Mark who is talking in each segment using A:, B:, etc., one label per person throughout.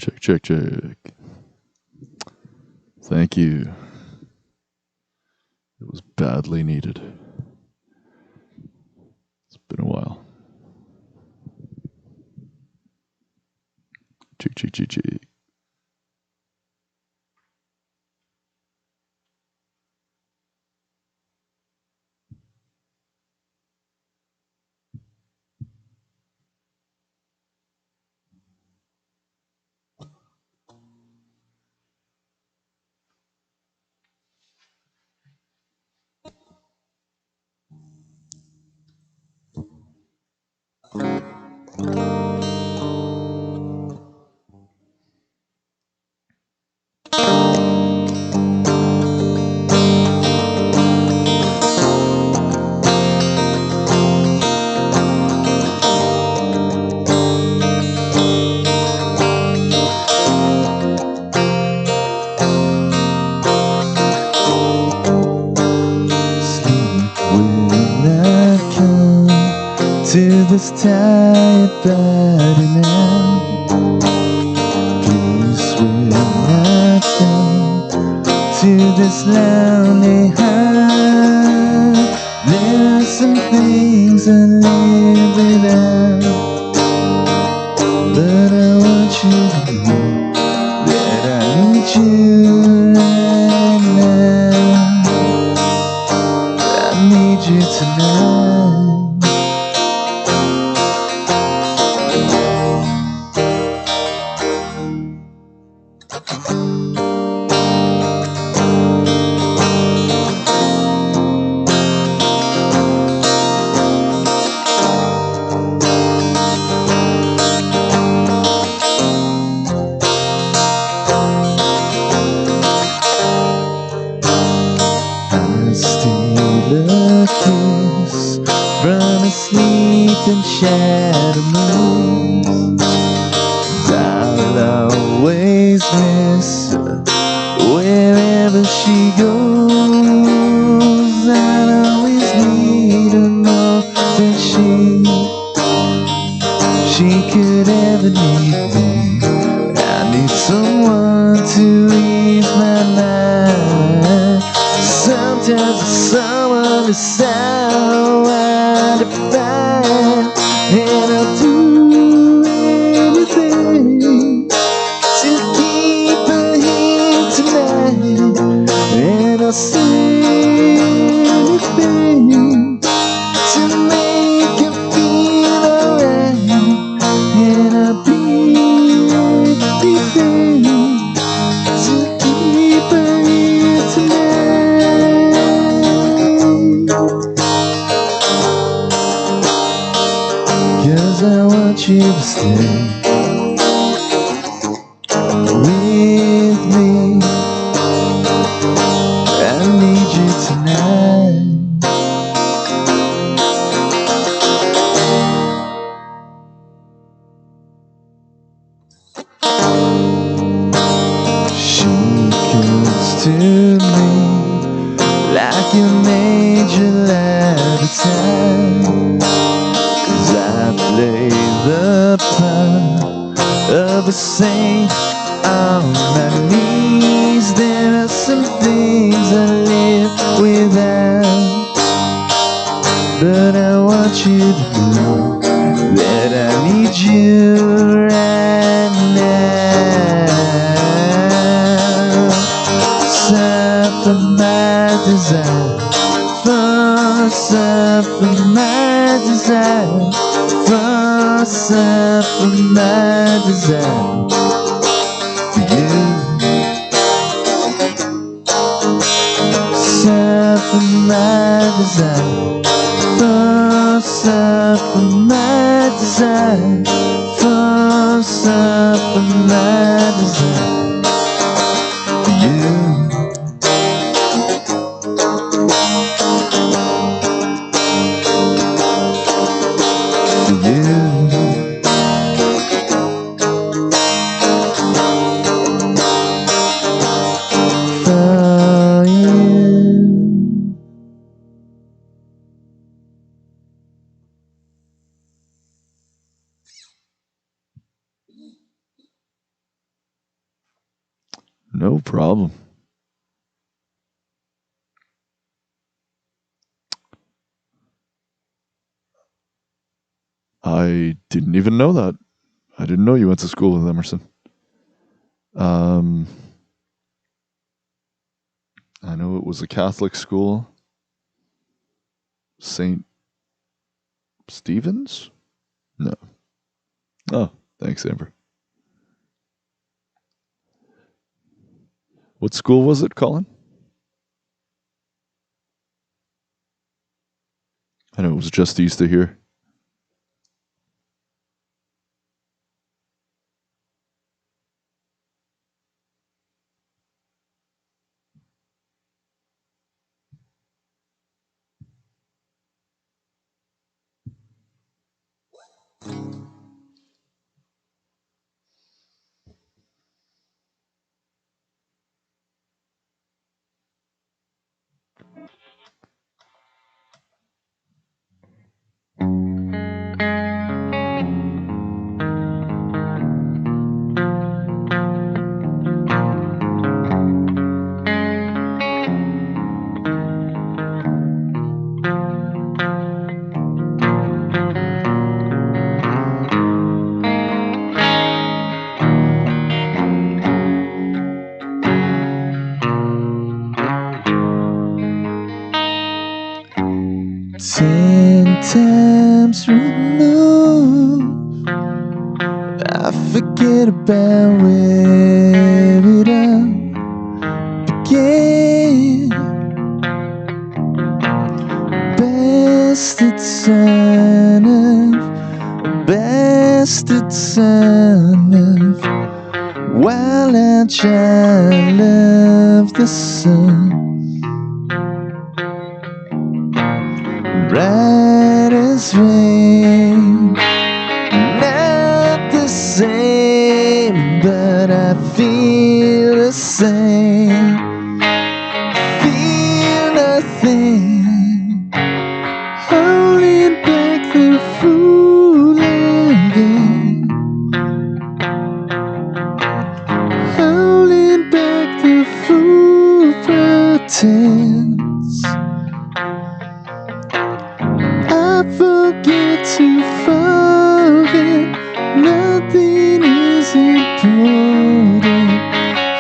A: Check, check, check. Thank you. It was badly needed. It's been a while. Check, check, check, check. To this tired body now, please will not come to this lonely heart. There are some things I live without, but I want you to know that I need you right now. I need you tonight. A kiss from a sleeping shadow moves. I'll always miss her wherever she goes. I'll always need her more than she could ever need me. I need someone to ease my mind. Sometimes someone is so hard to find, and I'll do anything to keep her here tonight. And I'll say anything to make her feel alright. And I'll be anything to keep her here tonight. Cause I want you to stay with me. I need you tonight. She comes to me like an angel at a time. I play the part of a saint on my knees. There are some things I live without, but I want you to know that I need you right now. Suffer my desire, suffer my desire, suffer my desire for you. Suffer my desire, suffer my desire, suffer my desire for you.
B: No problem. I didn't even know that. I didn't know you went to school with Emerson. I know it was a Catholic school. St. Stephen's? No. Oh, thanks, Amber. What school was it, Colin? I know it was just east of here. Ten times removed, I forget about where it all began. Bastard son of wild-eyed child of the sun. Right as rain, not the same, but I feel the same. Feel nothing, holding back the fool again, holding back the fool pretense. I forget to forget, nothing is important,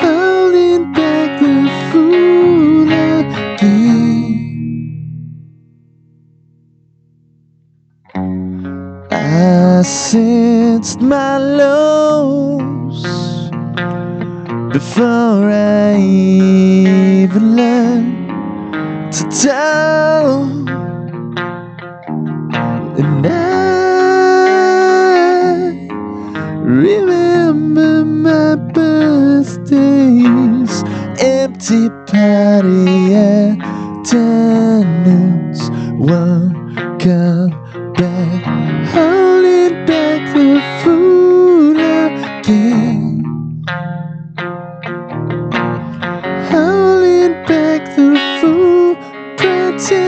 B: holding back the fool again. I sensed my lows before I even learned to tell. And I remember my birthdays, empty party afternoons, won't come back, holding back the fool again, holding back the fool pretense.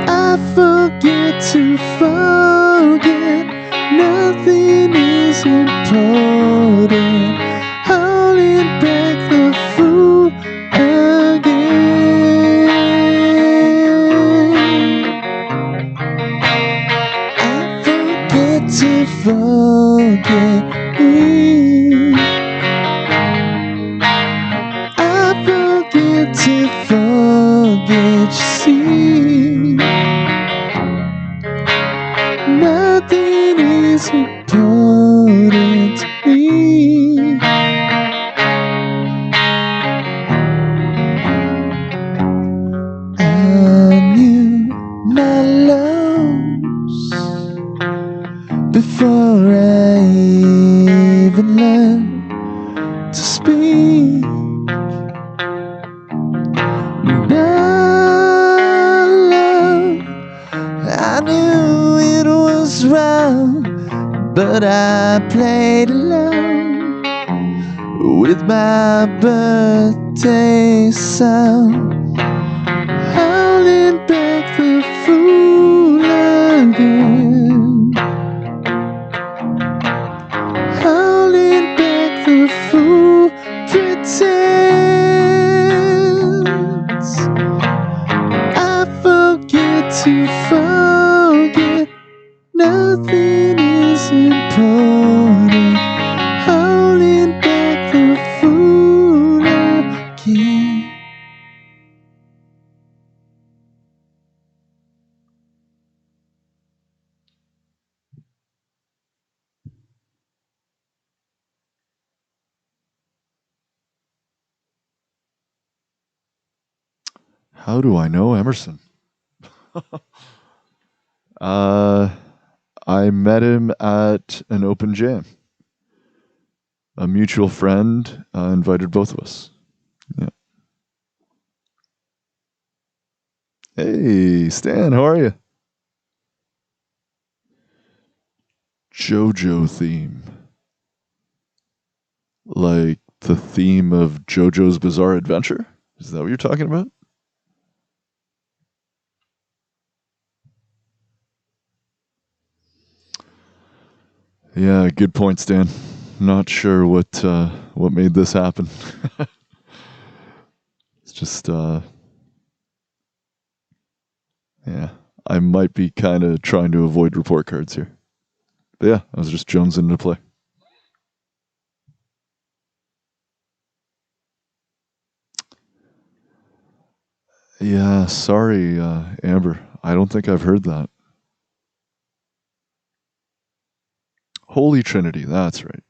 B: I forget to forget, nothing is important, holding back the fool again. I forget to forget. I forget to forget, you see. Nothing is important to me. I knew my lows before I even learned to speak. I knew it was wrong, but I played along with my birthday song, holding back the fool again, holding fool pretends. I forget to forget. Nothing is important. Holding back the fool again. How do I know Emerson? I met him at an open jam. A mutual friend invited both of us. Yeah. Hey, Stan, how are you? JoJo theme. Like the theme of JoJo's Bizarre Adventure? Is that what you're talking about? Yeah, good point, Stan. Not sure what made this happen. It's just yeah, I might be kind of trying to avoid report cards here. But yeah, I was just jonesing to play. Yeah, sorry, Amber. I don't think I've heard that. Holy Trinity, that's right.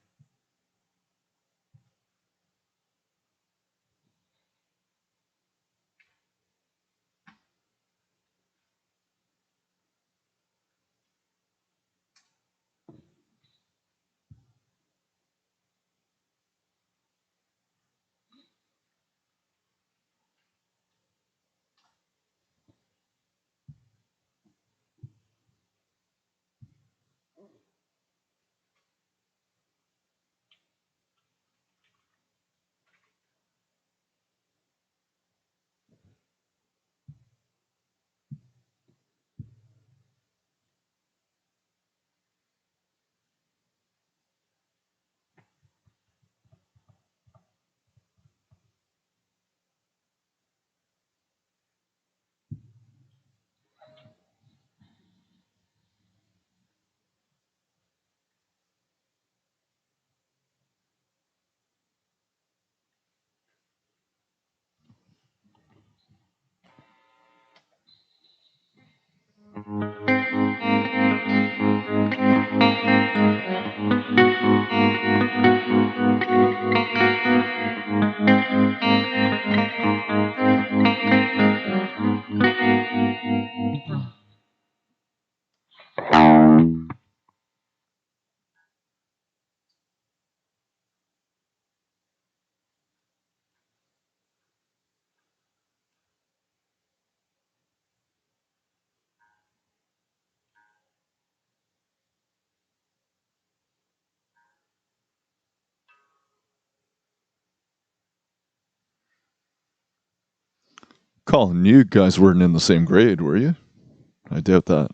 B: Colin, you guys weren't in the same grade, were you? I doubt that.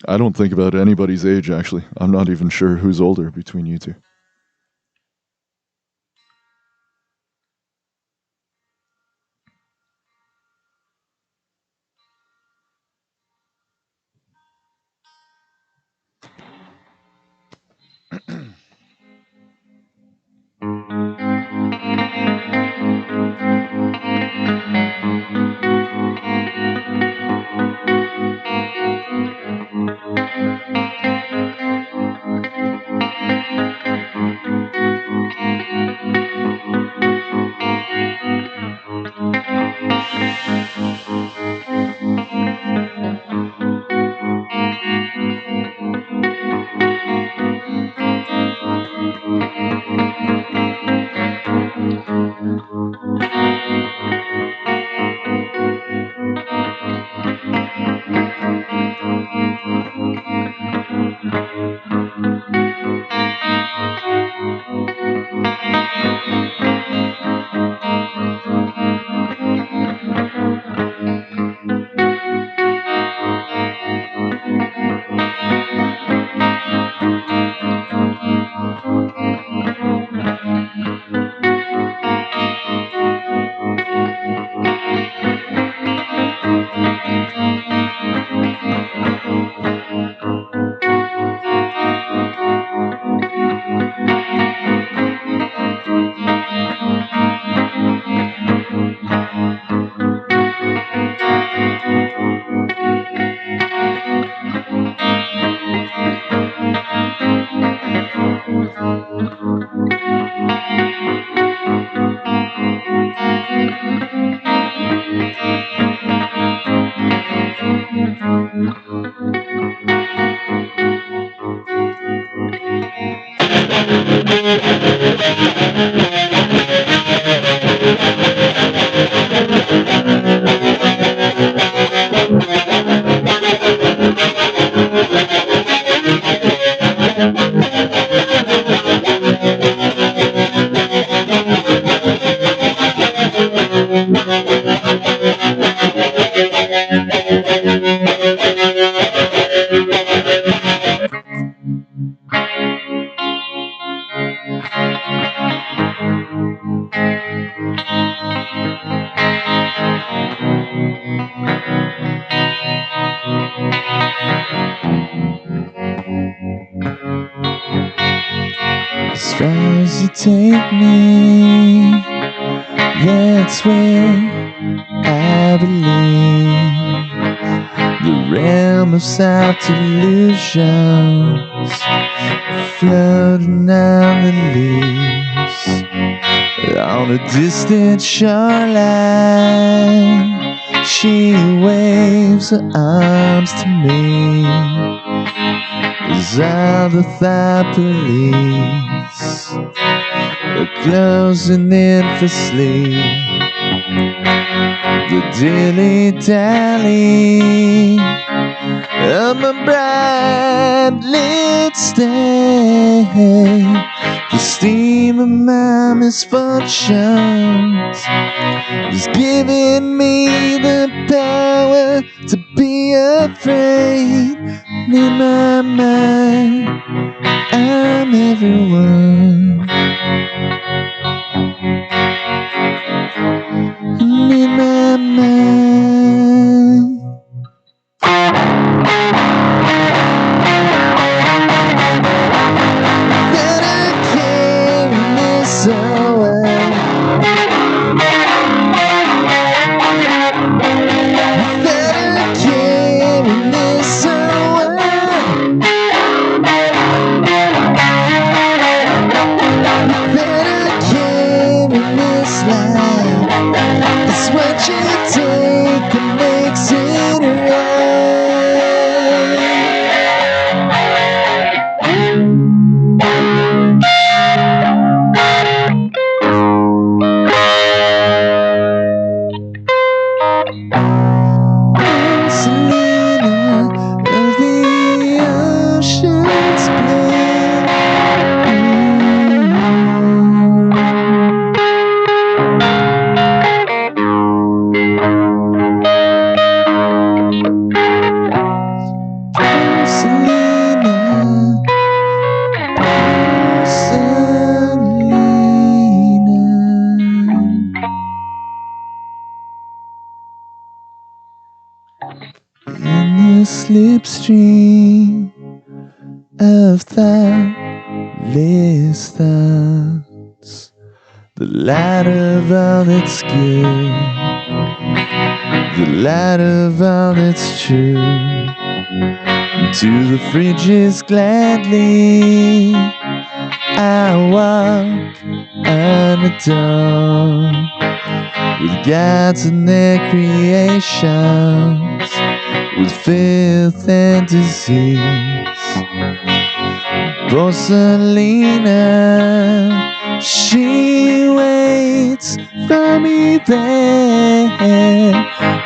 B: I don't think about anybody's age, actually. I'm not even sure who's older between you two.
A: As far as you take me, that's where I believe. The realm of soft illusions floating on the leaves. On a distant shoreline, she waves her arms to me. As all the thought police are closing in for sleep, the dilly-dally of my bright lit stay, the steam of my misfortunes is giving me the power to be afraid. In my mind, I'm everyone. And in my mind, that I carry this away. That I carry this away. That I carry this life. It's what you take that makes it Selena of the ocean's blue. Selena, in the slipstream of thoughtless thoughts, the light of all that's good, the light of all that's true, to the fridges gladly I walk unadorned, with gods and their creations, with filth and disease. Borsalina, she waits for me there,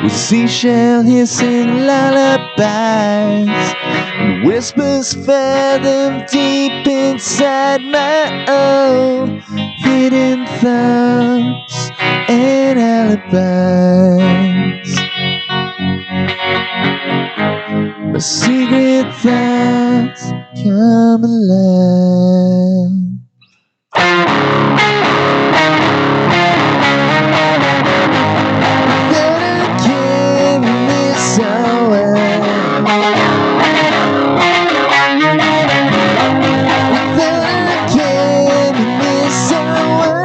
A: with seashell hissing lullabies, and whispers fathom deep inside my own hidden thoughts and alibis. My secret thoughts come alive. That I carry this away. That I carry this away.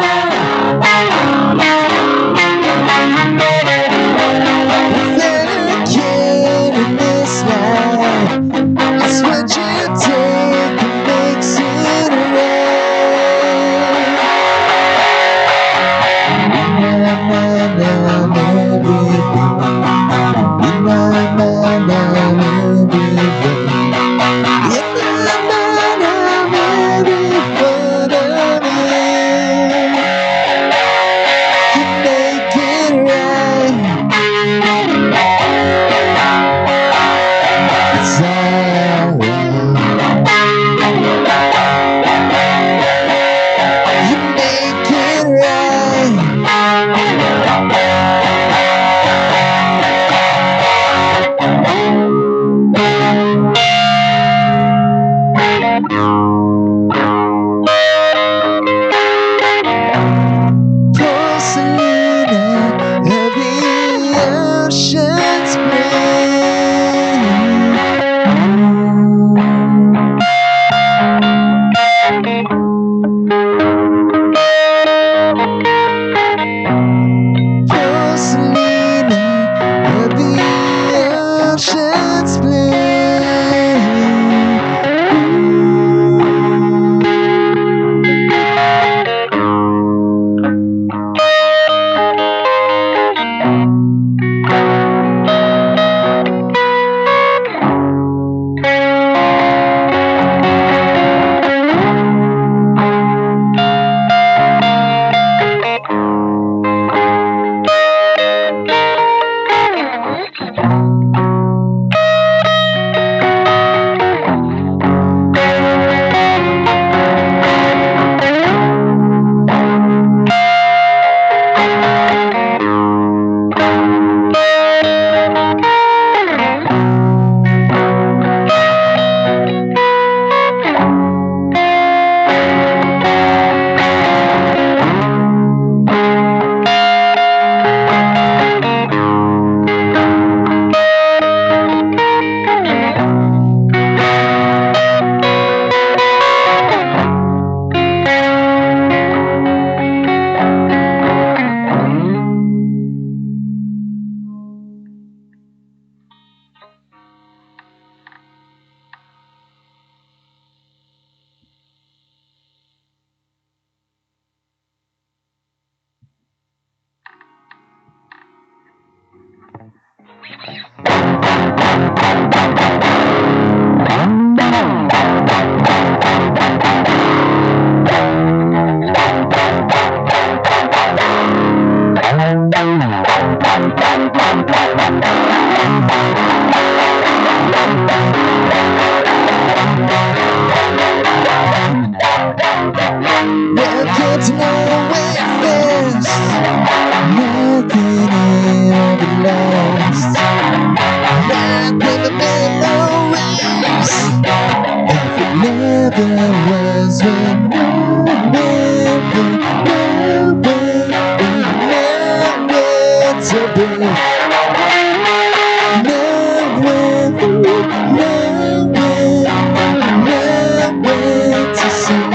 A: That I carry this life. It's what you take that makes it right. never was when nowhere to be. Nowhere to see.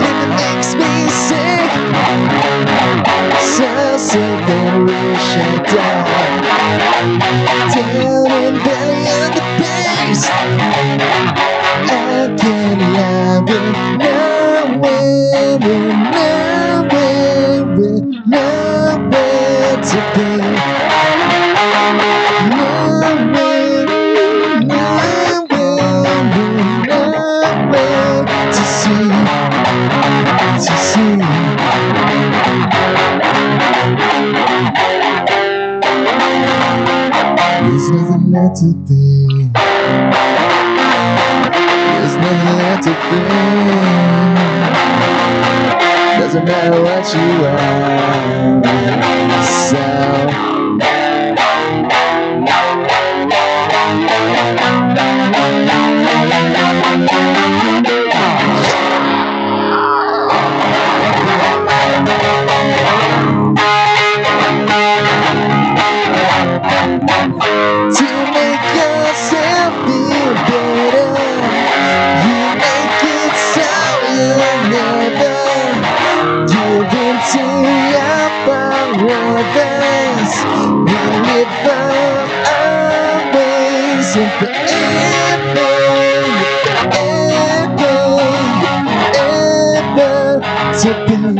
A: It makes me sick. So sick and wish I died. Down in belly of the base, I can't have it. Nowhere to be. Nowhere to see. There's nothing left to be. There's nothing left to be. Doesn't matter what you are. So to make yourself feel better, you make it so you'll never give in to your brothers. We live always and forever to be.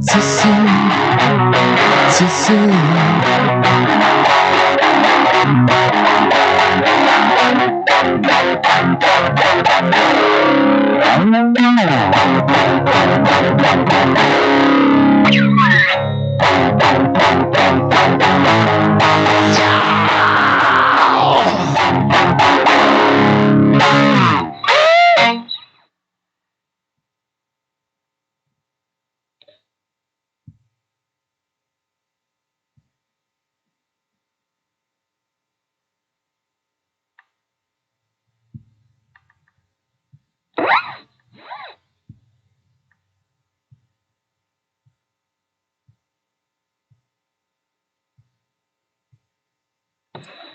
A: To see.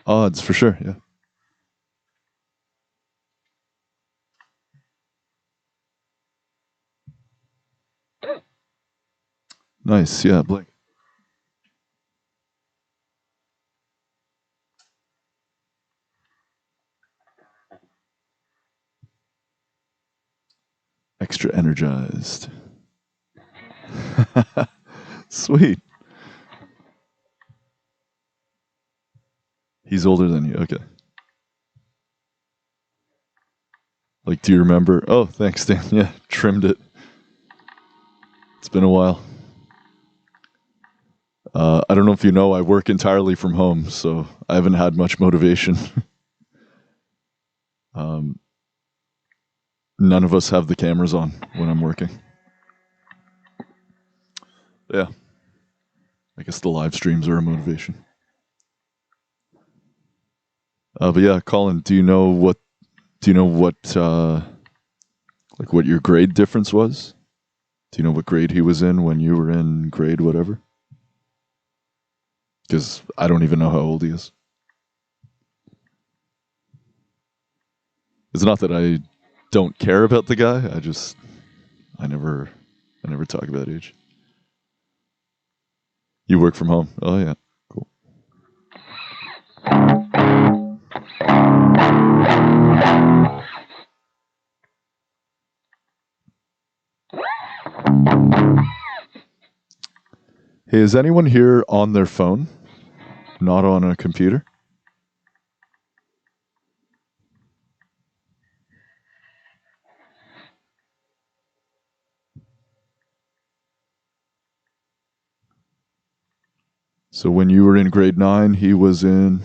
B: Odds for sure, yeah. Nice, yeah, Blake. Extra energized. Sweet. He's older than you, okay. Like, do you remember? Oh, thanks, Dan. Yeah, trimmed it. It's been a while. I don't know if you know, I work entirely from home, so I haven't had much motivation. None of us have the cameras on when I'm working. Yeah. I guess the live streams are a motivation. But yeah, Colin, do you know what like what your grade difference was? Do you know what grade he was in when you were in grade whatever? Because I don't even know how old he is. It's not that I don't care about the guy. I never talk about age. You work from home. Oh yeah, cool. Hey, is anyone here on their phone? Not on a computer? So when you were in grade 9, he was in...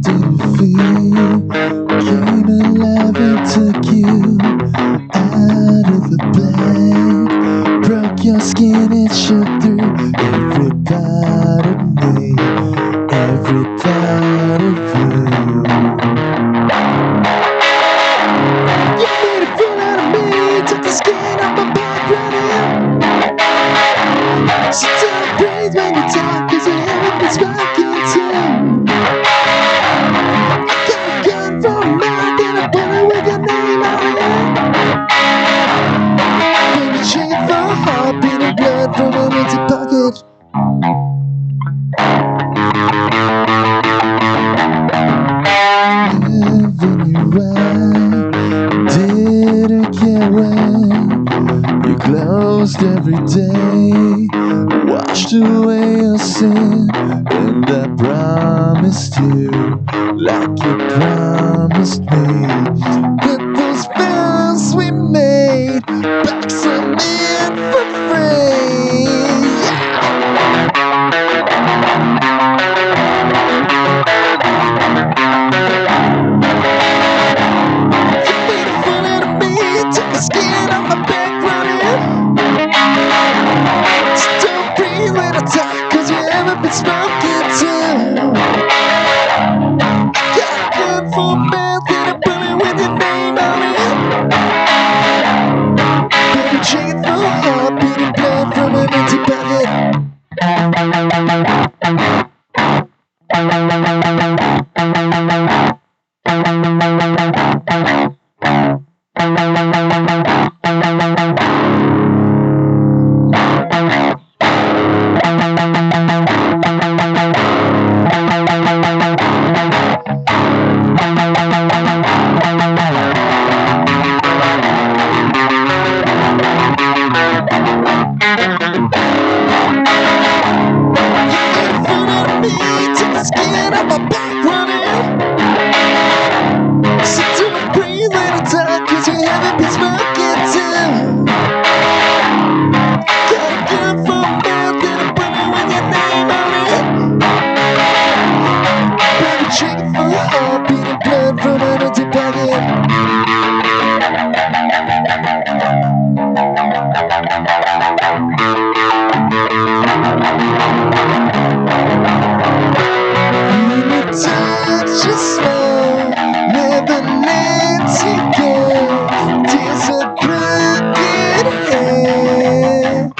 A: Did it feel? Came alive and took you out of the blank. Broke your skin and showed through every part of me, every part of you. You made a fool out of me, took the skin off my back, running. So don't breathe when you talk, 'cause you haven't been spoken to. Gun from a mouth and I put it with your name on it. Baby, chain for a heart, beating blood from an empty pocket. Living you right, didn't care when you closed every day, washed away your sin, and I promised you, like you promised me, that those vows we made back some in for free. You made a fool out of me, took the skin off my back, running. So don't breathe when I talk, 'cause you haven't been spoken to. Got a gun for a mouth and I put it with your name on it. Baby, chain for a heart, beating blood from an empty pocket. Took the skin off my back, running. So don't breathe when I talk, 'cause you haven't been spoken to. Got a gun for a mouth and I put it with your name on it. Baby, chain for a heart, beating blood from an empty pocket. When you touch your smile, never lets you go. Tears are crooked hair.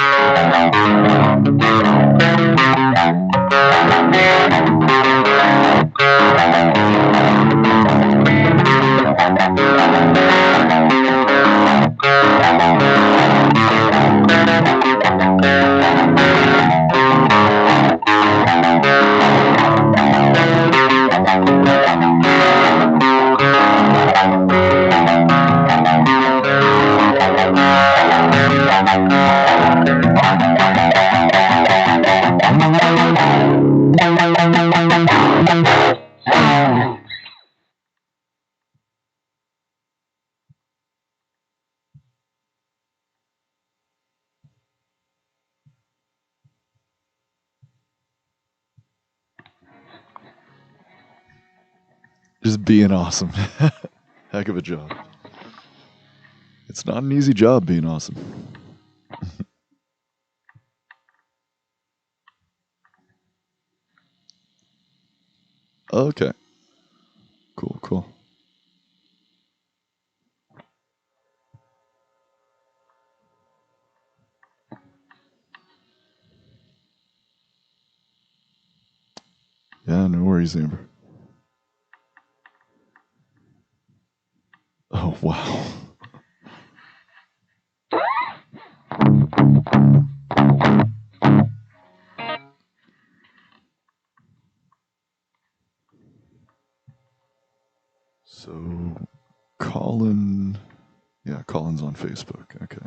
B: Just being awesome. Heck of a job. It's not an easy job being awesome. Okay. Cool, cool. Yeah, no worries, Amber. Oh, wow. So, Colin, yeah, Collins on Facebook. Okay.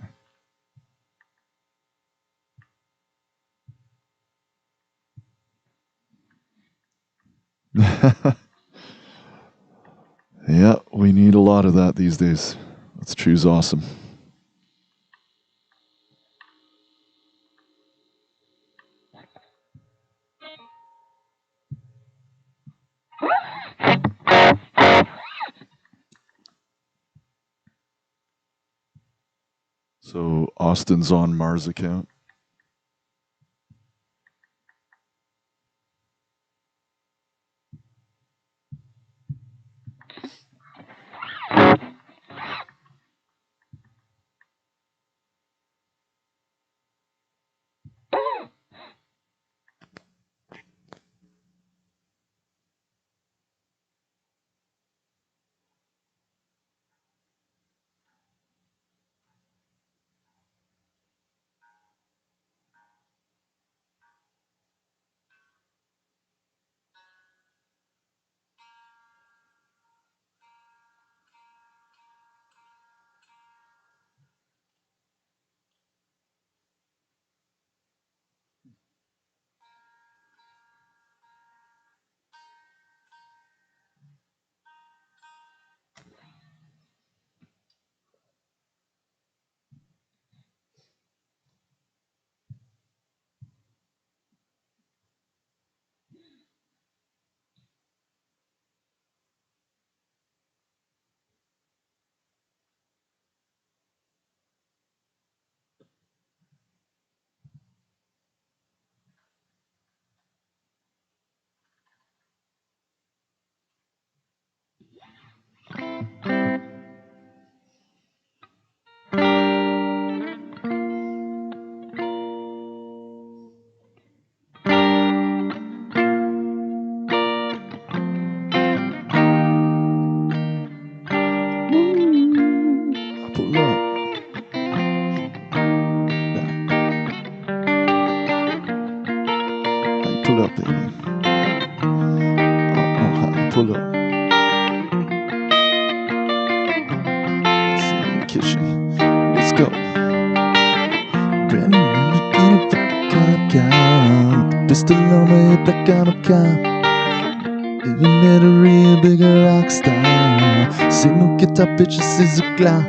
B: Yeah, we need a lot of that these days. Let's choose awesome. So Austin's on Mars account. Pull up. Pull up, baby. Pull up. Let's see in the kitchen. Let's go. Brand new got pistol on my hip like I'm a cop. Even met a real bigger rock star. See no guitar bitches is a clown.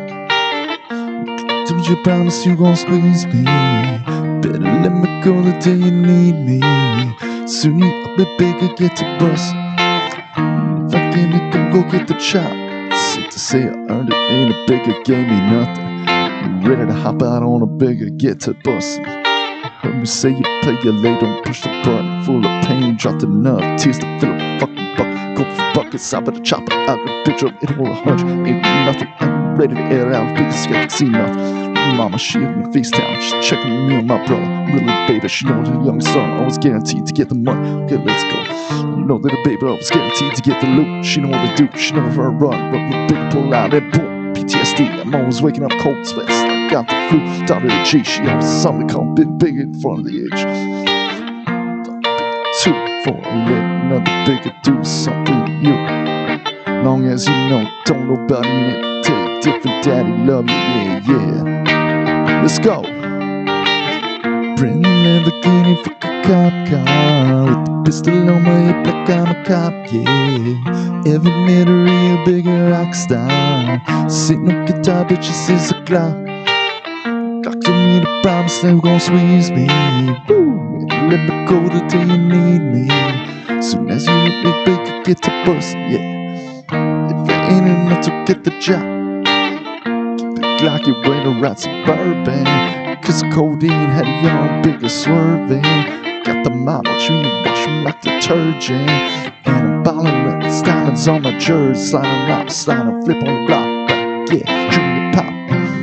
B: Don't you promise you gon' squeeze me? Better let me go the day you need me. Soon I'll be bigger, get to bust. If I can, you can go get the chop. Sick to say I earned it, ain't a bigger, gave me nothing. I'm ready to hop out on a bigger, get to bustin'. Heard me say you play your lay, don't push the button. Full of pain, dropped enough tears to fill a fucking bucket. Go for buckets, I better chop it out the picture of it all 100. Ain't nothing, I'm ready to air it out, biggest scared to see nothing. Mama, she hit me FaceTime, she's checking me and my brother. Little baby, she knows her young son always guaranteed to get the money. Okay, let's go. You know, little baby always guaranteed to get the loot. She know what to do, she know her run. But with big pull out, that boom, PTSD. I'm always waking up cold sweats. I got the flu, down to the G. She always saw me come big in front of the age. 2, 4, let another bigger do something to you. Long as you know, don't nobody need it. Take different daddy, love you, yeah, yeah. Let's go. Brand new Lamborghini, fuck a cop car. With the pistol on my hip like I'm a cop, yeah. Ever met a real bigger rock star? See no guitar, bitches is a clock. Clock told me to promise they gon' squeeze me. Woo. Let me go the day you need me. Soon as you let me bigger, get to bust, yeah. If it ain't enough to get the job, like you went around suburban. Cause codeine had a young bigger swerving. Got the mama treating washing like detergent. And I'm ballin' with diamonds on my jersey. Sliding up, sliding, flip on the block. Yeah, junior pop.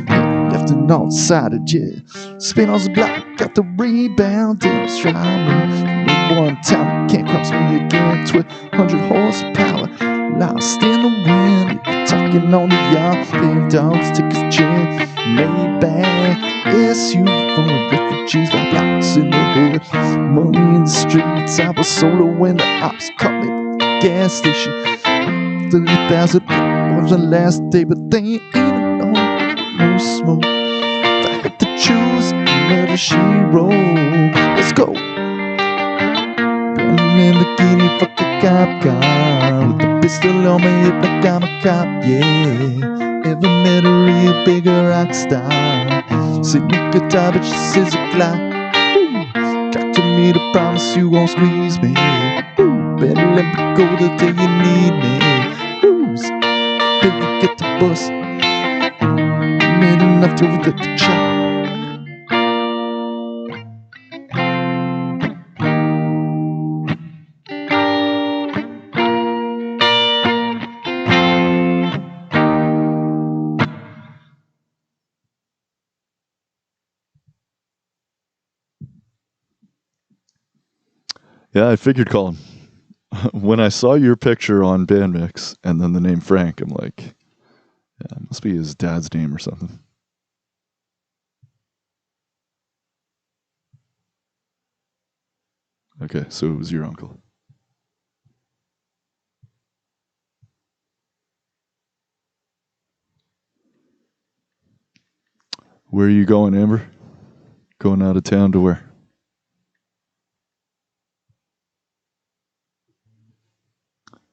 B: Yeah, left and all sided, yeah. Spin on the block, got the rebound. Damn, it's trying me. One time, can't cross me again. 1,200 horsepower. Lost in the wind, talking on the yacht, playing dogs, tickets, gin, Maybach, SUV for refugees, like blocks in the hood, money in the streets. I was solo when the ops caught me at the gas station. 30,000 was the last day, but they ain't alone. smoke. If I had to choose, murder she wrote. Let's go. Running in bikini, fuck a cop car with a pistol on my hip like I'm a cop, yeah. Ever met a real big rock star? Sing me guitar, but she says a clock. Talk to me to promise you won't squeeze me. Better let me go the day you need me. Baby, get the bus. Made enough to get the truck. Yeah, I figured, Colin. When I saw your picture on Bandmix and then the name Frank, I'm like, yeah, it must be his dad's name or something. Okay, so it was your uncle. Where are you going, Amber? Going out of town to where?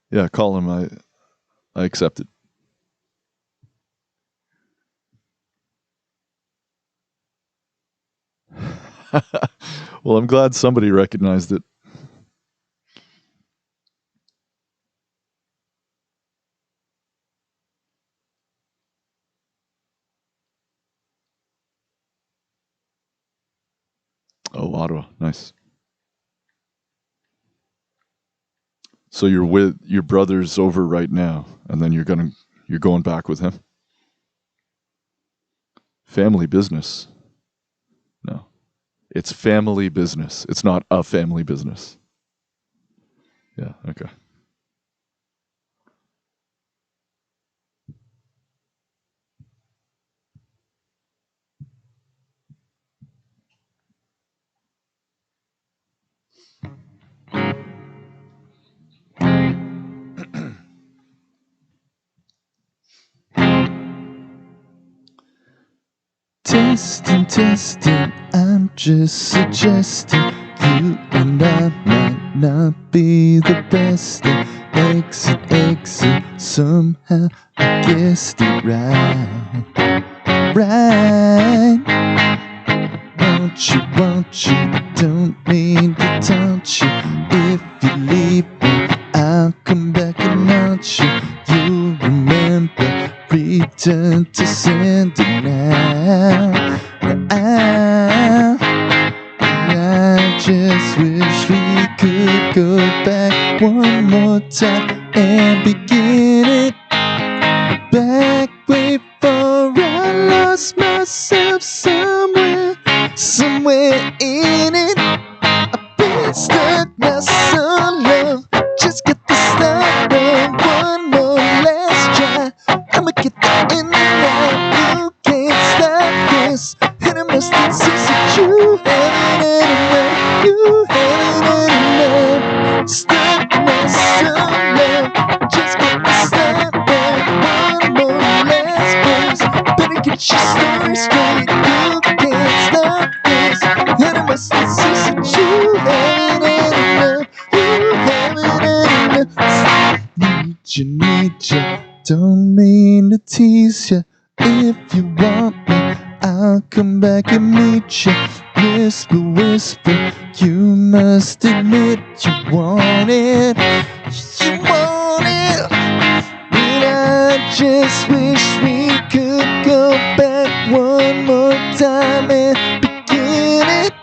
B: Yeah, call him. I accept it. Well, I'm glad somebody recognized it. Oh, Ottawa. Nice. So you're with your brother's over right now, and then you're going back with him? Family business. No. It's family business. It's not a family business. Yeah, okay. Testing, testing, I'm just suggesting you and I might not be the best thing. Exit, somehow I guessed it right. Won't you, don't mean to taunt you. If you leave me, I'll come back and haunt you. You'll remember, return to sender now. I just wish we could go back one more time and begin it back way before I lost myself somewhere in it. I've been stuck now, some love. Just get the start on one more last try. I'ma get the end right. You can't stop this, and I must insist that you haven't enough. You haven't enough. Stuck now, some love. Just get the start on one more last place. Better get your story straight. You can't stop this, and I must insist that you haven't enough. You haven't enough. Need you, don't mean to tease you. If you want me, I'll come back and meet you. Whisper, you must admit you want it. You want it. And I just wish we could go back one more time and begin it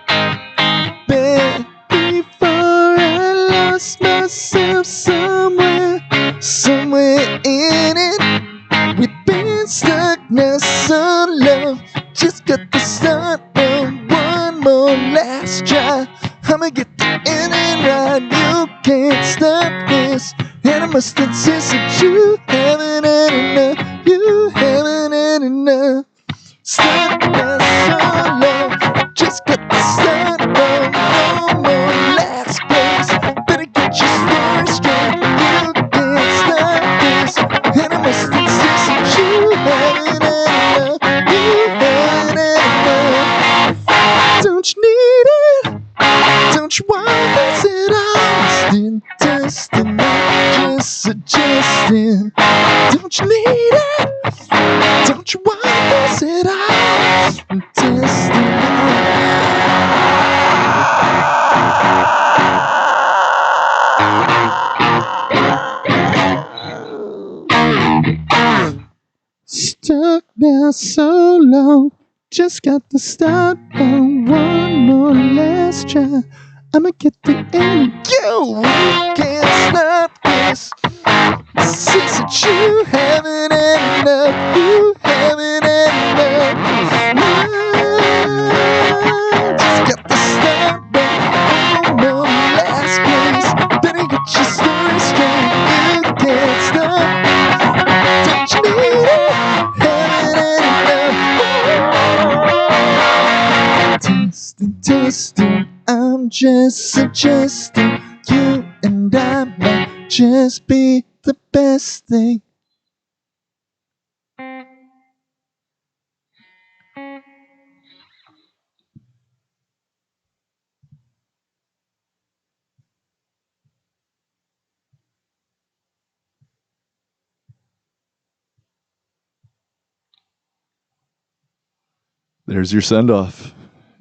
B: back before I lost myself somewhere in it. We've been stuck now, so love. Just got the start on one more last try. I'ma get the ending right. You can't stop this, and I must insist that you haven't had enough. You haven't had enough. Stuck now, so love. Just got the start on one more last place. Better get your story straight. You can't stop this, and I must insist that you haven't had enough. You
A: suggesting, don't you need it? Don't you want this at all? Testing stuck now so long. Just got to start on one more last try. I'ma get the end. You can't stop this. Since that you haven't had enough, you haven't had enough. Just got to start on one more last place. Better get your story straight. You can't stop. Don't you need it? Haven't had enough. Testing, testing. I'm just suggesting you and I might just be the best thing.
B: There's your send off.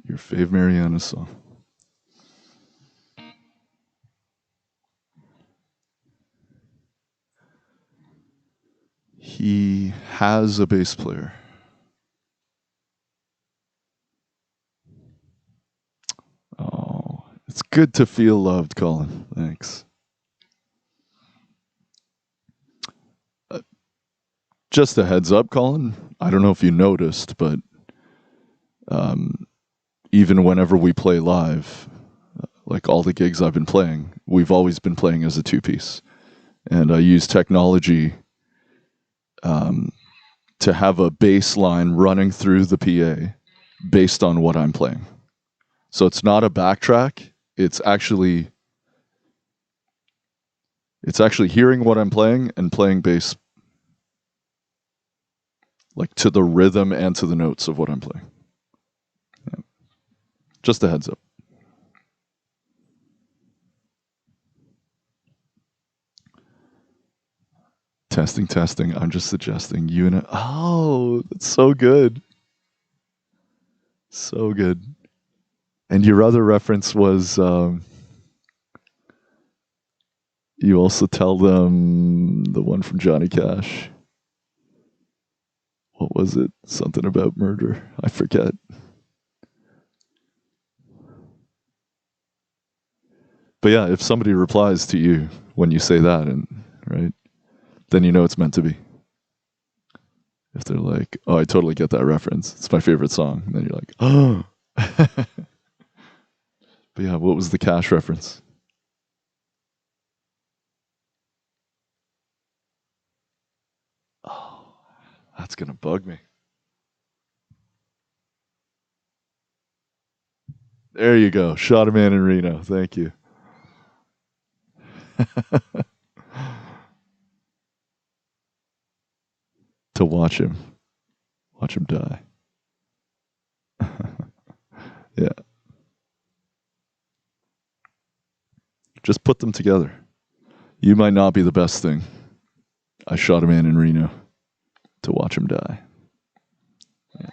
B: Your fave Mariana song. He has a bass player. Oh, it's good to feel loved, Colin. Thanks. Just a heads up, Colin. I don't know if you noticed, but even whenever we play live, like all the gigs I've been playing, we've always been playing as a two-piece. And I use technology to have a bass line running through the PA based on what I'm playing. So it's not a backtrack. It's actually hearing what I'm playing and playing bass like to the rhythm and to the notes of what I'm playing. Yeah. Just a heads up. Testing, testing. I'm just suggesting you and oh, that's so good. So good. And your other reference was you also tell them the one from Johnny Cash. What was it? Something about murder. I forget. But yeah, if somebody replies to you when you say that, and right, then you know it's meant to be. If they're like, "Oh, I totally get that reference. It's my favorite song," and then you're like, "Oh." But yeah, what was the Cash reference? Oh, that's gonna bug me. There you go. Shot a man in Reno. Thank you. To watch him die. Yeah. Just put them together. You might not be the best thing. I shot a man in Reno to watch him die. Yeah.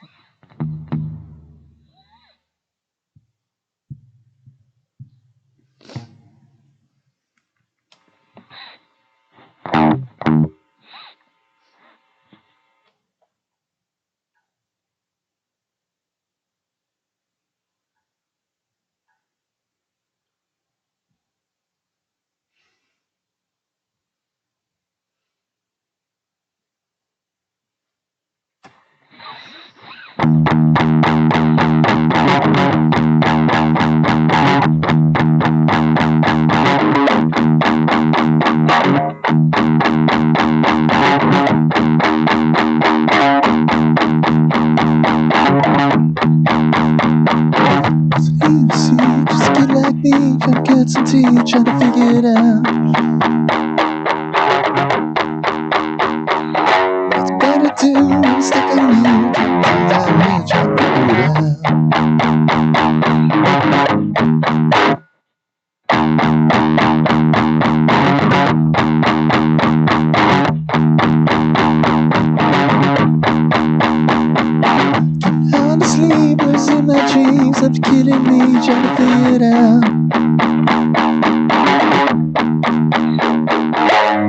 A: trying to figure it out.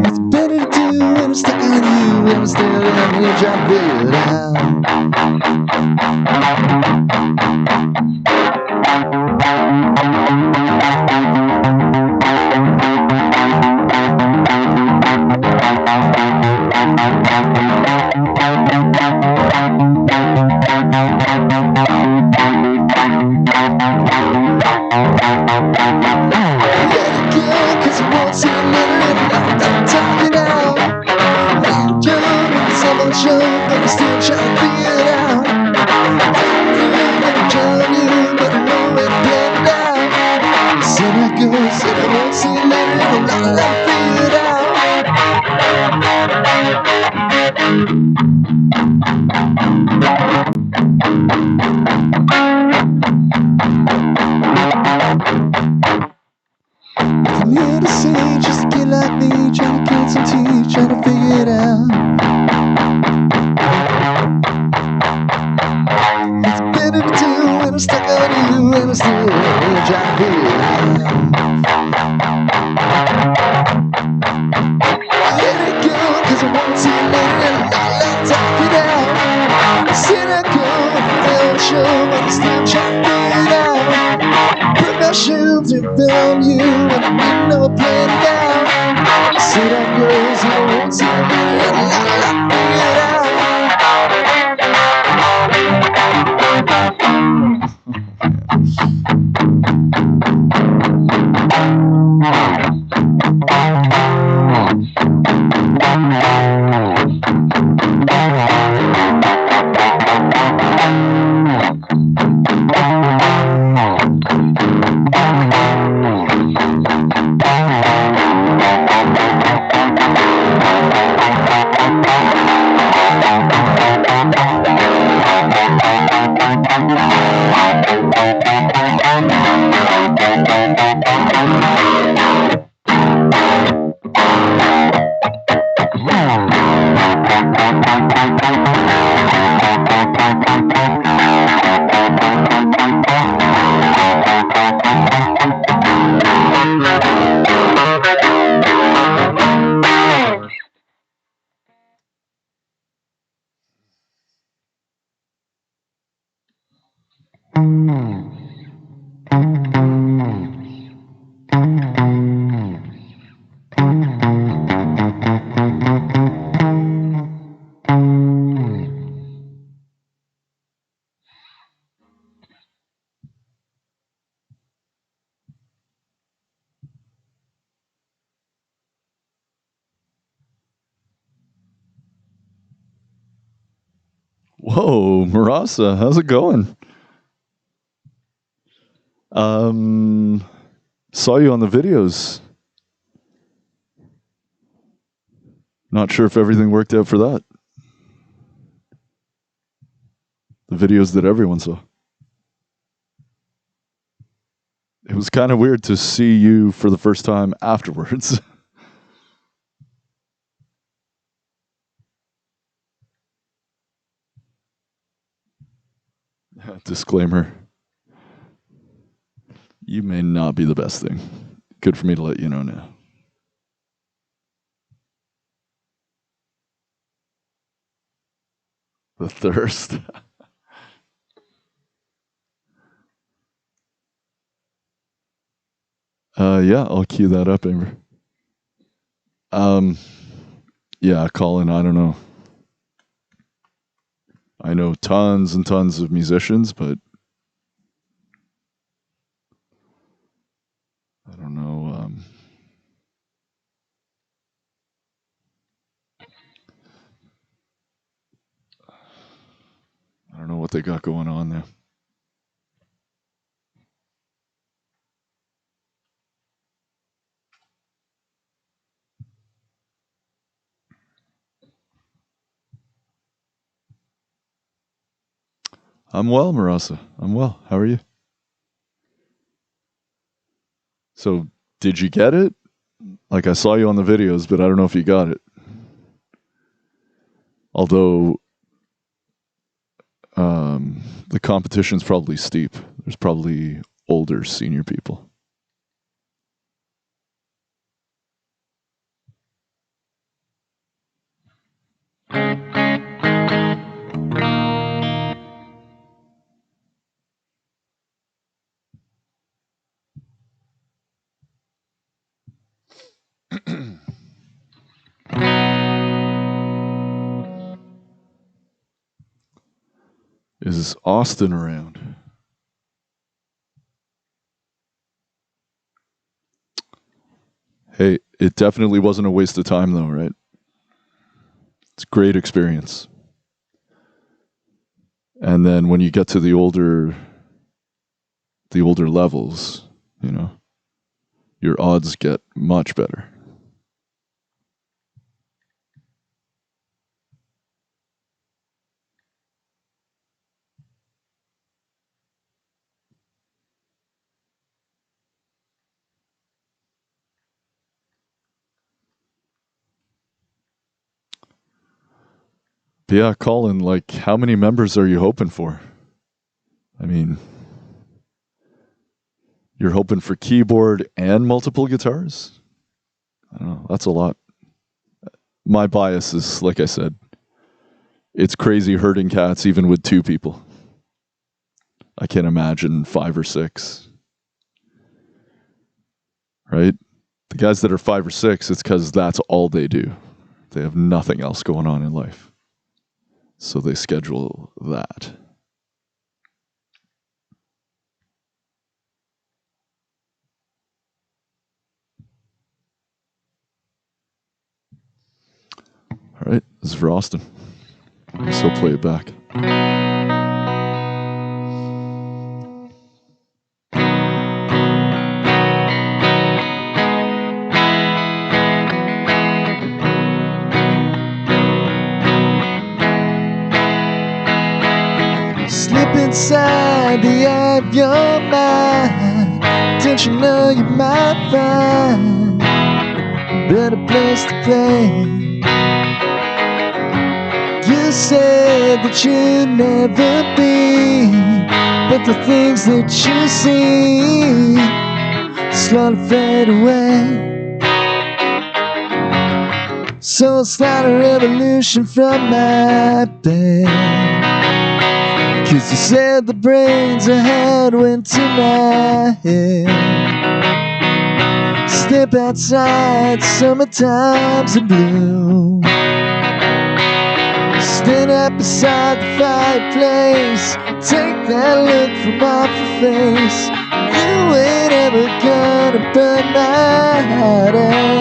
A: What's better to do when I'm stuck on you, and I'm still in here trying to figure it out. Show, but I'm still trying to figure it out. I'm telling you, but I know it planned out. Said I go, said I won't see you later, and I'll figure it out. I'm here to say, just a kid like me, trying to get some tea, trying to figure it out. I'm stuck on you, and I'm still trying to figure it out. Let it go, cause I won't see you later, and I'll talk it out. I said I go, I'm sure, but I'm still trying to figure it out. Put my shields and fell on you, and I didn't know I planned it out. I said I go, so I won't see you later, and I'll figure it out.
B: Whoa, Marasa, how's it going? Saw you on the videos. Not sure if everything worked out for that. The videos that everyone saw. It was kind of weird to see you for the first time afterwards. Disclaimer. You may not be the best thing. Good for me to let you know now. The thirst. Yeah, I'll cue that up, Amber. Yeah, Colin, I don't know. I know tons and tons of musicians, but I don't know. I don't know what they got going on there. I'm well, Marasa. I'm well. How are you? So, did you get it? Like, I saw you on the videos, but I don't know if you got it. Although, the competition's probably steep. There's probably older senior people. Is Austin around? Hey, it definitely wasn't a waste of time though, right? It's a great experience. And then when you get to the older levels, you know, your odds get much better. But yeah, Colin, like, how many members are you hoping for? I mean, you're hoping for keyboard and multiple guitars? I don't know. That's a lot. My bias is, like I said, it's crazy herding cats even with 2 people. I can't imagine 5 or 6. Right? The guys that are 5 or 6, it's because that's all they do. They have nothing else going on in life. So they schedule that. All right, this is for Austin. So play it back.
A: Slip inside the eye of your mind. Don't you know you might find a better place to play? You said that you'd never be, but the things that you see slowly fade away. So I'll start a revolution from my bed. 'Cause you said the brains I had went to my head. Step outside, summertime's in bloom. Stand up beside the fireplace. Take that look from off your face. You ain't ever gonna burn my heart out.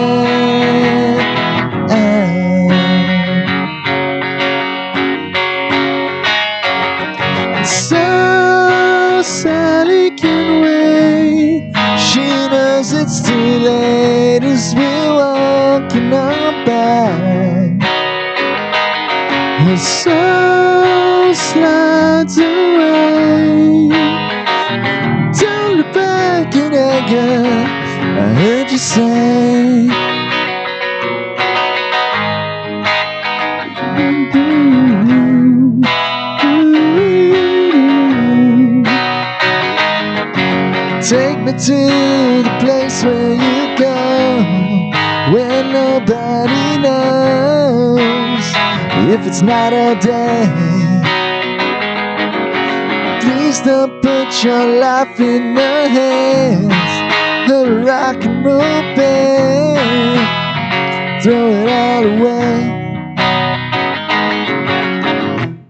A: So Sally can wait. She knows it's too late as we're walking on by. Her soul slides away. Don't look back in anger, I heard you say. Take me to the place where you go, where nobody knows if it's night or day. Please don't put your life in the hands of a rock and roll band. Throw it all away.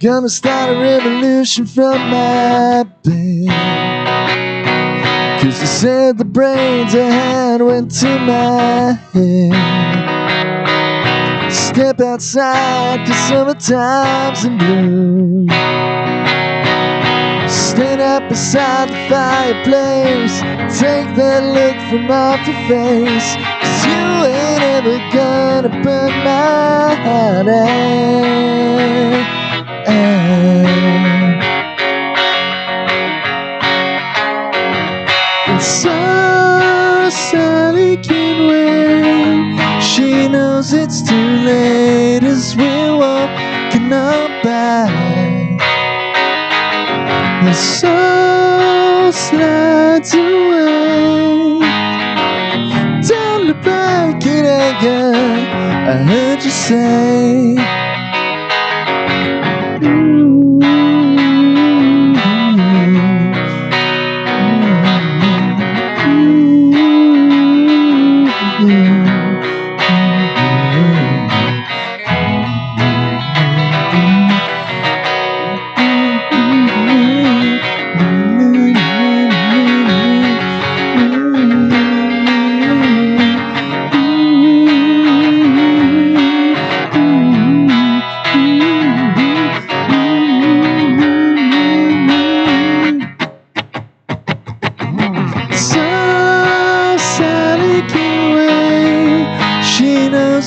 A: Gonna start a revolution from my bed. 'Cause you said the brains I had went to my head. Step outside 'cause summertime's in bloom. Stand up beside the fireplace. Take that look from off your face. 'Cause you ain't ever gonna burn my heart out. And so Sally can wait. She knows it's too late as we're walking on by. Her soul
B: slides away. Don't look back in anger, I heard you say.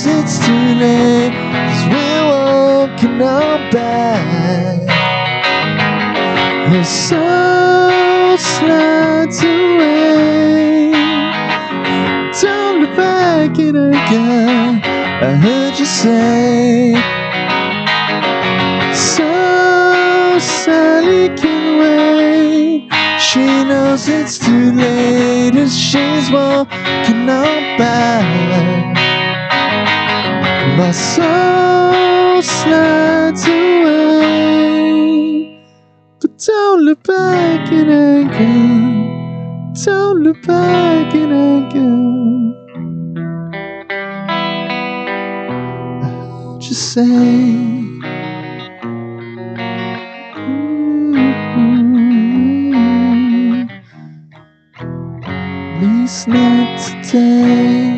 B: It's too late, 'cause we're walking on back. Her soul slides away. Don't look back in her gun, I heard you say. So Sally can wait. She knows it's too late as she's walking on back. My soul slides away, but don't look back in anger. Don't look back in anger. I heard you say. At least not today.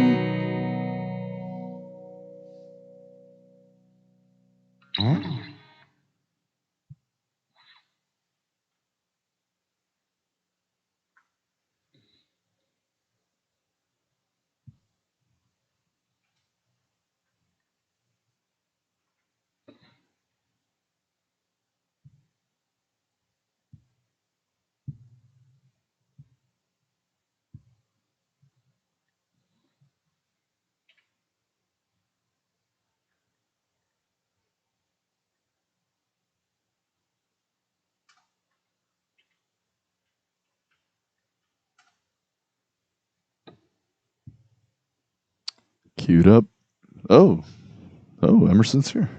B: Queued up. Oh, Emerson's here.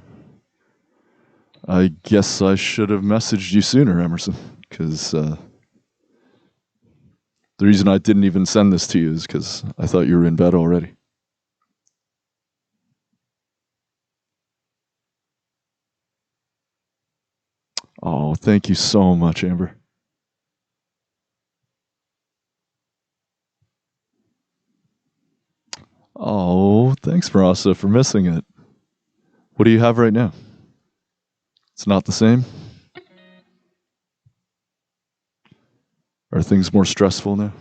B: I guess I should have messaged you sooner, Emerson, because the reason I didn't even send this to you is because I thought you were in bed already. Oh, thank you so much, Amber. Oh, thanks, Marasa, for missing it. What do you have right now? It's not the same? Are things more stressful now?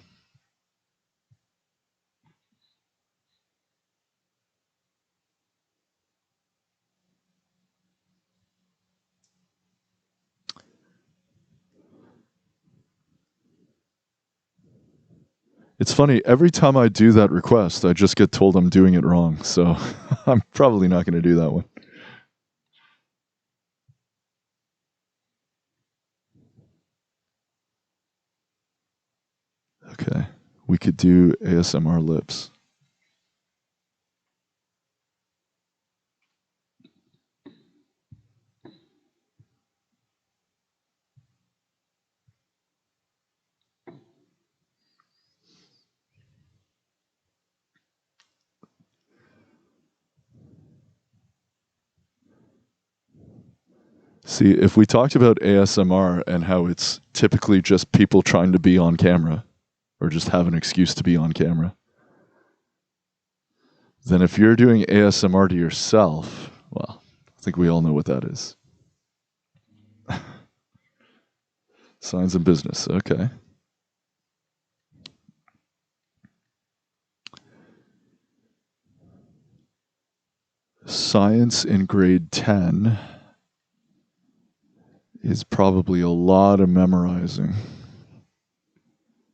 B: It's funny, every time I do that request, I just get told I'm doing it wrong, so I'm probably not going to do that one. Okay, we could do ASMR lips. See, if we talked about ASMR and how it's typically just people trying to be on camera, or just have an excuse to be on camera, then if you're doing ASMR to yourself, well, I think we all know what that is. Signs of business, okay. Science in grade 10 is probably a lot of memorizing.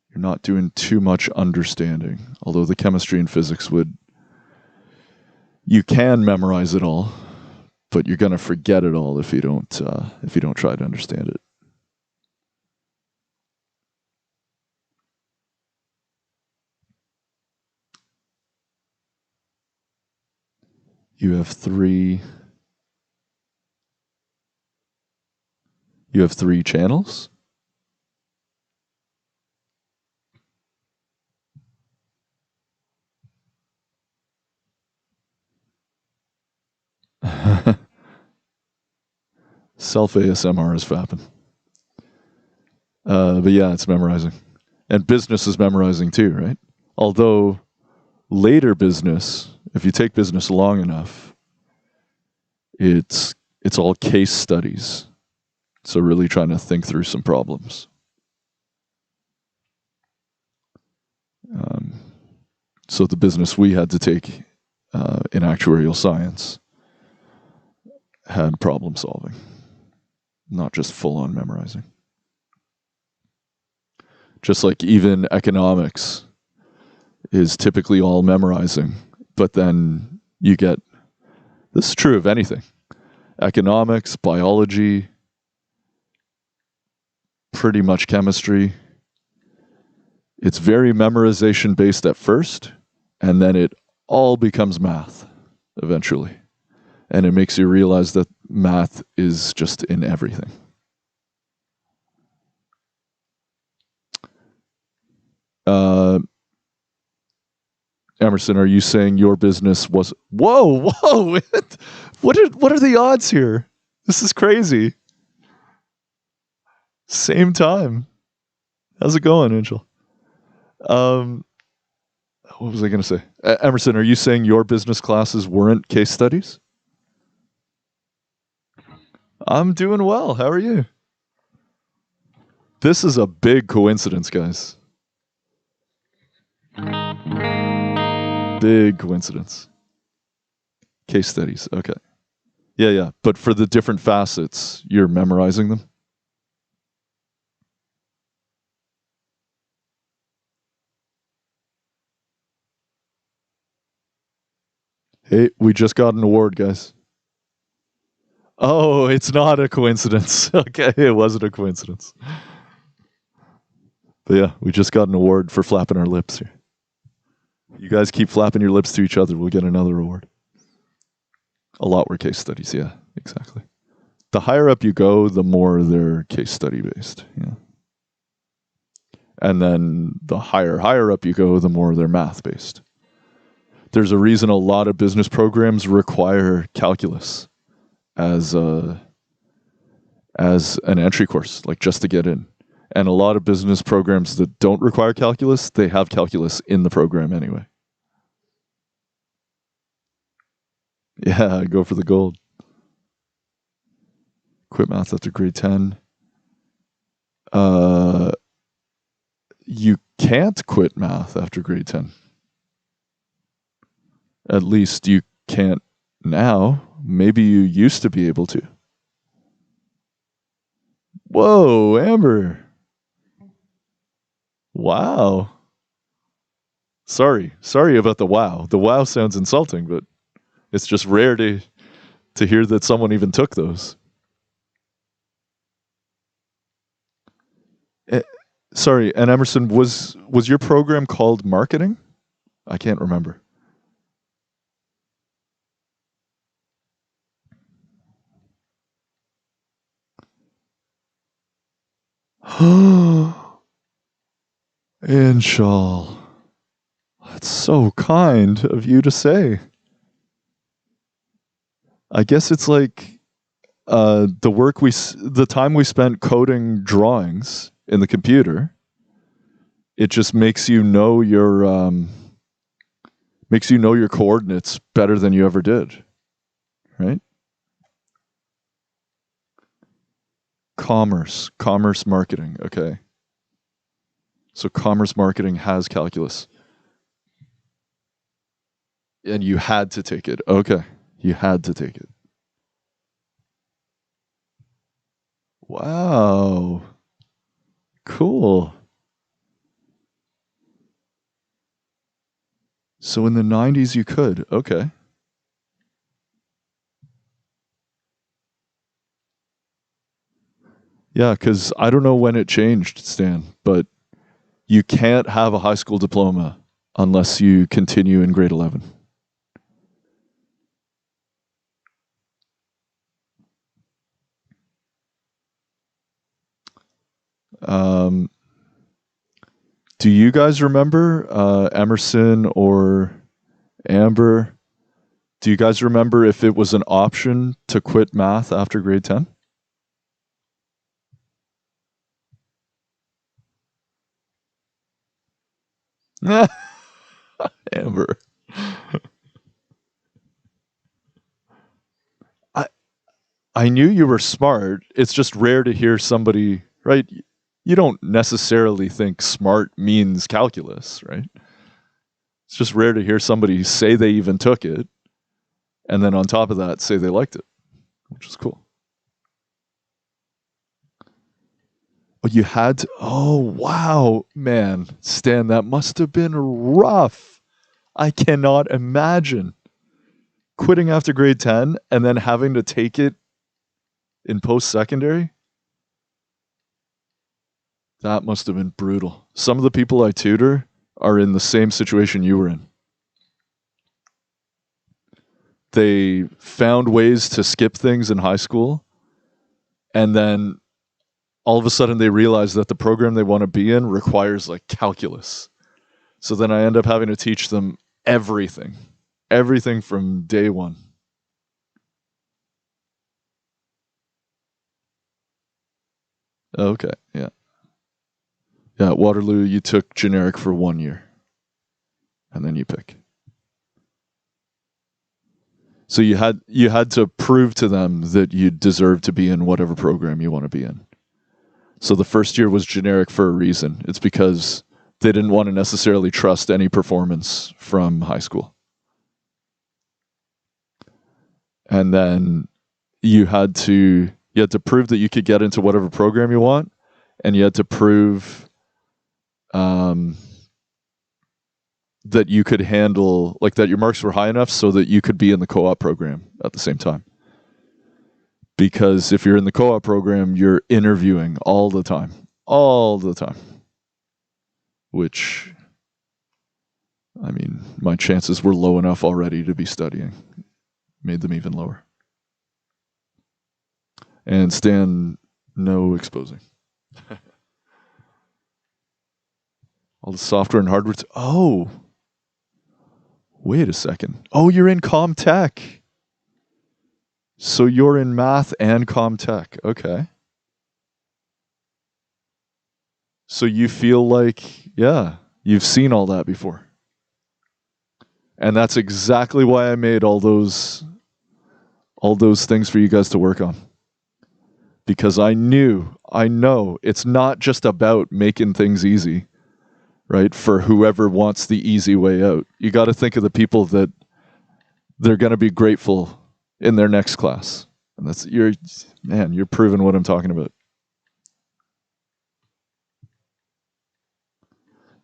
B: You're not doing too much understanding, although the chemistry and physics would. You can memorize it all, but you're going to forget it all if you don't try to understand it. You have three. You have three channels? Self ASMR is fapping. But yeah, it's memorizing. And business is memorizing too, right? Although later business, if you take business long enough, it's all case studies. So really trying to think through some problems. So the business we had to take in actuarial science had problem solving, not just full on memorizing. Just like even economics is typically all memorizing, but then you get, this is true of anything, economics, biology, pretty much chemistry. It's very memorization based at first, and then it all becomes math eventually. And it makes you realize that math is just in everything. Emerson, are you saying your business was... Whoa! What are the odds here? This is crazy. Same time. How's it going, Angel? What was I going to say? Emerson, are you saying your business classes weren't case studies? I'm doing well. How are you? This is a big coincidence, guys. Big coincidence. Case studies. Okay. Yeah. But for the different facets, you're memorizing them? Hey, we just got an award, guys. Oh, it's not a coincidence. Okay, it wasn't a coincidence. But yeah, we just got an award for flapping our lips here. You guys keep flapping your lips to each other, we'll get another award. A lot were case studies, yeah, exactly. The higher up you go, the more they're case study based, yeah. And then the higher up you go, the more they're math based. There's a reason a lot of business programs require calculus as an entry course, like just to get in. And a lot of business programs that don't require calculus, they have calculus in the program anyway. Yeah, go for the gold. Quit math after grade 10. You can't quit math after grade 10. At least you can't now. Maybe you used to be able to. Whoa, Amber. Wow. Sorry about the wow. The wow sounds insulting, but it's just rare to hear that someone even took those. Sorry, and Emerson, was your program called marketing? I can't remember. Inshal. That's so kind of you to say. I guess it's like the time we spent coding drawings in the computer. It just makes you know your coordinates better than you ever did, right? Commerce marketing. Okay. So commerce marketing has calculus. And you had to take it. Okay. You had to take it. Wow. Cool. So in the 90s you could. Okay. Yeah, because I don't know when it changed, Stan, but you can't have a high school diploma unless you continue in grade 11. Do you guys remember, Emerson or Amber? Do you guys remember if it was an option to quit math after grade 10? Amber. I knew you were smart. It's just rare to hear somebody, right? You don't necessarily think smart means calculus, right? It's just rare to hear somebody say they even took it, and then on top of that, say they liked it, which is cool. Oh, you had to, oh, wow, man. Stan, that must have been rough. I cannot imagine quitting after grade 10 and then having to take it in post-secondary. That must have been brutal. Some of the people I tutor are in the same situation you were in. They found ways to skip things in high school, and then all of a sudden they realize that the program they want to be in requires like calculus. So then I end up having to teach them everything from day one. Okay, yeah. Yeah, at Waterloo, you took generic for 1 year, and then you pick. So you had to prove to them that you deserve to be in whatever program you want to be in. So the first year was generic for a reason. It's because they didn't want to necessarily trust any performance from high school. And then you had to prove that you could get into whatever program you want, and you had to prove that you could handle, like, that your marks were high enough so that you could be in the co-op program at the same time. Because if you're in the co-op program, you're interviewing all the time. Which, I mean, my chances were low enough already to be studying. Made them even lower. And Stan, no exposing. All the software and hardware. Oh, wait a second. Oh, you're in Comm Tech. So you're in math and Comm Tech. Okay. So you feel like, yeah, you've seen all that before. And that's exactly why I made all those things for you guys to work on. Because I know it's not just about making things easy, right? For whoever wants the easy way out. You got to think of the people that they're going to be grateful in their next class. And that's, you're proving what I'm talking about.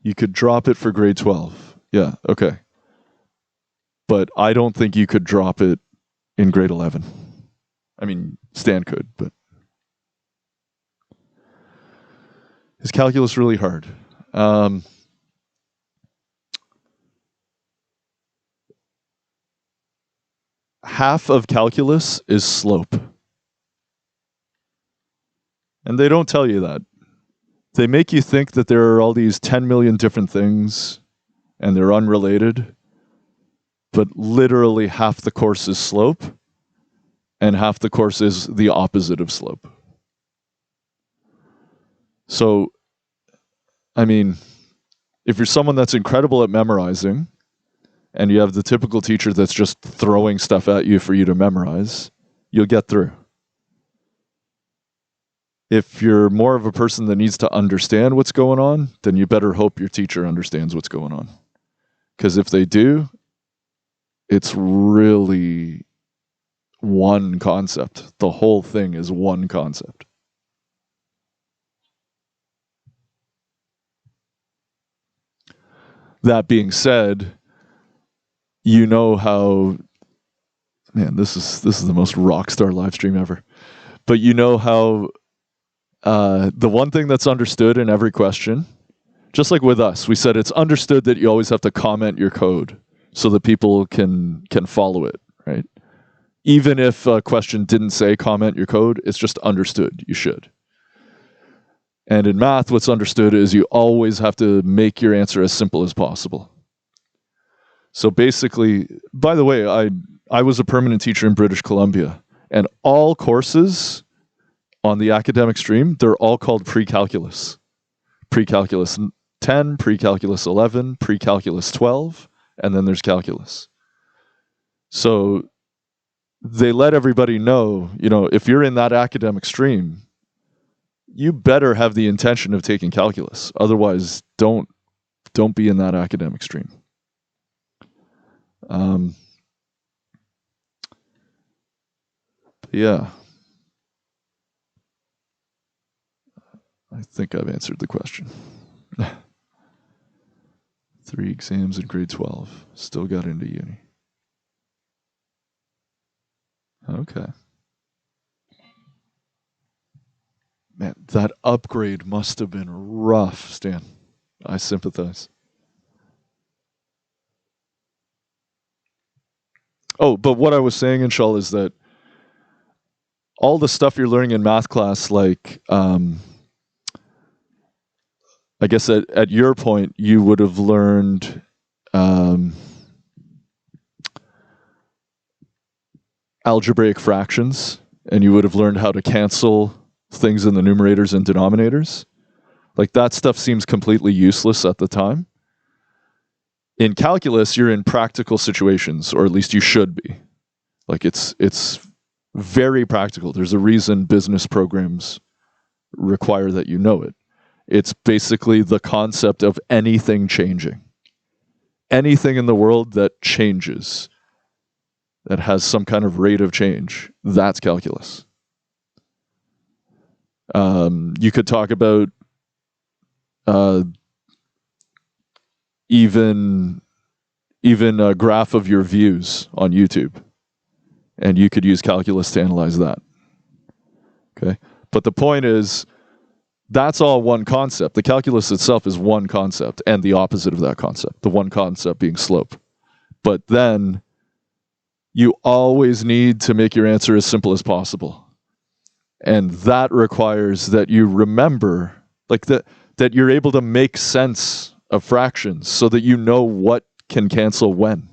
B: You could drop it for grade 12. Yeah, okay. But I don't think you could drop it in grade 11. I mean, Stan could, but is calculus really hard? Half of calculus is slope. And they don't tell you that. They make you think that there are all these 10 million different things and they're unrelated. But literally half the course is slope and half the course is the opposite of slope. So, I mean, if you're someone that's incredible at memorizing and you have the typical teacher that's just throwing stuff at you for you to memorize, you'll get through. If you're more of a person that needs to understand what's going on, then you better hope your teacher understands what's going on. Because if they do, it's really one concept. The whole thing is one concept. That being said, you know how, man, this is the most rock star live stream ever. But you know how the one thing that's understood in every question, just like with us, we said it's understood that you always have to comment your code so that people can follow it, right? Even if a question didn't say comment your code, it's just understood. You should. And in math, what's understood is you always have to make your answer as simple as possible. So basically, by the way, I was a permanent teacher in British Columbia, and all courses on the academic stream, they're all called pre-calculus. Pre-calculus 10, pre-calculus 11, pre-calculus 12, and then there's calculus. So they let everybody know, if you're in that academic stream, you better have the intention of taking calculus. Otherwise, don't be in that academic stream. Yeah. I think I've answered the question. 3 exams in grade 12. Still got into uni. Okay. Man, that upgrade must have been rough, Stan. I sympathize. Oh, but what I was saying, Inshal, is that all the stuff you're learning in math class, like, I guess at your point, you would have learned algebraic fractions, and you would have learned how to cancel things in the numerators and denominators. Like, that stuff seems completely useless at the time. In calculus, you're in practical situations, or at least you should be. Like, it's very practical. There's a reason business programs require that you know it. It's basically the concept of anything changing. Anything in the world that changes, that has some kind of rate of change, that's calculus. You could talk about even a graph of your views on YouTube, and you could use calculus to analyze that. Okay, but the point is, that's all one concept. The calculus itself is one concept, and the opposite of that concept, the one concept being slope. But then you always need to make your answer as simple as possible. And that requires that you remember, like, that you're able to make sense of fractions so that you know what can cancel when,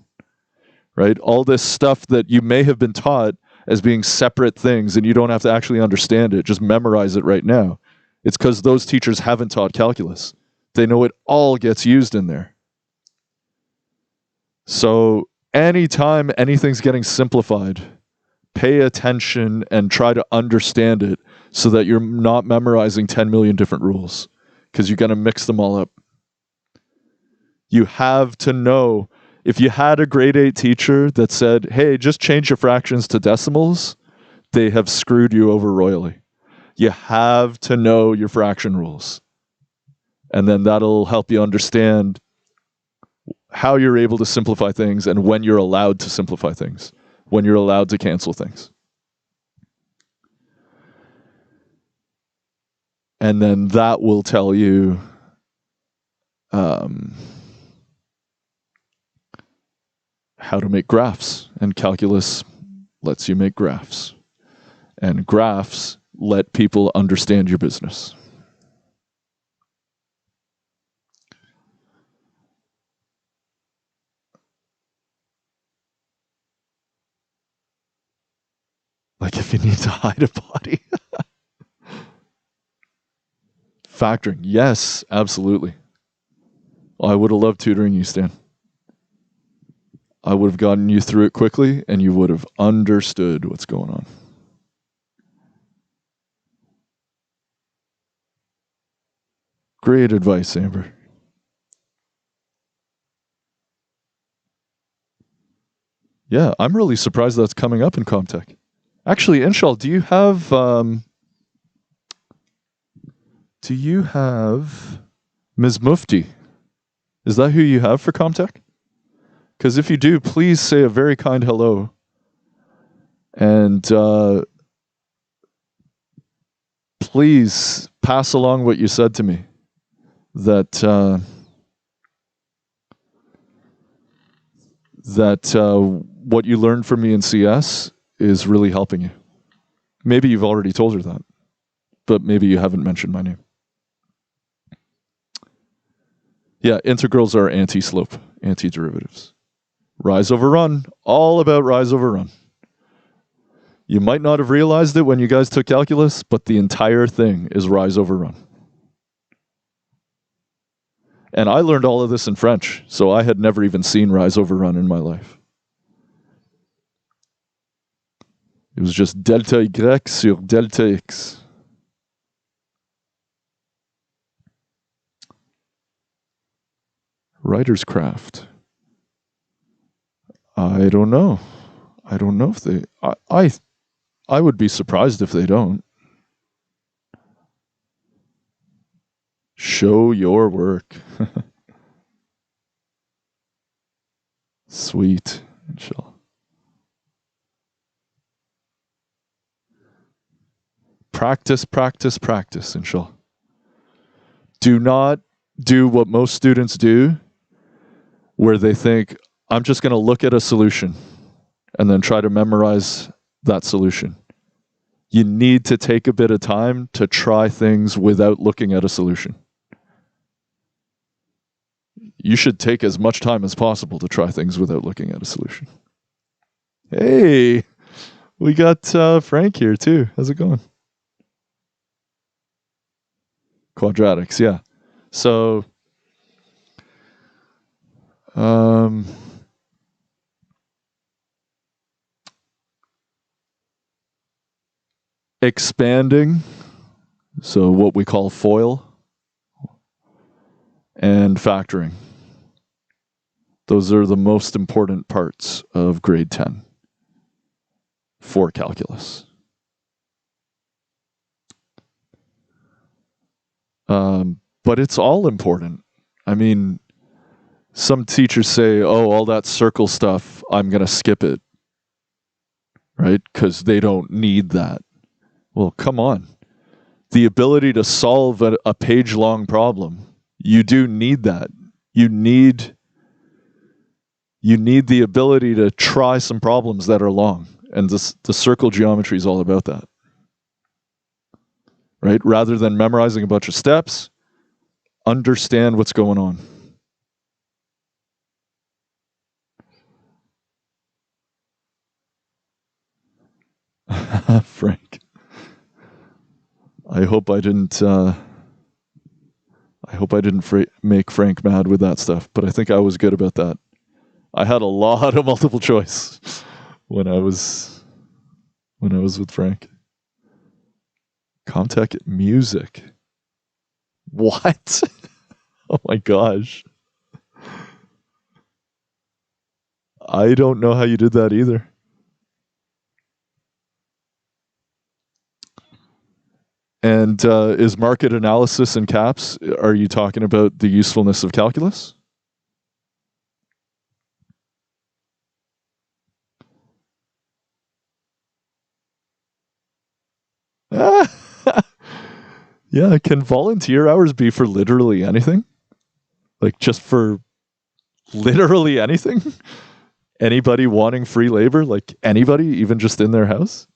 B: right? All this stuff that you may have been taught as being separate things and you don't have to actually understand it, just memorize it right now. It's because those teachers haven't taught calculus. They know it all gets used in there. So anytime anything's getting simplified, pay attention and try to understand it so that you're not memorizing 10 million different rules, because you're going to mix them all up. You have to know, if you had a grade 8 teacher that said, hey, just change your fractions to decimals, they have screwed you over royally. You have to know your fraction rules. And then that'll help you understand how you're able to simplify things and when you're allowed to simplify things, when you're allowed to cancel things. And then that will tell you how to make graphs. And calculus lets you make graphs. And graphs let people understand your business. Like if you need to hide a body. Factoring. Yes, absolutely. I would have loved tutoring you, Stan. I would have gotten you through it quickly and you would have understood what's going on. Great advice, Amber. Yeah, I'm really surprised that's coming up in Comtech. Actually, Inshal, do you have Ms. Mufti? Is that who you have for Comtech? Because if you do, please say a very kind hello. And please pass along what you said to me. That what you learned from me in CS is really helping you. Maybe you've already told her that, but maybe you haven't mentioned my name. Yeah, integrals are anti-slope, anti-derivatives. Rise over run, all about rise over run. You might not have realized it when you guys took calculus, but the entire thing is rise over run. And I learned all of this in French, so I had never even seen rise over run in my life. It was just delta y sur delta x. Writer's craft. I don't know. I don't know if they... I would be surprised if they don't. Show your work. Sweet. Inshallah. Practice, practice, practice, inshallah. Do not do what most students do, where they think, I'm just going to look at a solution and then try to memorize that solution. You need to take a bit of time to try things without looking at a solution. You should take as much time as possible to try things without looking at a solution. Hey, we got Frank here too. How's it going? Quadratics, yeah. So, expanding, so what we call FOIL, and factoring. Those are the most important parts of grade 10 for calculus. But it's all important. I mean, some teachers say, oh, all that circle stuff, I'm going to skip it, right? Because they don't need that. Well, come on. The ability to solve a page-long problem, you do need that. You need the ability to try some problems that are long. And the circle geometry is all about that. Right? Rather than memorizing a bunch of steps, understand what's going on. Frank. I hope I didn't make Frank mad with that stuff, but I think I was good about that. I had a lot of multiple choice when I was with Frank. Comtech music. What? Oh my gosh. I don't know how you did that either. And is market analysis in caps, are you talking about the usefulness of calculus? Yeah, can volunteer hours be for literally anything? Like just for literally anything? Anybody wanting free labor? Like anybody, even just in their house?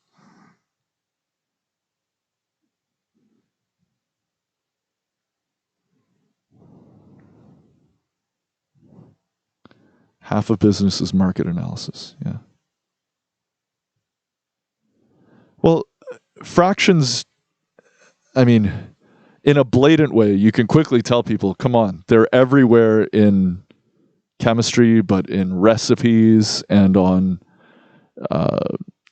B: Half of business is market analysis, yeah. Well, fractions, I mean, in a blatant way, you can quickly tell people, come on, they're everywhere in chemistry, but in recipes and on,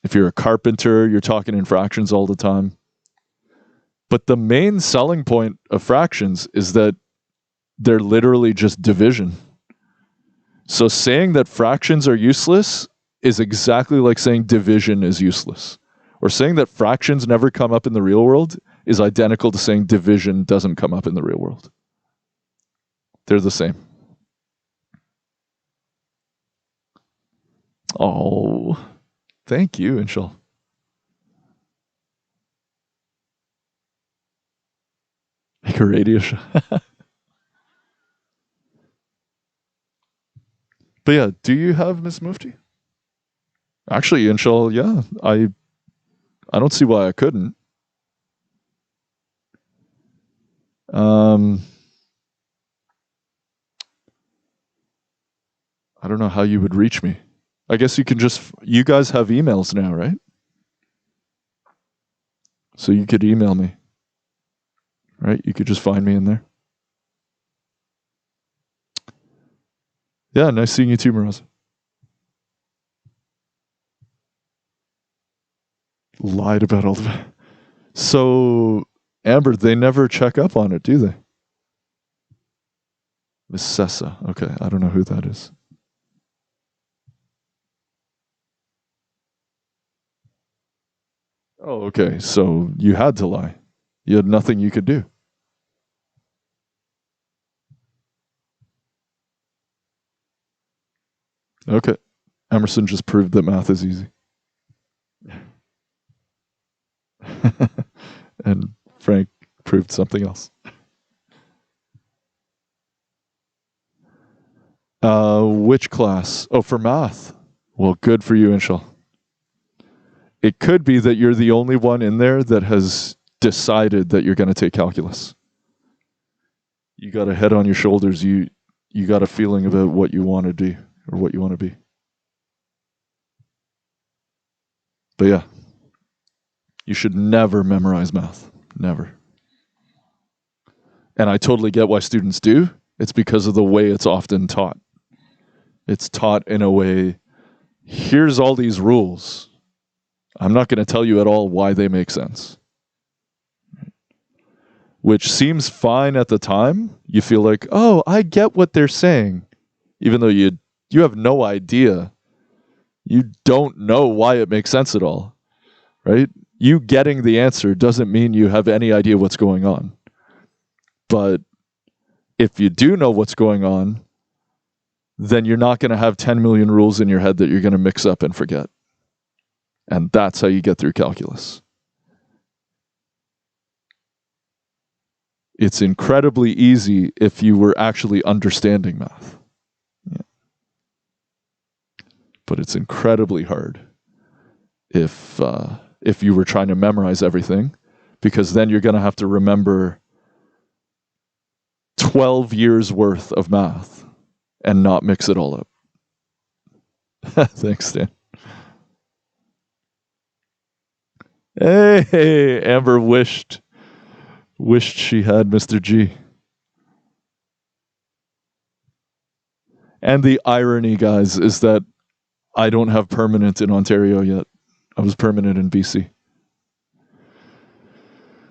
B: if you're a carpenter, you're talking in fractions all the time. But the main selling point of fractions is that they're literally just division. So saying that fractions are useless is exactly like saying division is useless. Or saying that fractions never come up in the real world is identical to saying division doesn't come up in the real world. They're the same. Oh, thank you, Inshal. Make a radio show. But yeah, do you have Miss Mufti? Actually, Inshal, yeah. I don't see why I couldn't. I don't know how you would reach me. I guess you can just, you guys have emails now, right? So you could email me, right? You could just find me in there. Yeah, nice seeing you too, Marissa. Lied about all the. So, Amber, they never check up on it, do they? Miss Sessa. Okay, I don't know who that is. Oh, okay. So you had to lie. You had nothing you could do. Okay. Emerson just proved that math is easy. And Frank proved something else. Which class? Oh, for math. Well, good for you, Inshal. It could be that you're the only one in there that has decided that you're going to take calculus. You got a head on your shoulders. You got a feeling about what you want to do or what you want to be. But yeah, you should never memorize math. Never. And I totally get why students do. It's because of the way it's often taught. It's taught in a way, here's all these rules. I'm not going to tell you at all why they make sense. Which seems fine at the time. You feel like, oh, I get what they're saying. Even though you have no idea. You don't know why it makes sense at all. Right? You getting the answer doesn't mean you have any idea what's going on. But if you do know what's going on, then you're not going to have 10 million rules in your head that you're going to mix up and forget. And that's how you get through calculus. It's incredibly easy if you were actually understanding math. Yeah. But it's incredibly hard if you were trying to memorize everything, because then you're going to have to remember 12 years worth of math and not mix it all up. Thanks, Dan. Hey, Amber wished she had Mr. G. And the irony, guys, is that I don't have permanent in Ontario yet. I was permanent in BC.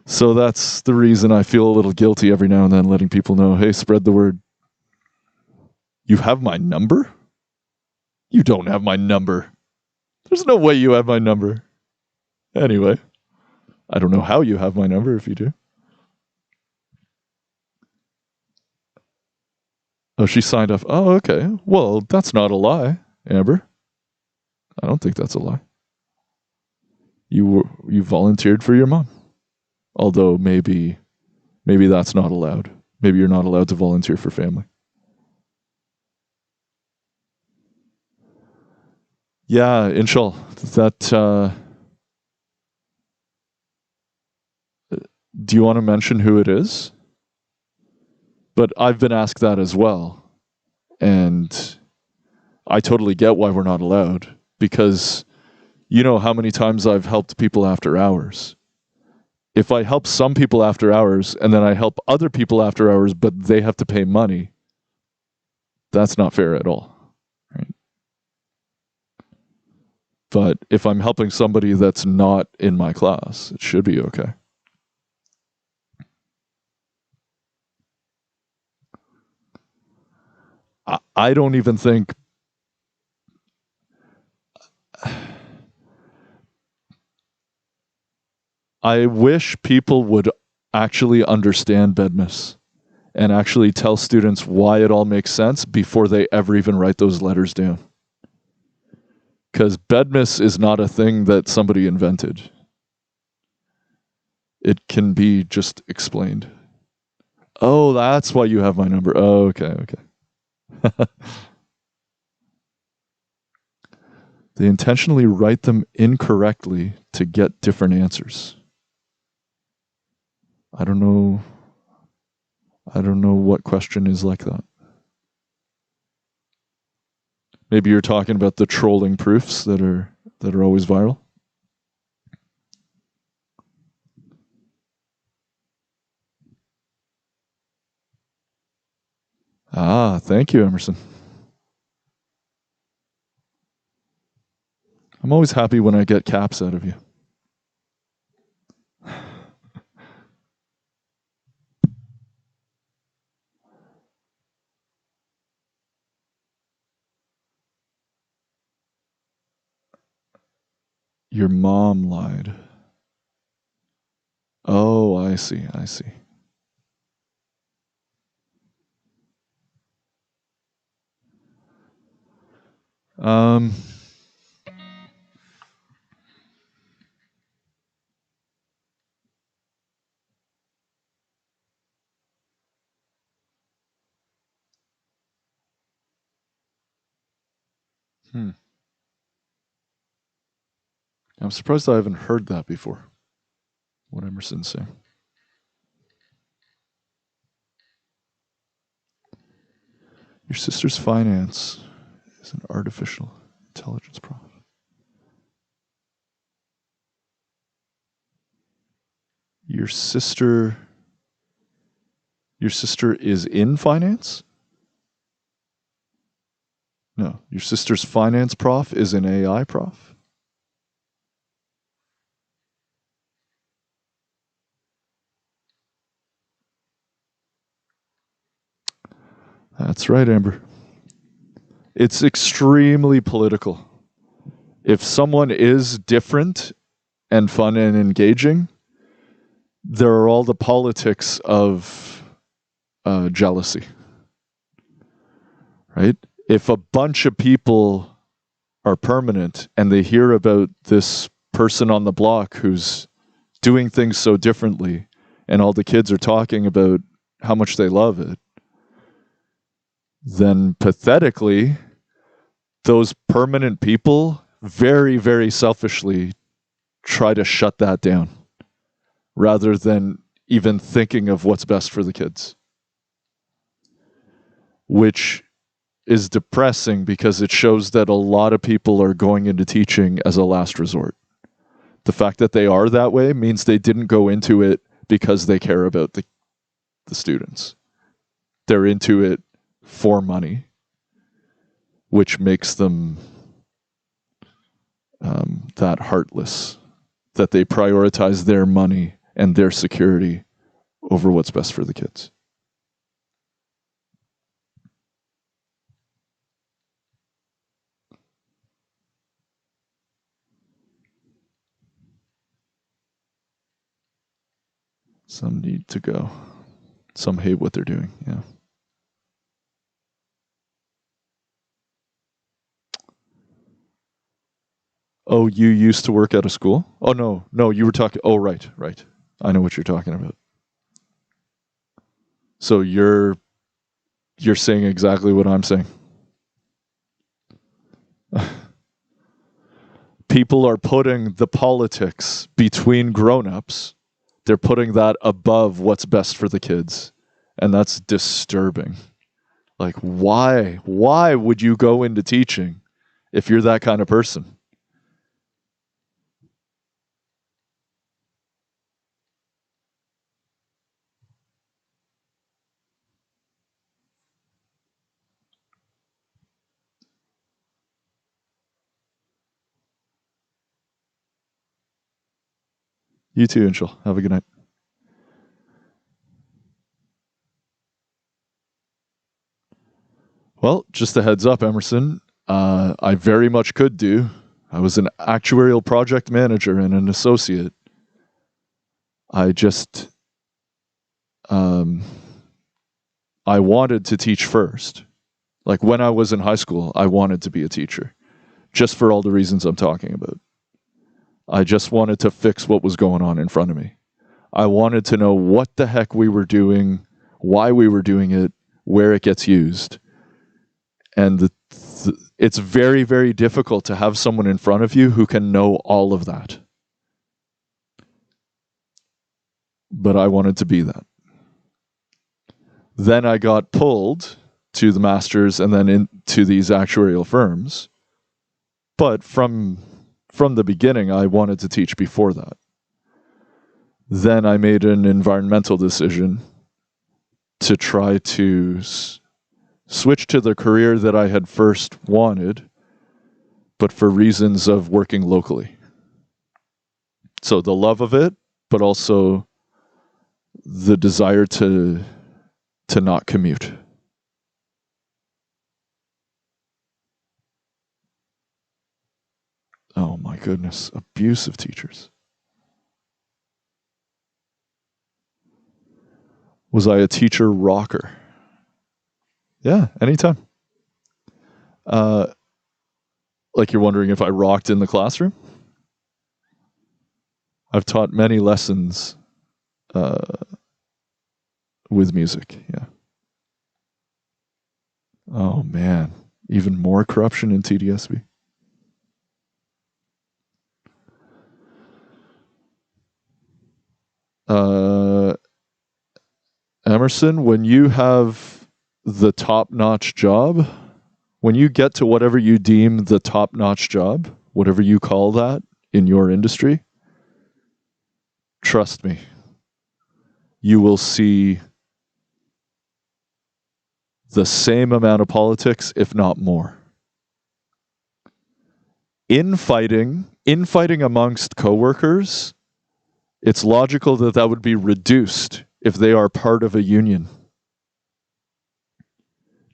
B: So that's the reason I feel a little guilty every now and then letting people know, hey, spread the word. You have my number? You don't have my number. There's no way you have my number. Anyway, I don't know how you have my number if you do. Oh, she signed up. Oh, okay. Well, that's not a lie, Amber. I don't think that's a lie. You volunteered for your mom. Although maybe that's not allowed. Maybe you're not allowed to volunteer for family. Yeah, Inshal, that do you want to mention who it is? But I've been asked that as well. And I totally get why we're not allowed, because you know how many times I've helped people after hours. If I help some people after hours and then I help other people after hours, but they have to pay money, that's not fair at all. Right? But if I'm helping somebody that's not in my class, it should be okay. I don't even think I wish people would actually understand BEDMAS and actually tell students why it all makes sense before they ever even write those letters down. Because BEDMAS is not a thing that somebody invented. It can be just explained. Oh, that's why you have my number. Oh, okay. They intentionally write them incorrectly to get different answers. I don't know what question is like that. Maybe you're talking about the trolling proofs that are always viral. Ah, thank you, Emerson. I'm always happy when I get caps out of you. Your mom lied. Oh, I see. I see. Um, I'm surprised I haven't heard that before. What Emerson's saying. Your sister's finance is an artificial intelligence prof. Your sister is in finance? No, your sister's finance prof is an AI prof? That's right, Amber. It's extremely political. If someone is different and fun and engaging, there are all the politics of jealousy, right? If a bunch of people are permanent and they hear about this person on the block who's doing things so differently, and all the kids are talking about how much they love it, then pathetically, those permanent people very, very selfishly try to shut that down rather than even thinking of what's best for the kids, which is depressing because it shows that a lot of people are going into teaching as a last resort. The fact that they are that way means they didn't go into it because they care about the students. They're into it for money, which makes them that heartless, that they prioritize their money and their security over what's best for the kids. Some need to go. Some hate what they're doing, yeah. Oh, you used to work at a school? Oh, no, you were talking, oh, right. I know what you're talking about. So you're saying exactly what I'm saying. People are putting the politics between grown-ups. They're putting that above what's best for the kids. And that's disturbing. Like, why? Why would you go into teaching if you're that kind of person? You too, Anshul. Have a good night. Well, just a heads up, Emerson. I very much could do. I was an actuarial project manager and an associate. I just, I wanted to teach first. Like when I was in high school, I wanted to be a teacher, just for all the reasons I'm talking about. I just wanted to fix what was going on in front of me. I wanted to know what the heck we were doing, why we were doing it, where it gets used. And it's very, very difficult to have someone in front of you who can know all of that. But I wanted to be that. Then I got pulled to the Masters and then to these actuarial firms. But from the beginning, I wanted to teach before that. Then I made an environmental decision to try to switch to the career that I had first wanted, but for reasons of working locally. So the love of it, but also the desire to not commute. Oh my goodness, abusive teachers. Was I a teacher rocker? Yeah, anytime. Like you're wondering if I rocked in the classroom? I've taught many lessons with music, yeah. Oh man, even more corruption in TDSB. Emerson, when you have the top-notch job, when you get to whatever you deem the top-notch job, whatever you call that in your industry, trust me, you will see the same amount of politics, if not more. Infighting amongst coworkers, it's logical that that would be reduced if they are part of a union.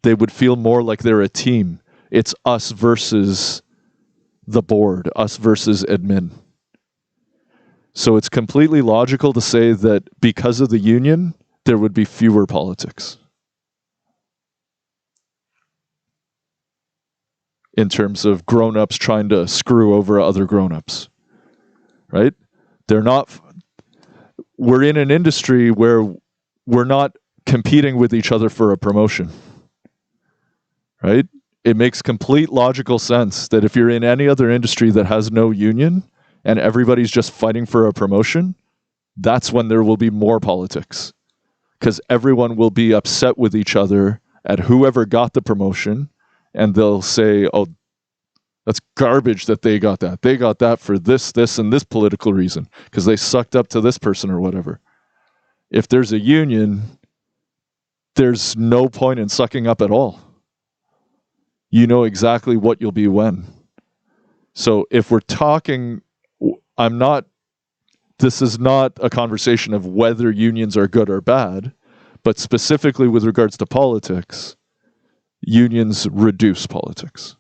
B: They would feel more like they're a team. It's us versus the board, us versus admin. So it's completely logical to say that because of the union, there would be fewer politics. In terms of grown-ups trying to screw over other grown-ups, right? We're in an industry where we're not competing with each other for a promotion, right? It makes complete logical sense that if you're in any other industry that has no union and everybody's just fighting for a promotion, that's when there will be more politics, because everyone will be upset with each other at whoever got the promotion, and they'll say, oh, that's garbage that they got that. They got that for this, and this political reason, because they sucked up to this person or whatever. If there's a union, there's no point in sucking up at all. You know exactly what you'll be when. So if we're talking, this is not a conversation of whether unions are good or bad, but specifically with regards to politics, unions reduce politics.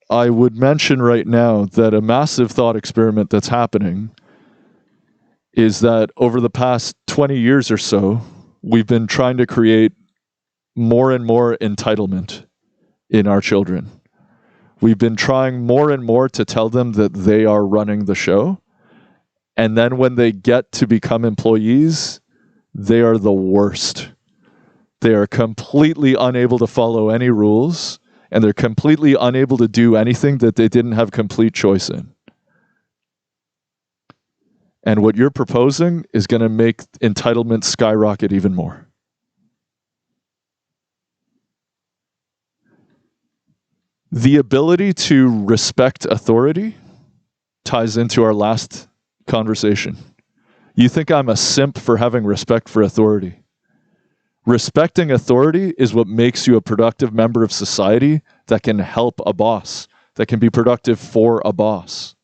B: I would mention right now that a massive thought experiment that's happening is that over the past 20 years or so, we've been trying to create more and more entitlement in our children. We've been trying more and more to tell them that they are running the show. And then when they get to become employees, they are the worst. They are completely unable to follow any rules, and they're completely unable to do anything that they didn't have complete choice in. And what you're proposing is going to make entitlement skyrocket even more. The ability to respect authority ties into our last conversation. You think I'm a simp for having respect for authority. Respecting authority is what makes you a productive member of society that can help a boss, that can be productive for a boss.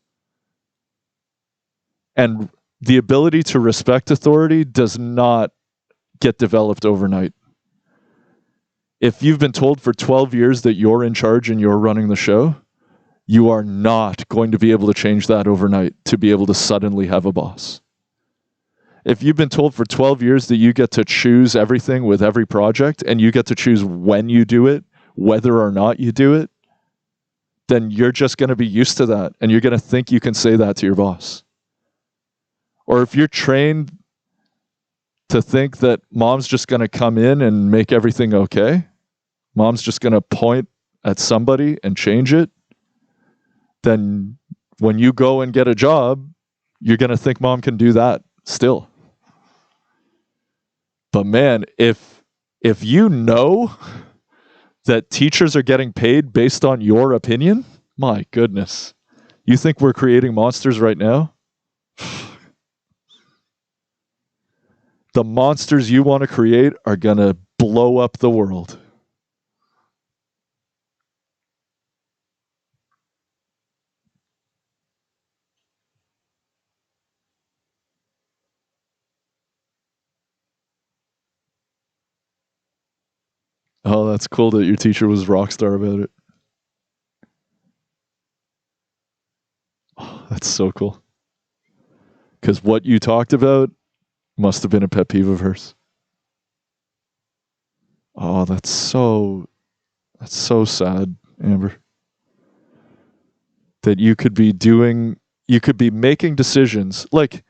B: And the ability to respect authority does not get developed overnight. If you've been told for 12 years that you're in charge and you're running the show, you are not going to be able to change that overnight to be able to suddenly have a boss. If you've been told for 12 years that you get to choose everything with every project and you get to choose when you do it, whether or not you do it, then you're just going to be used to that and you're going to think you can say that to your boss. Or if you're trained to think that mom's just going to come in and make everything okay, mom's just going to point at somebody and change it, then when you go and get a job, you're going to think mom can do that still. But man, if you know that teachers are getting paid based on your opinion, my goodness. You think we're creating monsters right now? The monsters you want to create are going to blow up the world. Oh, that's cool that your teacher was rock star about it. Oh, that's so cool. Because what you talked about must have been a pet peeve of hers. Oh, that's so sad, Amber. That you could be making decisions. Like,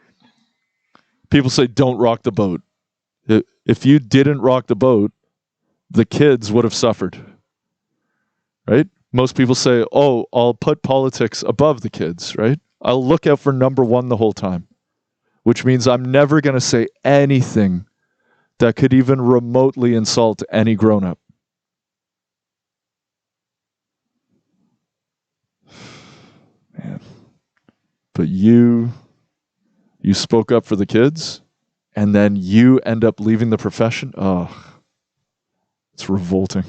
B: people say, don't rock the boat. If you didn't rock the boat, the kids would have suffered. Right? Most people say, oh, I'll put politics above the kids, right? I'll look out for number one the whole time, which means I'm never going to say anything that could even remotely insult any grown-up. Man. But you spoke up for the kids, and then you end up leaving the profession. Oh, it's revolting.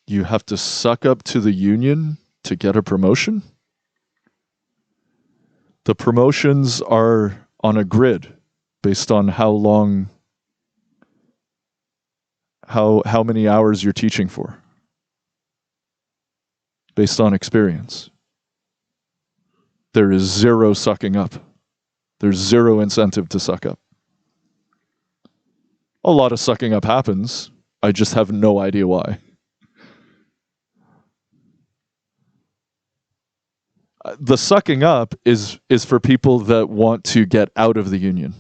B: You have to suck up to the union to get a promotion? The promotions are on a grid based on how many hours you're teaching for, based on experience. There is zero sucking up. There's zero incentive to suck up. A lot of sucking up happens. I just have no idea why. The sucking up is for people that want to get out of the union.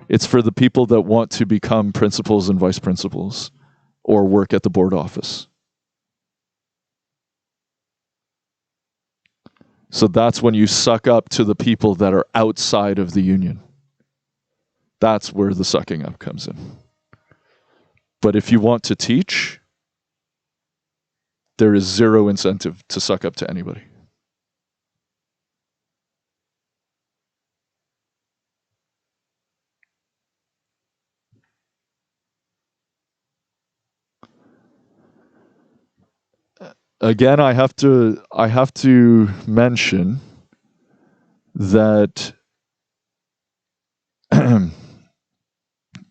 B: It's for the people that want to become principals and vice principals or work at the board office. So that's when you suck up to the people that are outside of the union. That's where the sucking up comes in. But if you want to teach, there is zero incentive to suck up to anybody. Again, I have to mention that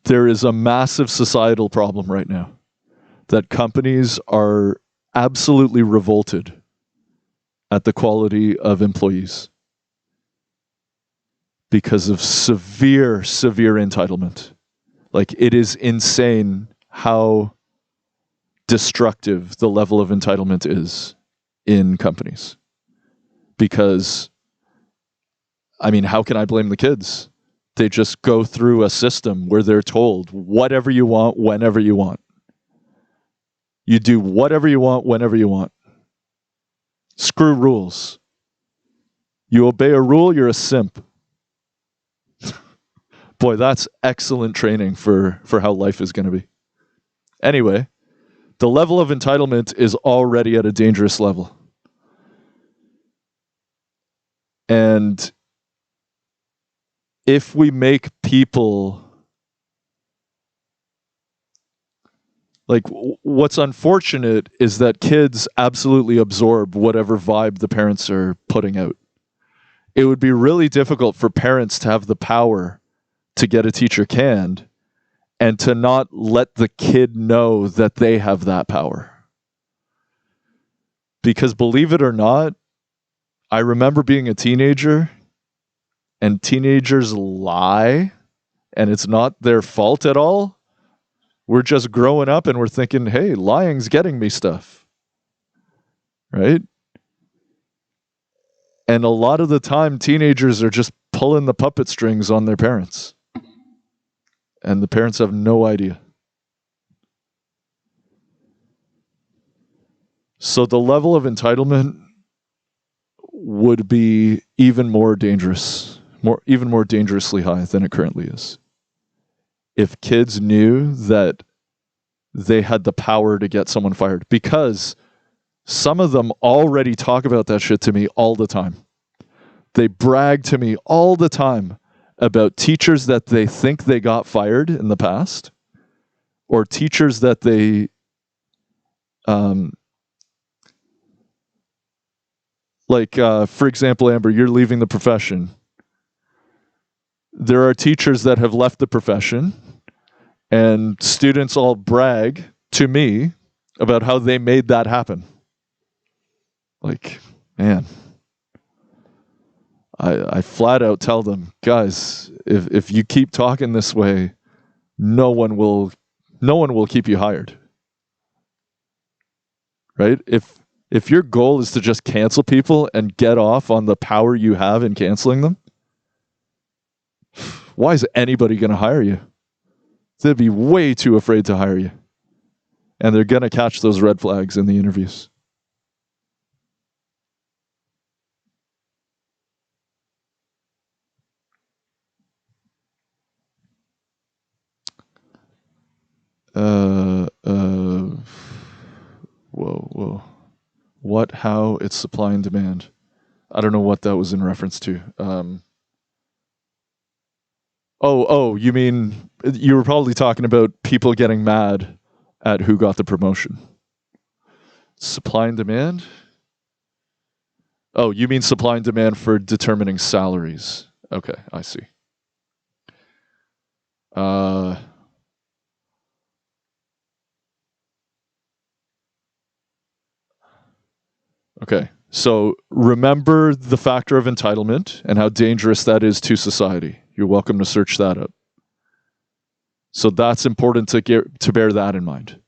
B: there is a massive societal problem right now, that companies are absolutely revolted at the quality of employees because of severe entitlement. Like, it is insane how destructive the level of entitlement is in companies. Because, I mean, how can I blame the kids? They just go through a system where they're told whatever you want, whenever you want. You do whatever you want, whenever you want. Screw rules. You obey a rule, you're a simp. Boy, that's excellent training for how life is going to be. Anyway, the level of entitlement is already at a dangerous level. And if we make people, like, what's unfortunate is that kids absolutely absorb whatever vibe the parents are putting out. It would be really difficult for parents to have the power to get a teacher canned and to not let the kid know that they have that power. Because believe it or not, I remember being a teenager, and teenagers lie, and it's not their fault at all. We're just growing up and we're thinking, hey, lying's getting me stuff. Right? And a lot of the time, teenagers are just pulling the puppet strings on their parents. And the parents have no idea. So the level of entitlement would be even more dangerous, even more dangerously high than it currently is. If kids knew that they had the power to get someone fired, because some of them already talk about that shit to me all the time. They brag to me all the time about teachers that they think they got fired in the past, or teachers that they for example, Amber, you're leaving the profession. There are teachers that have left the profession, and students all brag to me about how they made that happen. Like, man, I flat out tell them, guys, if you keep talking this way, no one will keep you hired. Right? If your goal is to just cancel people and get off on the power you have in canceling them, why is anybody going to hire you? They'd be way too afraid to hire you. And they're going to catch those red flags in the interviews. Whoa. What, how, it's supply and demand. I don't know what that was in reference to. You mean, you were probably talking about people getting mad at who got the promotion. Supply and demand? Oh, you mean supply and demand for determining salaries. Okay, I see. Okay, so remember the factor of entitlement and how dangerous that is to society. You're welcome to search that up. So that's important to bear that in mind.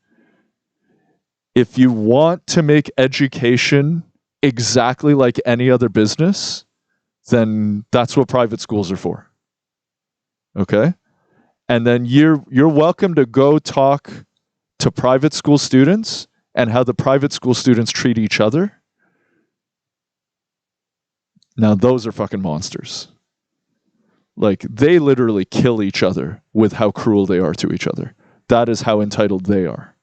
B: If you want to make education exactly like any other business, then that's what private schools are for. Okay? And then you're welcome to go talk to private school students and how the private school students treat each other. Now, those are fucking monsters. Like, they literally kill each other with how cruel they are to each other. That is how entitled they are.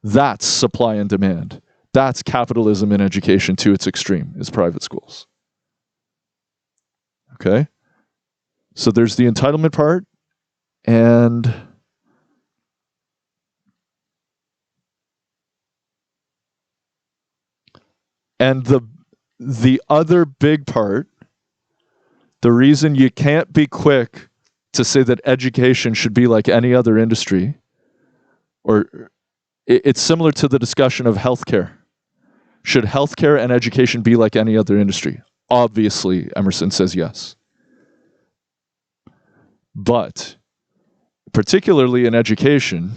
B: That's supply and demand. That's capitalism in education to its extreme, is private schools. Okay? So there's the entitlement part, and the other big part, the reason you can't be quick to say that education should be like any other industry, or it's similar to the discussion of healthcare. Should healthcare and education be like any other industry? Obviously, Emerson says yes. But particularly in education,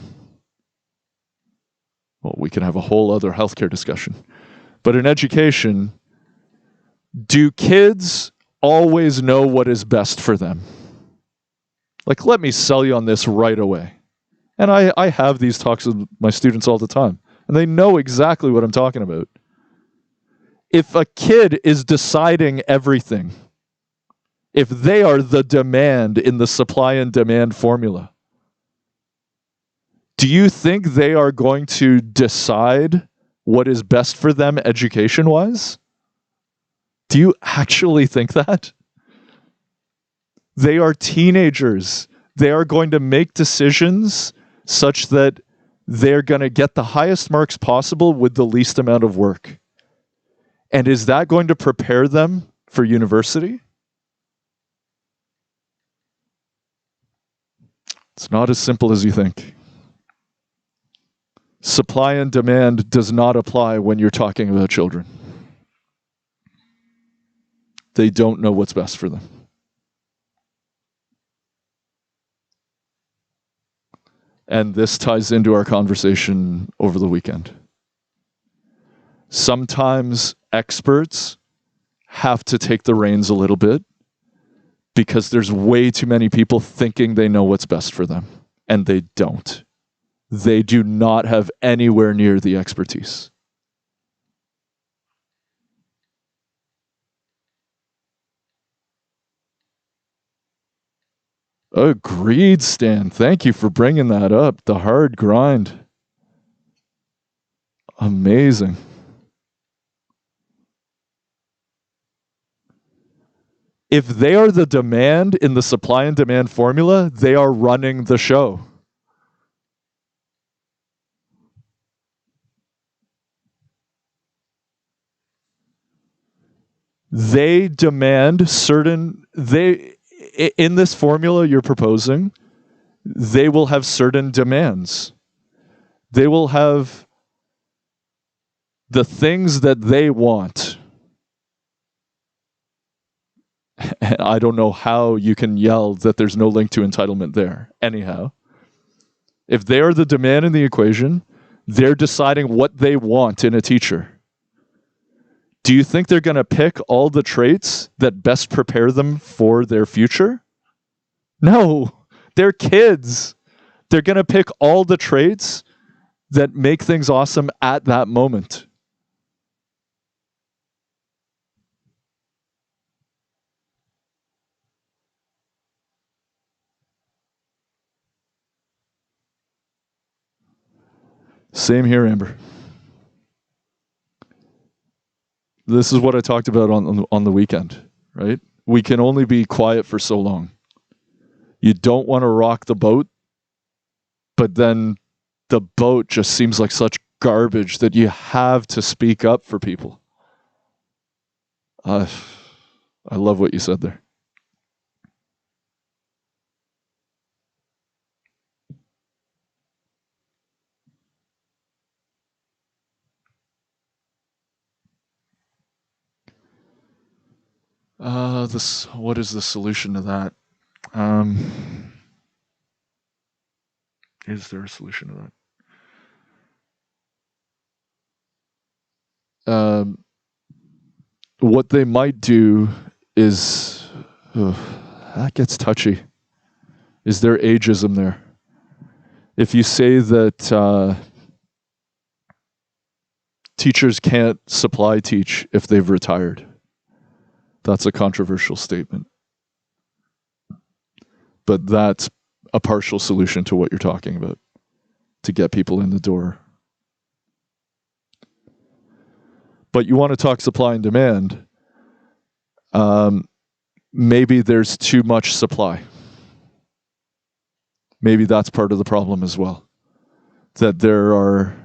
B: well, we can have a whole other healthcare discussion. But in education, do kids always know what is best for them? Like, let me sell you on this right away. And I have these talks with my students all the time, and they know exactly what I'm talking about. If a kid is deciding everything, if they are the demand in the supply and demand formula, do you think they are going to decide what is best for them education-wise? Do you actually think that? They are teenagers. They are going to make decisions such that they're going to get the highest marks possible with the least amount of work. And is that going to prepare them for university? It's not as simple as you think. Supply and demand does not apply when you're talking about children. They don't know what's best for them. And this ties into our conversation over the weekend. Sometimes experts have to take the reins a little bit because there's way too many people thinking they know what's best for them, and they don't. They do not have anywhere near the expertise. Agreed, Stan. Thank you for bringing that up. The hard grind. Amazing. If they are the demand in the supply and demand formula, they are running the show. They demand in this formula you're proposing, they will have certain demands. They will have the things that they want. I don't know how you can yell that there's no link to entitlement there. Anyhow, if they are the demand in the equation, they're deciding what they want in a teacher. Do you think they're going to pick all the traits that best prepare them for their future? No, they're kids. They're going to pick all the traits that make things awesome at that moment. Same here, Amber. This is what I talked about on the weekend, right? We can only be quiet for so long. You don't want to rock the boat, but then the boat just seems like such garbage that you have to speak up for people. I love what you said there. What is the solution to that? Is there a solution to that? What they might do is, that gets touchy. Is there ageism there? If you say that teachers can't supply teach if they've retired, that's a controversial statement. But that's a partial solution to what you're talking about, to get people in the door. But you want to talk supply and demand, maybe there's too much supply. Maybe that's part of the problem as well. That there are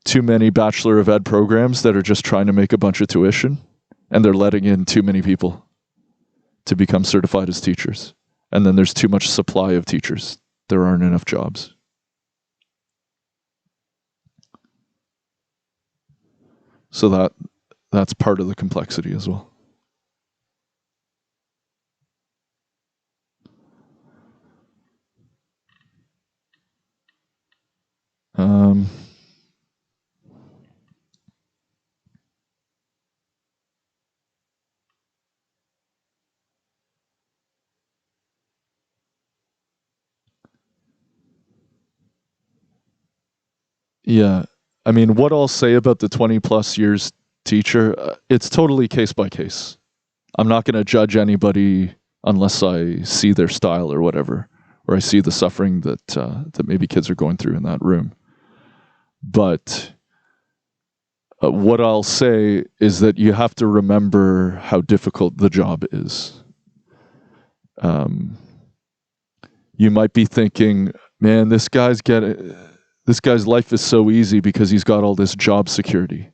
B: too many Bachelor of Ed programs that are just trying to make a bunch of tuition, and they're letting in too many people to become certified as teachers. And then there's too much supply of teachers. There aren't enough jobs. So that's part of the complexity as well. Yeah. I mean, what I'll say about the 20 plus years teacher, it's totally case by case. I'm not going to judge anybody unless I see their style or whatever, or I see the suffering that maybe kids are going through in that room. But what I'll say is that you have to remember how difficult the job is. You might be thinking, man, this guy's life is so easy because he's got all this job security.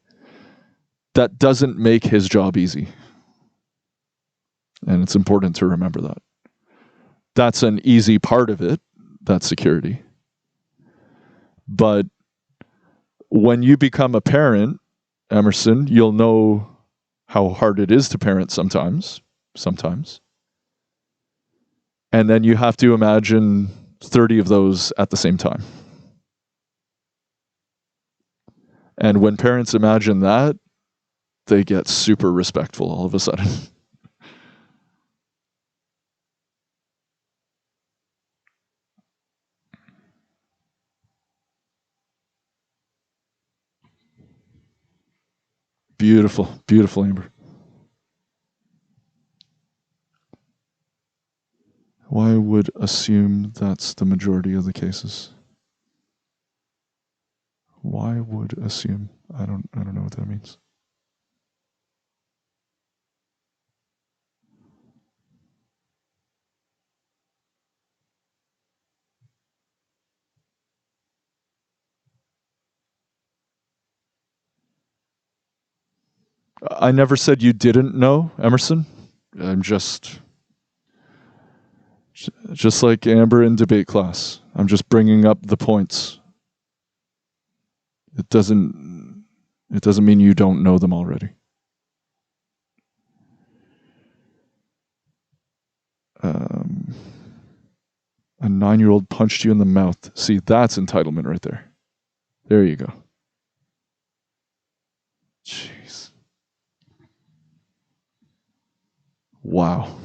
B: That doesn't make his job easy. And it's important to remember that. That's an easy part of it, that security. But when you become a parent, Emerson, you'll know how hard it is to parent sometimes. And then you have to imagine 30 of those at the same time. And when parents imagine that, they get super respectful all of a sudden. Beautiful, beautiful, Amber. Why would assume that's the majority of the cases? Why would assume? I don't know what that means. I never said you didn't know, Emerson. I'm just like Amber in debate class. I'm just bringing up the points. It doesn't mean you don't know them already. A 9-year-old punched you in the mouth. See, that's entitlement right there. There you go. Jeez. Wow.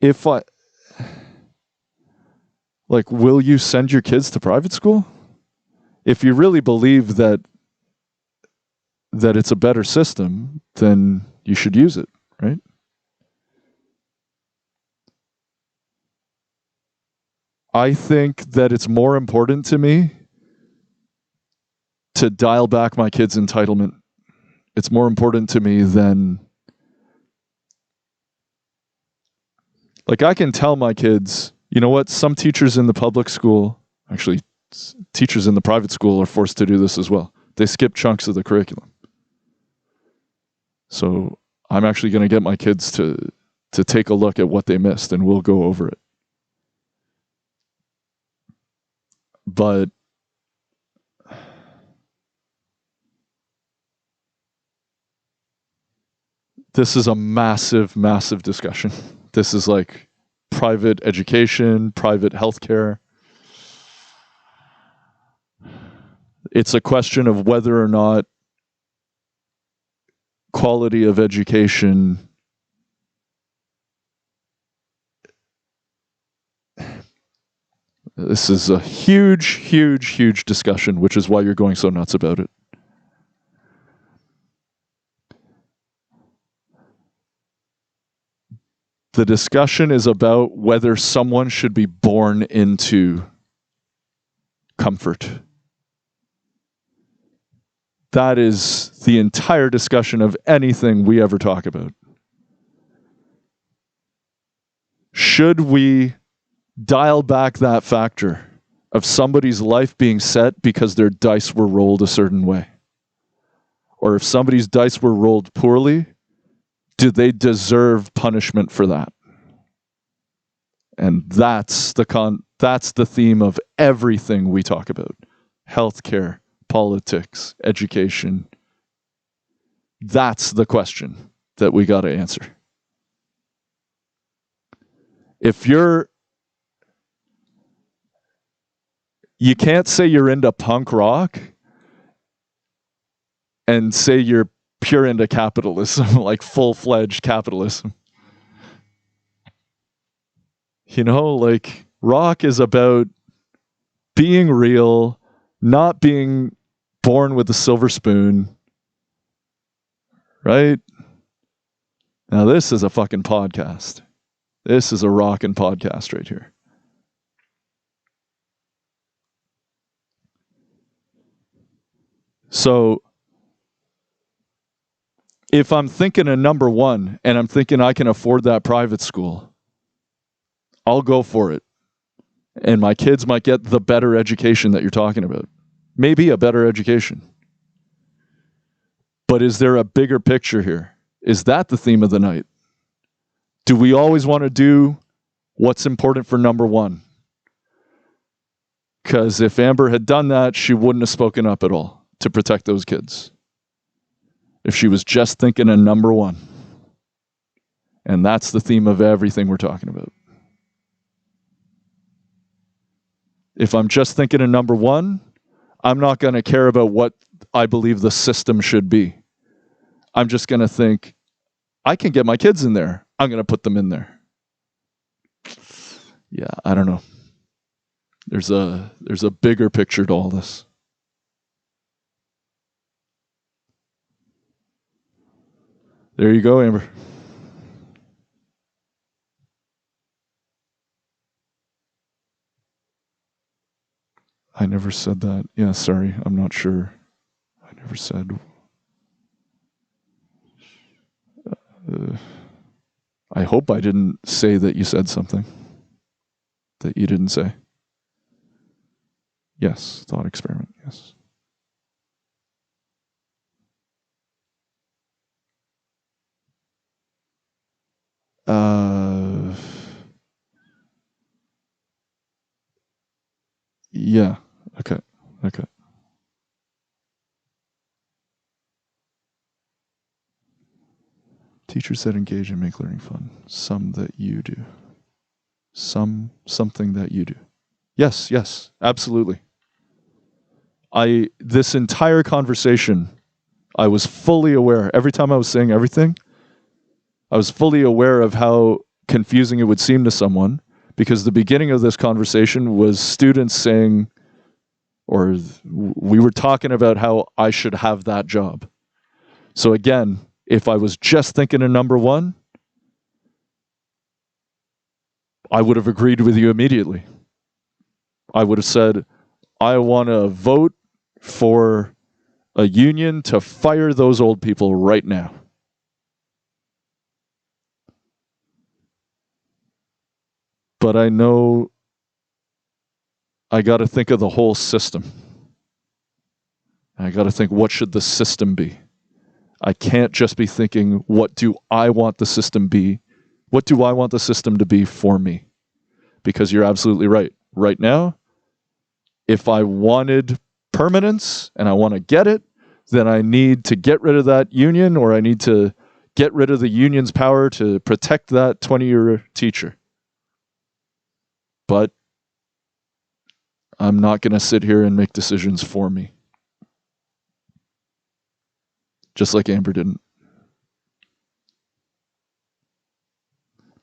B: If I, like, will you send your kids to private school? If you really believe that it's a better system, then you should use it, right? I think that it's more important to me to dial back my kids' entitlement. It's more important to me than, like, I can tell my kids, you know what, some teachers in the public school, actually teachers in the private school are forced to do this as well. They skip chunks of the curriculum. So I'm actually going to get my kids to take a look at what they missed, and we'll go over it. But this is a massive, massive discussion. This is like private education, private healthcare. It's a question of whether or not quality of education this is a huge, huge, huge discussion, which is why you're going so nuts about it. The discussion is about whether someone should be born into comfort. That is the entire discussion of anything we ever talk about. Should we dial back that factor of somebody's life being set because their dice were rolled a certain way? Or if somebody's dice were rolled poorly, do they deserve punishment for that? And that's the theme of everything we talk about. Healthcare, politics, education. That's the question that we got to answer. If you can't say you're into punk rock and say you're pure into capitalism, like full-fledged capitalism. You know, like, rock is about being real, not being born with a silver spoon, right? Now, this is a fucking podcast. This is a rockin' podcast right here. So, if I'm thinking of number one and I'm thinking I can afford that private school, I'll go for it. And my kids might get the better education that you're talking about. Maybe a better education. But is there a bigger picture here? Is that the theme of the night? Do we always want to do what's important for number one? Because if Amber had done that, she wouldn't have spoken up at all to protect those kids. If she was just thinking of number one. And that's the theme of everything we're talking about. If I'm just thinking of number one, I'm not going to care about what I believe the system should be. I'm just going to think, I can get my kids in there. I'm going to put them in there. Yeah, I don't know. There's a bigger picture to all this. There you go, Amber. I never said that. Yeah, sorry. I'm not sure. I never said. I hope I didn't say that you said something that you didn't say. Yes, thought experiment, yes. Yeah, okay. Teachers said engage and make learning fun. Some that you do. Something that you do. Yes, absolutely. This entire conversation, I was fully aware. Every time I was saying everything, I was fully aware of how confusing it would seem to someone, because the beginning of this conversation was students saying, or we were talking about how I should have that job. So again, if I was just thinking of number one, I would have agreed with you immediately. I would have said, I want to vote for a union to fire those old people right now. But I know I got to think of the whole system. I got to think, what should the system be? I can't just be thinking, what do I want the system be? What do I want the system to be for me? Because you're absolutely right. Right now, if I wanted permanence and I want to get it, then I need to get rid of that union, or I need to get rid of the union's power to protect that 20-year teacher. But I'm not going to sit here and make decisions for me. Just like Amber didn't.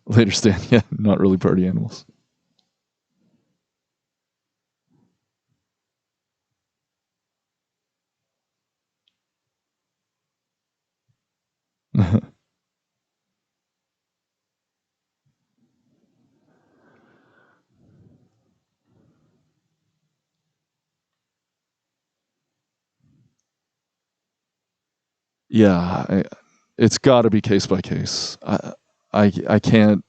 B: Later Stan, yeah, not really party animals. Yeah, it's got to be case by case. I can't.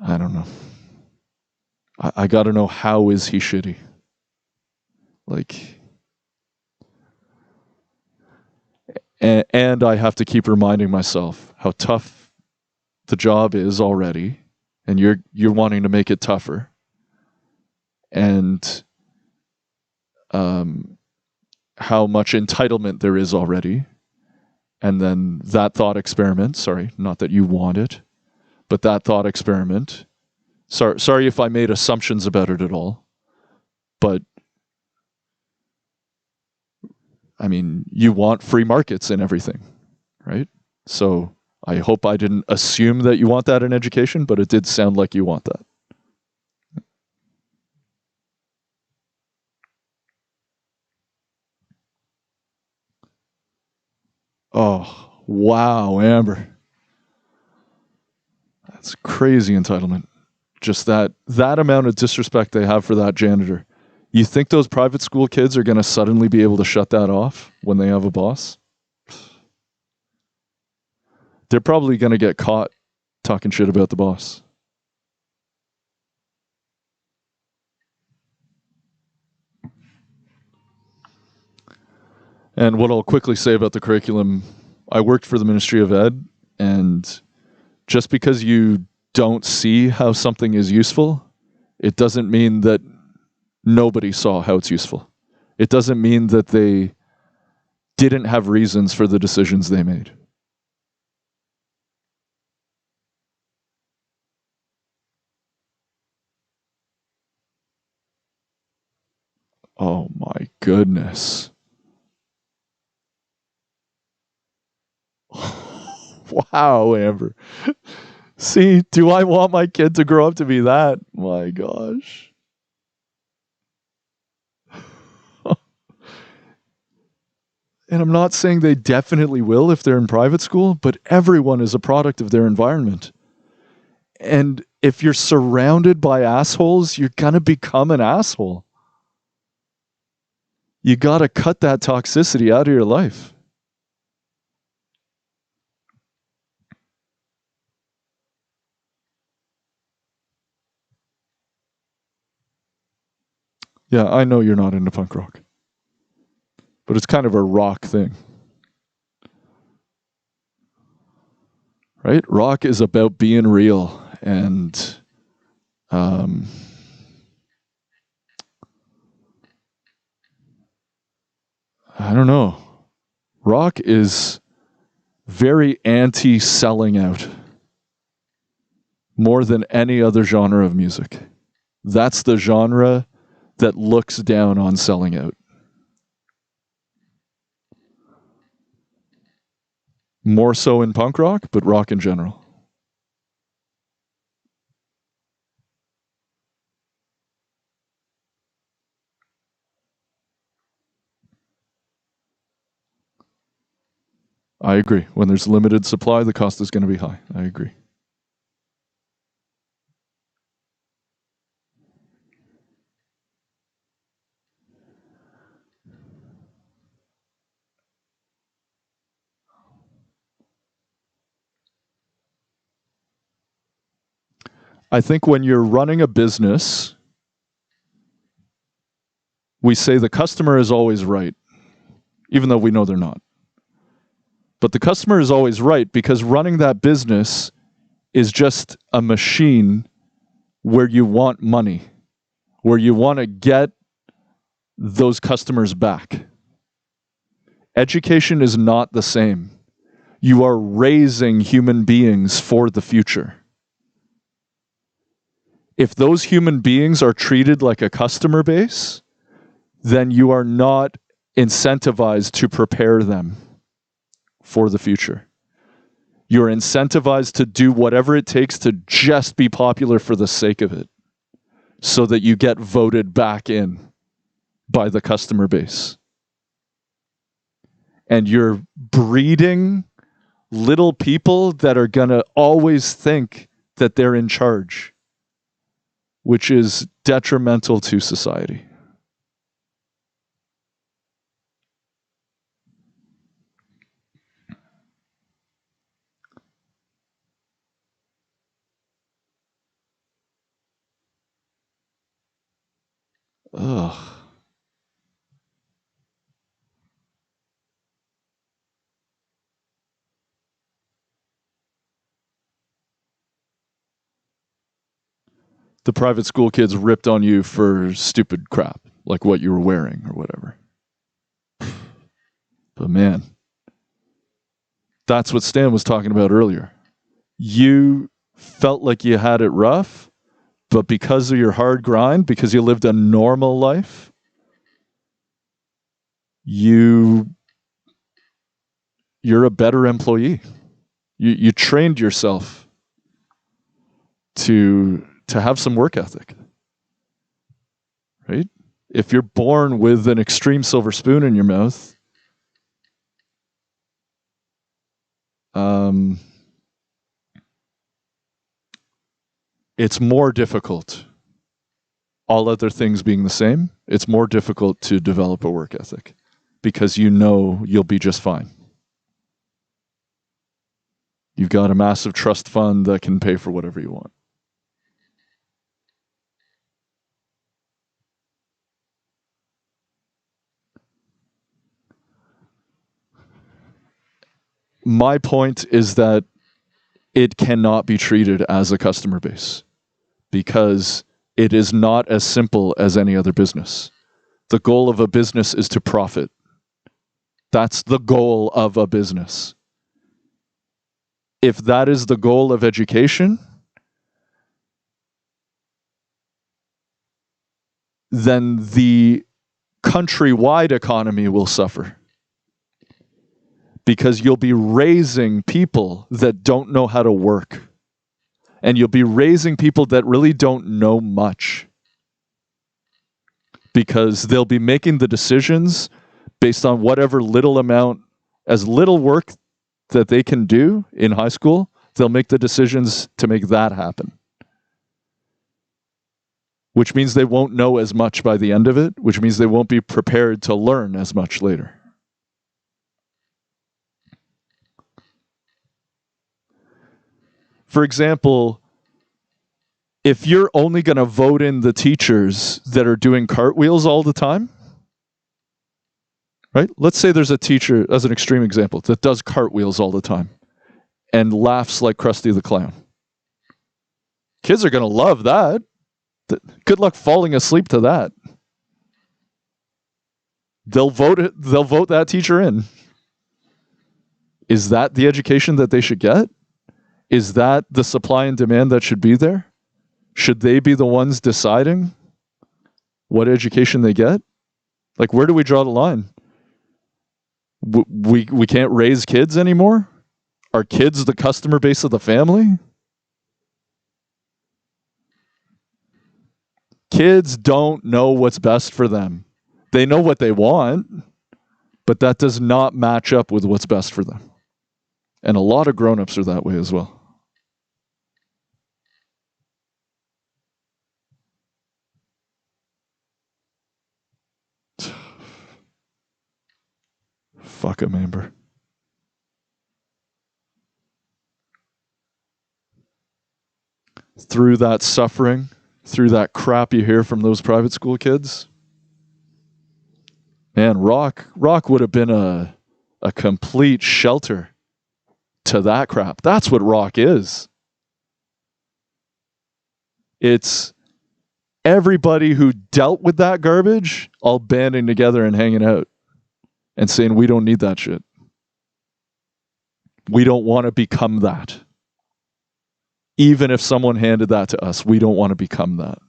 B: I don't know. I got to know, how is he shitty? Like, and I have to keep reminding myself how tough the job is already, and you're wanting to make it tougher, and how much entitlement there is already. And then that thought experiment, sorry, not that you want it, but that thought experiment, sorry if I made assumptions about it at all, but I mean, you want free markets and everything, right? So I hope I didn't assume that you want that in education, but it did sound like you want that. Oh, wow, Amber. That's crazy entitlement. Just that amount of disrespect they have for that janitor. You think those private school kids are going to suddenly be able to shut that off when they have a boss? They're probably going to get caught talking shit about the boss. And what I'll quickly say about the curriculum, I worked for the Ministry of Ed, and just because you don't see how something is useful, it doesn't mean that nobody saw how it's useful. It doesn't mean that they didn't have reasons for the decisions they made. Oh my goodness. Wow, Amber. See, do I want my kid to grow up to be that? My gosh. And I'm not saying they definitely will if they're in private school, but everyone is a product of their environment. And if you're surrounded by assholes, you're going to become an asshole. You got to cut that toxicity out of your life. Yeah, I know you're not into punk rock, but it's kind of a rock thing. Right? Rock is about being real, and I don't know. Rock is very anti-selling out more than any other genre of music. That's the genre that looks down on selling out. More so in punk rock, but rock in general. I agree. When there's limited supply, the cost is going to be high. I agree. I think when you're running a business, we say the customer is always right, even though we know they're not. But the customer is always right because running that business is just a machine where you want money, where you want to get those customers back. Education is not the same. You are raising human beings for the future. If those human beings are treated like a customer base, then you are not incentivized to prepare them for the future. You're incentivized to do whatever it takes to just be popular for the sake of it, so that you get voted back in by the customer base. And you're breeding little people that are going to always think that they're in charge, which is detrimental to society. Ugh. The private school kids ripped on you for stupid crap, like what you were wearing or whatever. But man, that's what Stan was talking about earlier. You felt like you had it rough, but because of your hard grind, because you lived a normal life, you're a better employee. You trained yourself to have some work ethic, right? If you're born with an extreme silver spoon in your mouth, it's more difficult. All other things being the same, it's more difficult to develop a work ethic because you know you'll be just fine. You've got a massive trust fund that can pay for whatever you want. My point is that it cannot be treated as a customer base because it is not as simple as any other business. The goal of a business is to profit. That's the goal of a business. If that is the goal of education, then the countrywide economy will suffer. Because you'll be raising people that don't know how to work. And you'll be raising people that really don't know much. Because they'll be making the decisions based on whatever little amount, as little work that they can do in high school, they'll make the decisions to make that happen. Which means they won't know as much by the end of it, which means they won't be prepared to learn as much later. For example, if you're only going to vote in the teachers that are doing cartwheels all the time, right? Let's say there's a teacher, as an extreme example, that does cartwheels all the time and laughs like Krusty the Clown. Kids are going to love that. Good luck falling asleep to that. They'll vote that teacher in. Is that the education that they should get? Is that the supply and demand that should be there? Should they be the ones deciding what education they get? Like, where do we draw the line? We can't raise kids anymore? Are kids the customer base of the family? Kids don't know what's best for them. They know what they want, but that does not match up with what's best for them. And a lot of grown-ups are that way as well. Fuck 'em, Amber. Through that suffering, through that crap you hear from those private school kids, man, Rock would have been a complete shelter to that crap. That's what Rock is. It's everybody who dealt with that garbage all banding together and hanging out and saying, we don't need that shit. We don't want to become that. Even if someone handed that to us, we don't want to become that.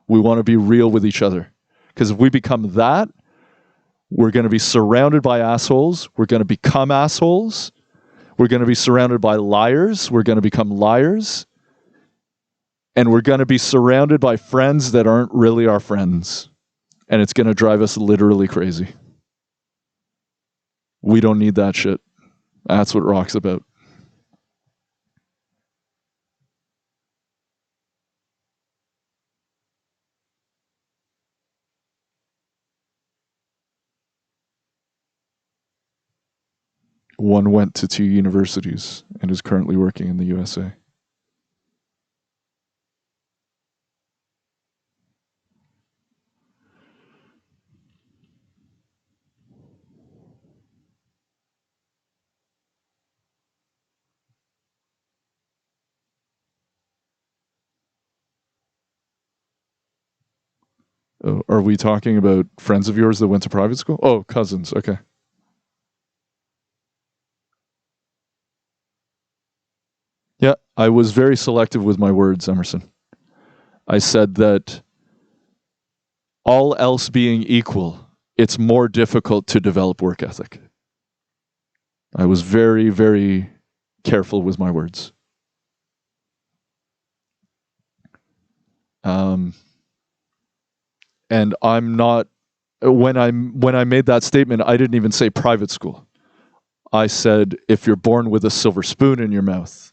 B: We want to be real with each other. Because if we become that, we're going to be surrounded by assholes. We're going to become assholes. We're going to be surrounded by liars. We're going to become liars. And we're going to be surrounded by friends that aren't really our friends. And it's going to drive us literally crazy. We don't need that shit. That's what Rock's about. One went to 2 universities and is currently working in the USA. Oh, are we talking about friends of yours that went to private school? Oh, cousins. Okay. Yeah, I was very selective with my words, Emerson. I said that all else being equal, it's more difficult to develop work ethic. I was very, very careful with my words. And I'm not, when I made that statement, I didn't even say private school. I said, if you're born with a silver spoon in your mouth,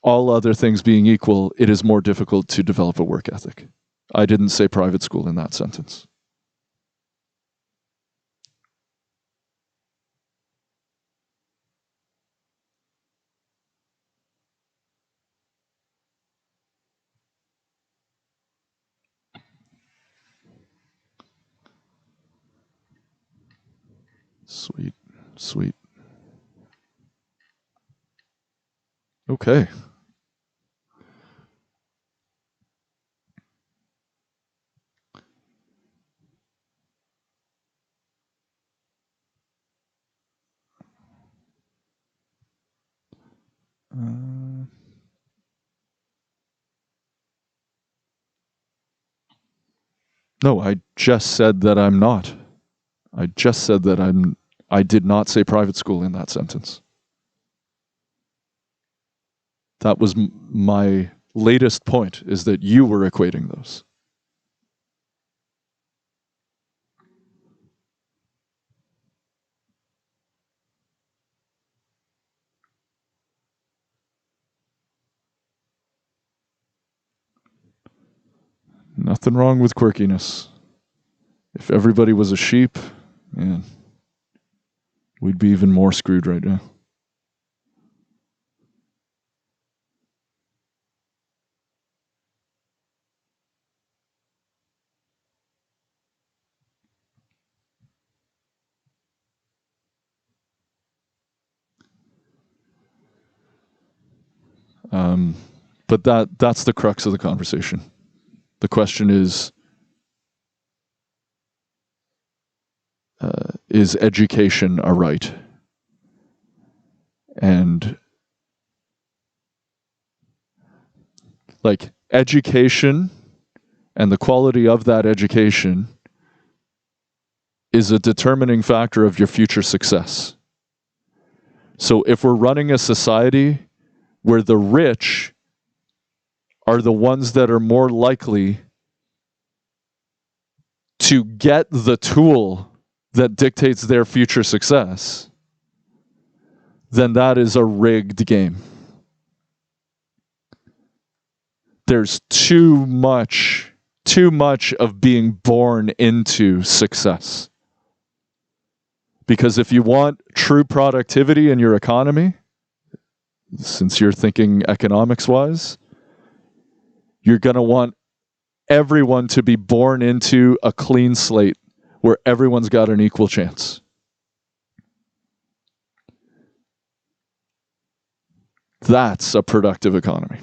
B: all other things being equal, it is more difficult to develop a work ethic. I didn't say private school in that sentence. Sweet, sweet. Okay. No, I just said that I'm not. I just said that I did not say private school in that sentence. That was my latest point, is that you were equating those. Nothing wrong with quirkiness. If everybody was a sheep, man, we'd be even more screwed right now. But that's the crux of the conversation. The question is education a right? And like education and the quality of that education is a determining factor of your future success. So if we're running a society where the rich are the ones that are more likely to get the tool that dictates their future success, then that is a rigged game. There's too much of being born into success. Because if you want true productivity in your economy, since you're thinking economics-wise, you're going to want everyone to be born into a clean slate where everyone's got an equal chance. That's a productive economy.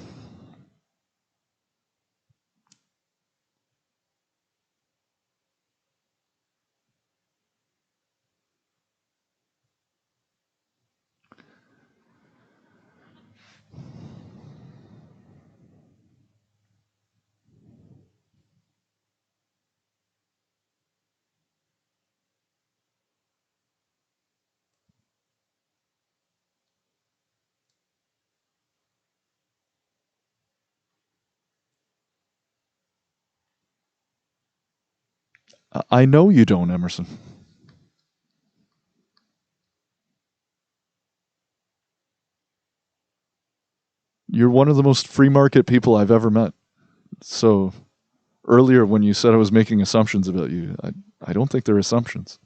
B: I know you don't, Emerson. You're one of the most free market people I've ever met. So earlier when you said I was making assumptions about you, I don't think they're assumptions.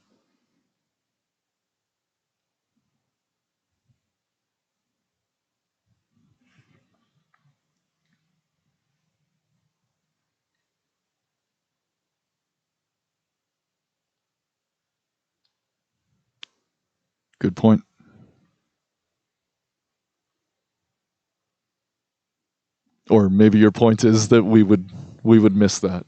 B: Good point. Or maybe your point is that we would miss that.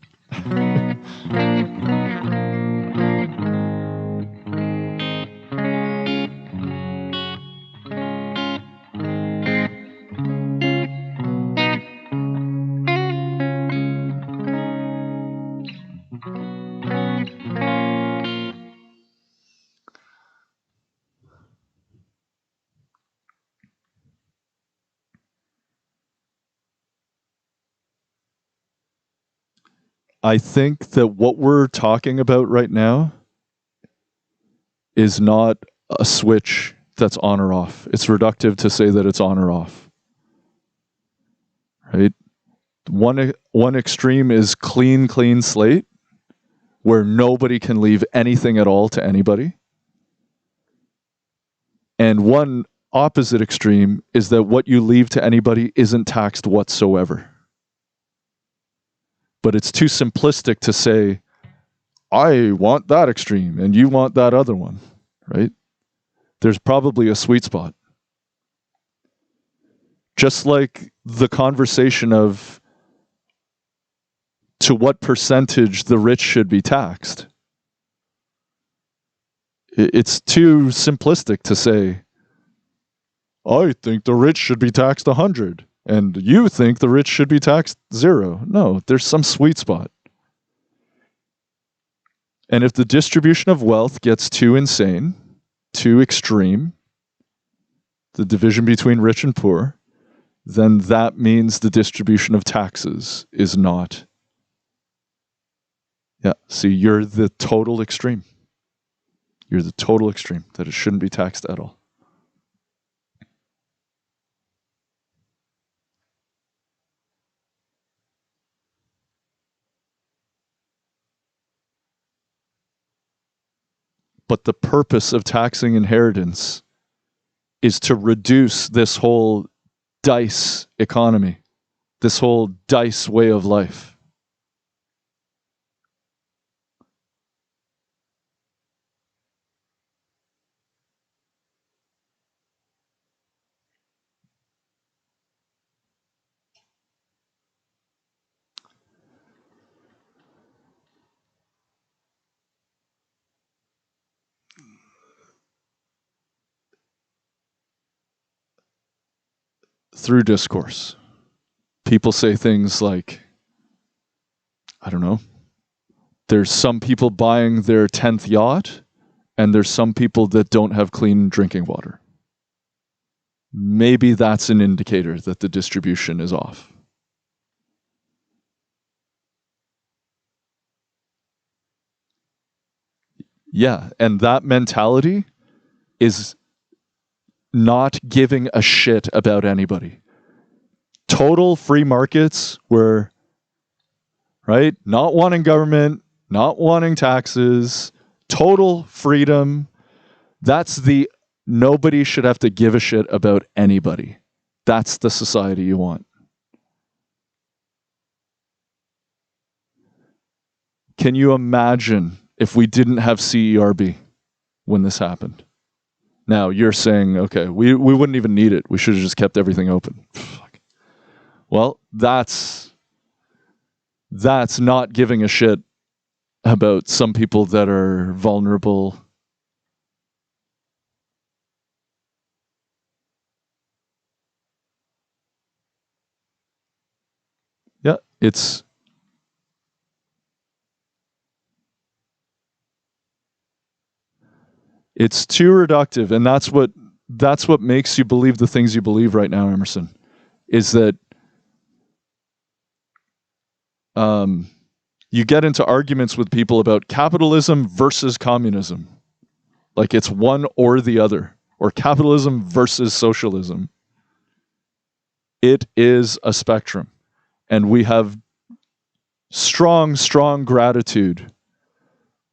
B: I think that what we're talking about right now is not a switch that's on or off. It's reductive to say that it's on or off. Right? One extreme is clean slate, where nobody can leave anything at all to anybody. And one opposite extreme is that what you leave to anybody isn't taxed whatsoever. But it's too simplistic to say, I want that extreme and you want that other one, right? There's probably a sweet spot. Just like the conversation of to what percentage the rich should be taxed. It's too simplistic to say, I think the rich should be taxed 100, and you think the rich should be taxed 0. No, there's some sweet spot. And if the distribution of wealth gets too insane, too extreme, the division between rich and poor, then that means the distribution of taxes is not. Yeah, see, you're the total extreme. You're the total extreme, that it shouldn't be taxed at all. But the purpose of taxing inheritance is to reduce this whole dice economy, this whole dice way of life. Through discourse, people say things like, I don't know, there's some people buying their 10th yacht, and there's some people that don't have clean drinking water. Maybe that's an indicator that the distribution is off. Yeah, and that mentality is not giving a shit about anybody. Total free markets where, right, not wanting government, not wanting taxes, total freedom. That's the nobody should have to give a shit about anybody. That's the society you want. Can you imagine if we didn't have CERB when this happened? Now you're saying, okay, we wouldn't even need it. We should have just kept everything open. Fuck. Well, that's not giving a shit about some people that are vulnerable. Yeah, it's too reductive, and that's what makes you believe the things you believe right now, Emerson, is that you get into arguments with people about capitalism versus communism. Like it's one or the other, or capitalism versus socialism. It is a spectrum. And we have strong, strong gratitude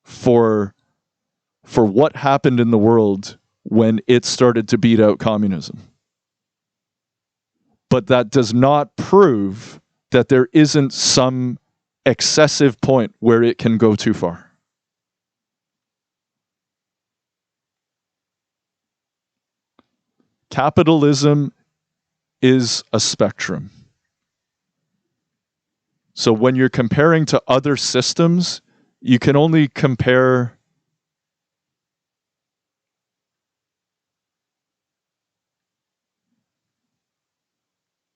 B: for what happened in the world when it started to beat out communism. But that does not prove that there isn't some excessive point where it can go too far. Capitalism is a spectrum. So when you're comparing to other systems, you can only compare.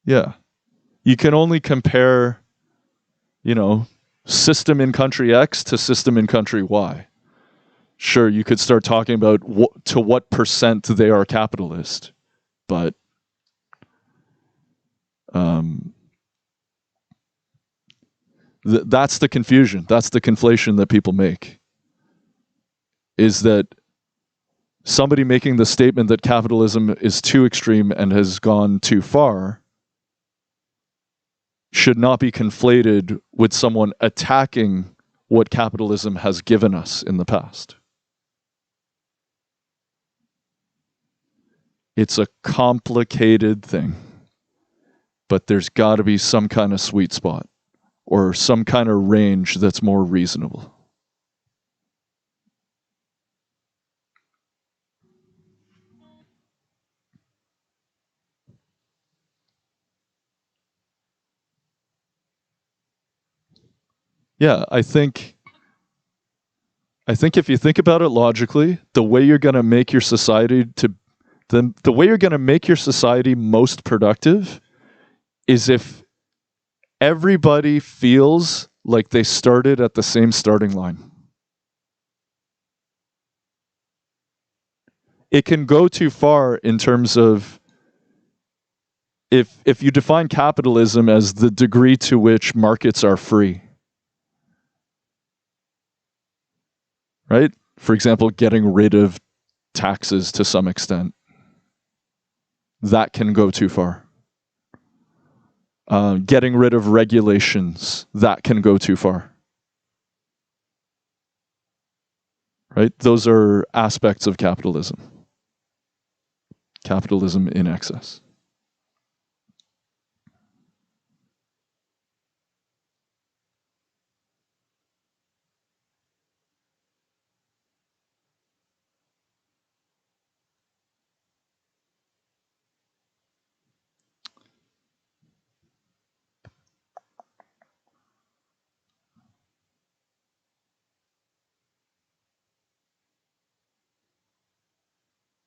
B: Yeah. You can only compare, system in country X to system in country Y. Sure, you could start talking about to what percent they are capitalist, but that's the confusion. That's the conflation that people make. Is that somebody making the statement that capitalism is too extreme and has gone too far should not be conflated with someone attacking what capitalism has given us in the past. It's a complicated thing, but there's got to be some kind of sweet spot or some kind of range that's more reasonable. Yeah, I think if you think about it logically, the way you're going to make your society to the way you're going to make your society most productive is if everybody feels like they started at the same starting line. It can go too far in terms of if you define capitalism as the degree to which markets are free, right? For example, getting rid of taxes to some extent, that can go too far. Getting rid of regulations, that can go too far. Right? Those are aspects of capitalism. Capitalism in excess.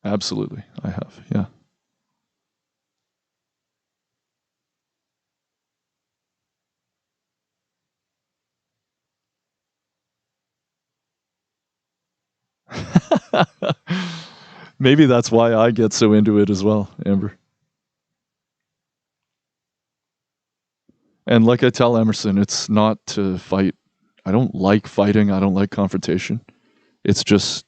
B: Absolutely, I have. Yeah. Maybe that's why I get so into it as well, Amber. And like I tell Emerson, it's not to fight. I don't like fighting. I don't like confrontation. It's just,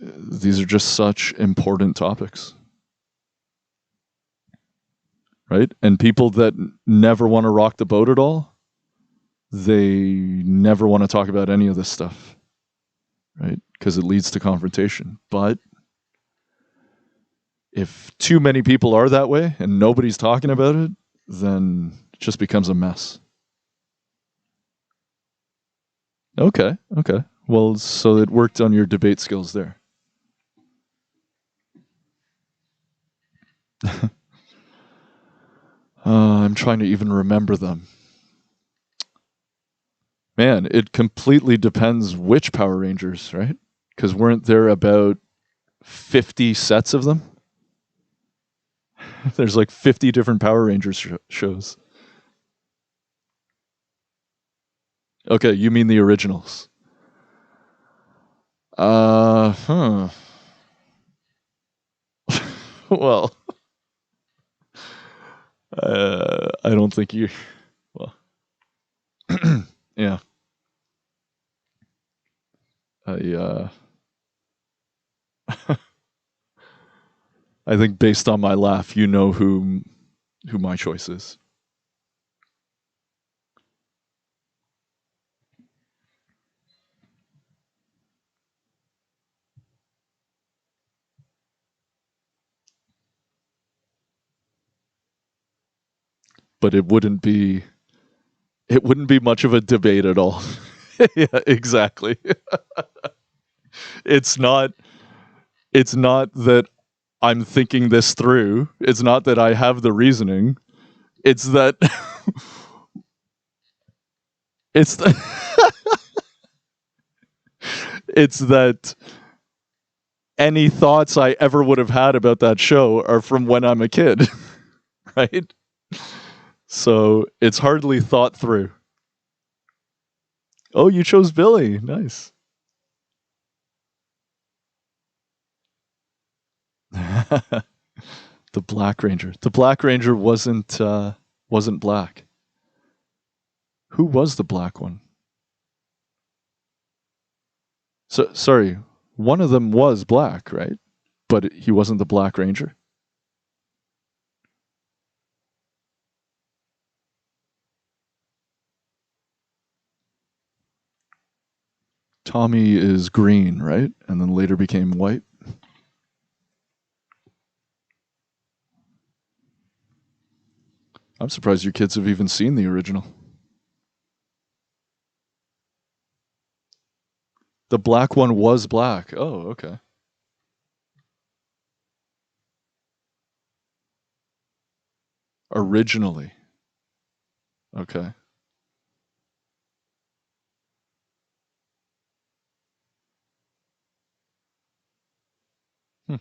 B: these are just such important topics. Right? And people that never want to rock the boat at all, they never want to talk about any of this stuff. Right? Because it leads to confrontation. But if too many people are that way and nobody's talking about it, then it just becomes a mess. Okay. Well, so it worked on your debate skills there. I'm trying to even remember them. Man, it completely depends which Power Rangers, right? Because weren't there about 50 sets of them? There's like 50 different Power Rangers shows. Okay, you mean the originals. Huh. Well, I don't think you. Well, yeah. I I think based on my laugh, you know who my choice is. But it wouldn't be much of a debate at all. Yeah, exactly. It's not that I'm thinking this through. It's not that I have the reasoning. It's that it's it's that any thoughts I ever would have had about that show are from when I'm a kid, right? So it's hardly thought through. Oh, you chose Billy. Nice. The Black Ranger. The Black Ranger wasn't black. Who was the black one? So sorry, one of them was black, right? But he wasn't the Black Ranger. Tommy is green, right? And then later became white. I'm surprised your kids have even seen the original. The black one was black. Oh, okay. Originally. Okay. Hmm.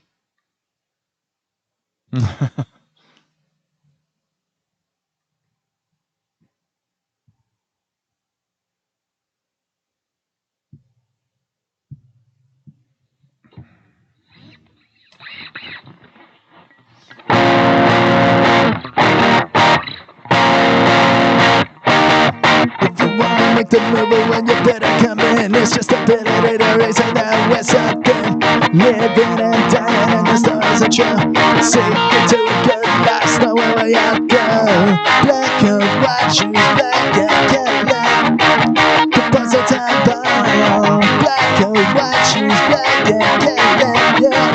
A: If you wanna make the move, when you better come in. It's just ability to reason that we're something. Living and dying, and the stars are true. Seeking to a good life, knowing where you go. Black and white shoes, black and Cadillac. Deposit time bomb. Black and white shoes, black and Cadillac. Yeah.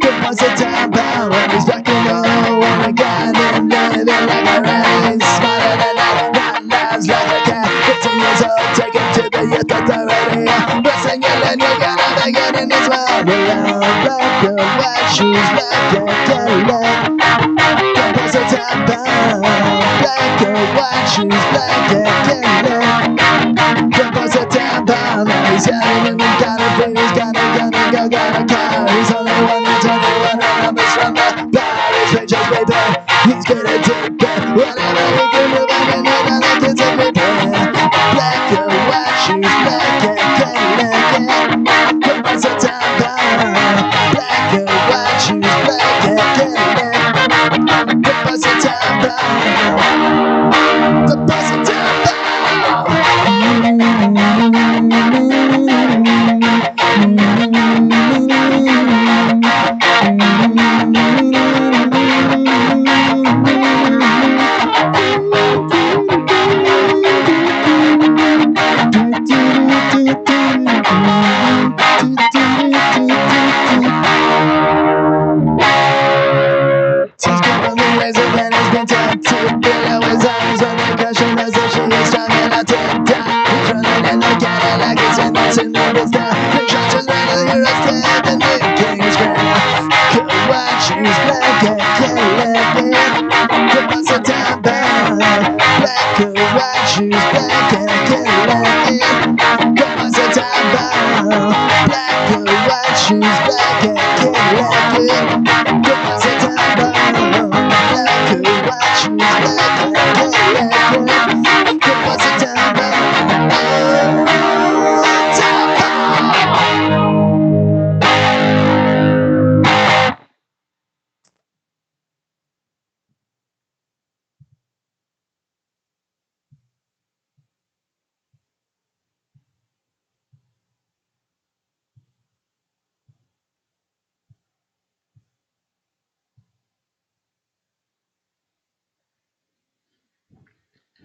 A: Deposit time bomb. When he's back and all, when we got him living like a rat. He's smarter than that, lies like a cat. 15 years old, take him to the youth authority. Pressing your land, you gotta make it in this world. Black and white shoes, black and Cadillac. Deposit time bomb. Black and white shoes, black and Cadillac. Deposit time bomb. He's got it and he's got it free. He's got a car. He's only one and 21 numbers from the bar. His paycheck's way back. He's gonna take back whatever he can move on and know that I can take me back. Black and white shoes, black and Cadillac. Deposit time bomb. Black and white shoes, black and Cadillac. Deposit time bomb. Deposit time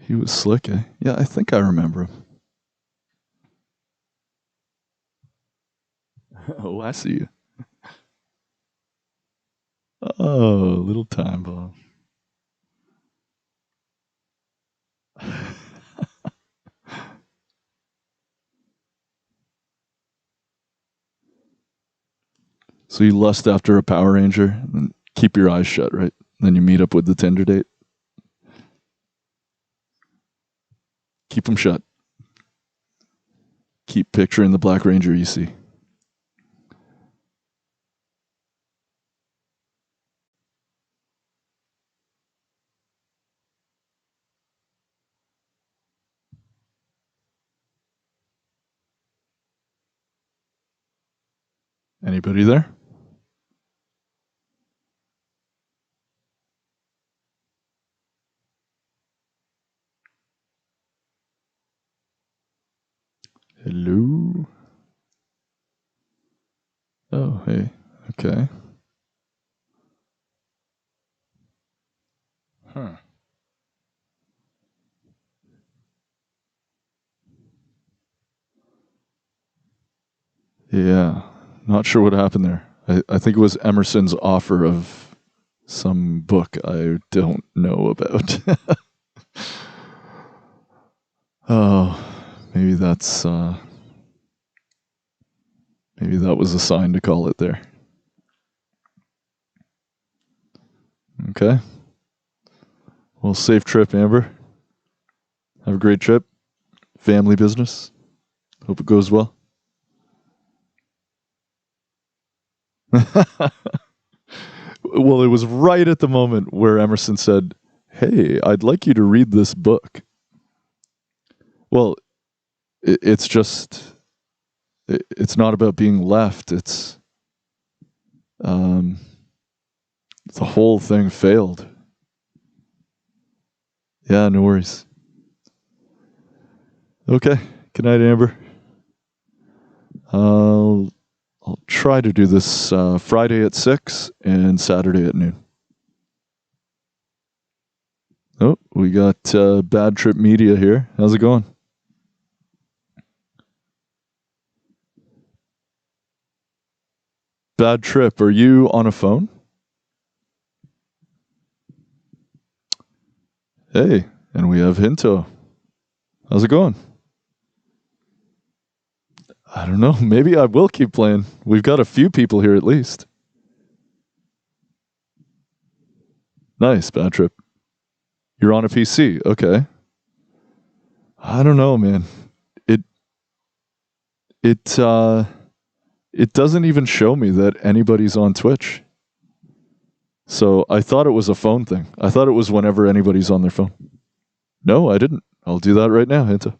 B: He was slick, eh? Yeah, I think I remember him. Oh, I see you. Oh, little time bomb. So you lust after a Power Ranger and keep your eyes shut, right? Then you meet up with the Tinder date. Keep them shut. Keep picturing the Black Ranger you see. Anybody there? Hello? Oh, hey. Okay. Huh. Yeah. Not sure what happened there. I think it was Emerson's offer of some book I don't know about. Oh, maybe that's maybe that was a sign to call it there. Okay. Well, safe trip, Amber. Have a great trip. Family business. Hope it goes well. Well, it was right at the moment where Emerson said, "Hey, I'd like you to read this book." Well, it's just, it's not about being left. It's, the whole thing failed. Yeah, no worries. Okay. Good night, Amber. I'll try to do this Friday at 6 and Saturday at noon. Oh, we got Bad Trip Media here. How's it going? Bad Trip, are you on a phone? Hey, and we have Hinto. How's it going? I don't know. Maybe I will keep playing. We've got a few people here at least. Nice, Bad Trip. You're on a PC. Okay. I don't know, man. It doesn't even show me that anybody's on Twitch. So I thought it was a phone thing. I thought it was whenever anybody's on their phone. No, I didn't. I'll do that right now, Hinta.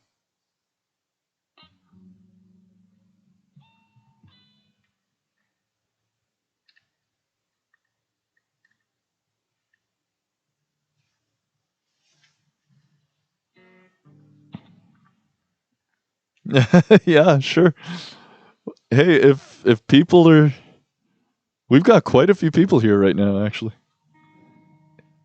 B: Yeah, sure. Hey, if people are, we've got quite a few people here right now, actually.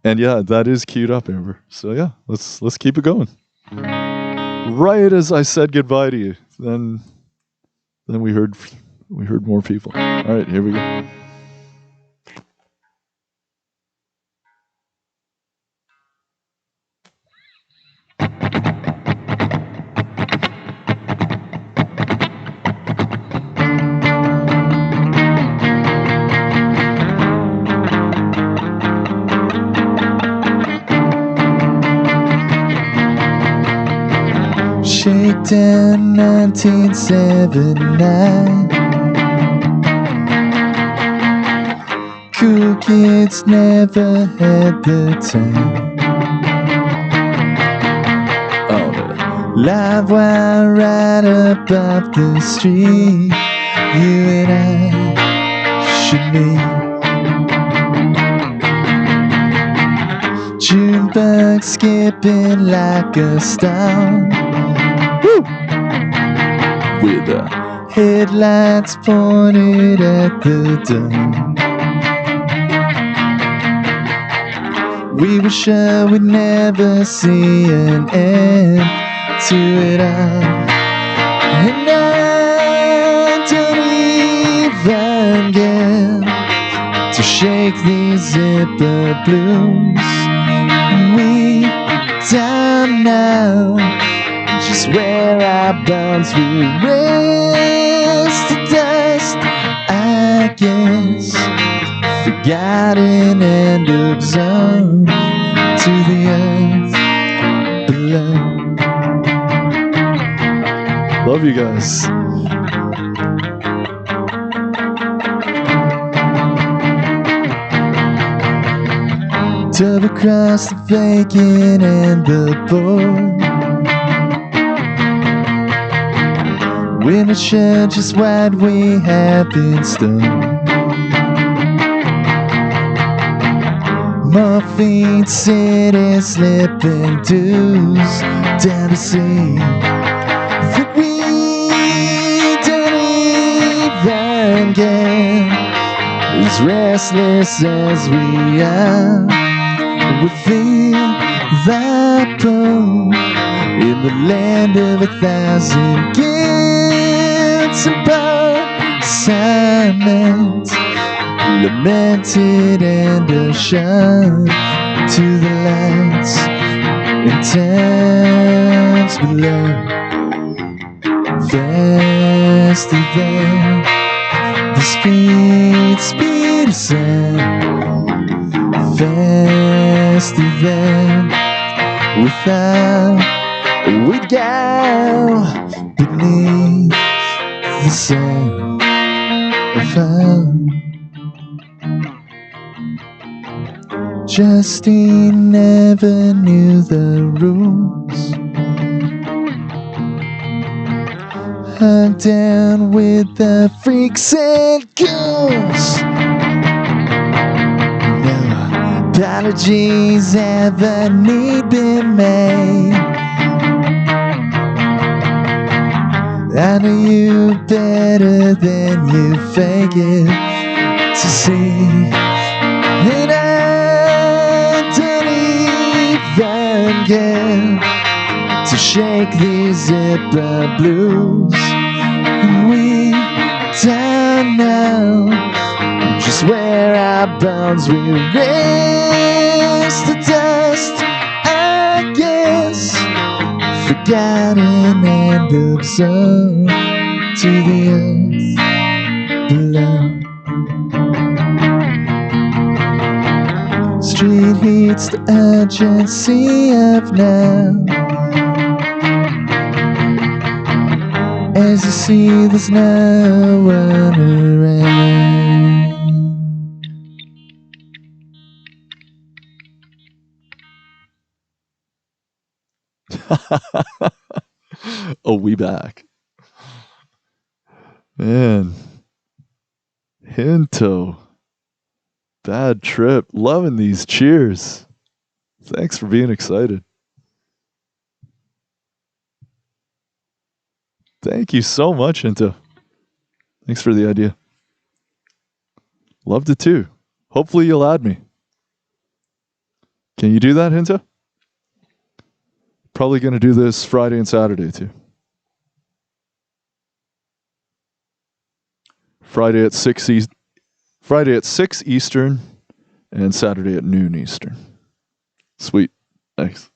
B: And yeah, that is queued up, Amber. So yeah, let's keep it going. Right as I said goodbye to you, then we heard more people. All right, here we go.
A: Shakedown 1979. Cool kids never had the time. Oh, live wire right above the street. You and I should meet. Junebug skipping like a star. With the headlights pointed at the dawn. We were sure we'd never see an end to it all. And I don't even get to shake these zipper blues. We down now, just where our bones will rest to dust, I guess. Forgotten and absorbed to the earth below.
B: Love you guys.
A: Double cross the bacon and the board. We're not sure just what we have in store. Morphine City slipping dues down the sea that we don't even get. As restless as we are, we feel that pull in the land of 1,000 gifts above silence, lamented and ashamed to the lights in towns below. Faster than the speed of sound, faster than without
B: we'd go beneath the sun if Justine never knew the rules. Hung down with the freaks and ghouls. No apologies ever need be made. I know you better than you fake it to see. And I don't even care to shake these zipper blues. We don't know just where our bones we raise to dust, I guess. Forgotten and absorbed to the earth below. Street heats the urgency of now. As you see, there's no one around. Oh, we back. Man. Hinto. Bad trip. Loving these cheers. Thanks for being excited. Thank you so much, Hinto. Thanks for the idea. Loved it too. Hopefully you'll add me. Can you do that, Hinto? Probably going to do this Friday and Saturday too. Friday at 6 Eastern and Saturday at noon Eastern. Sweet. Thanks.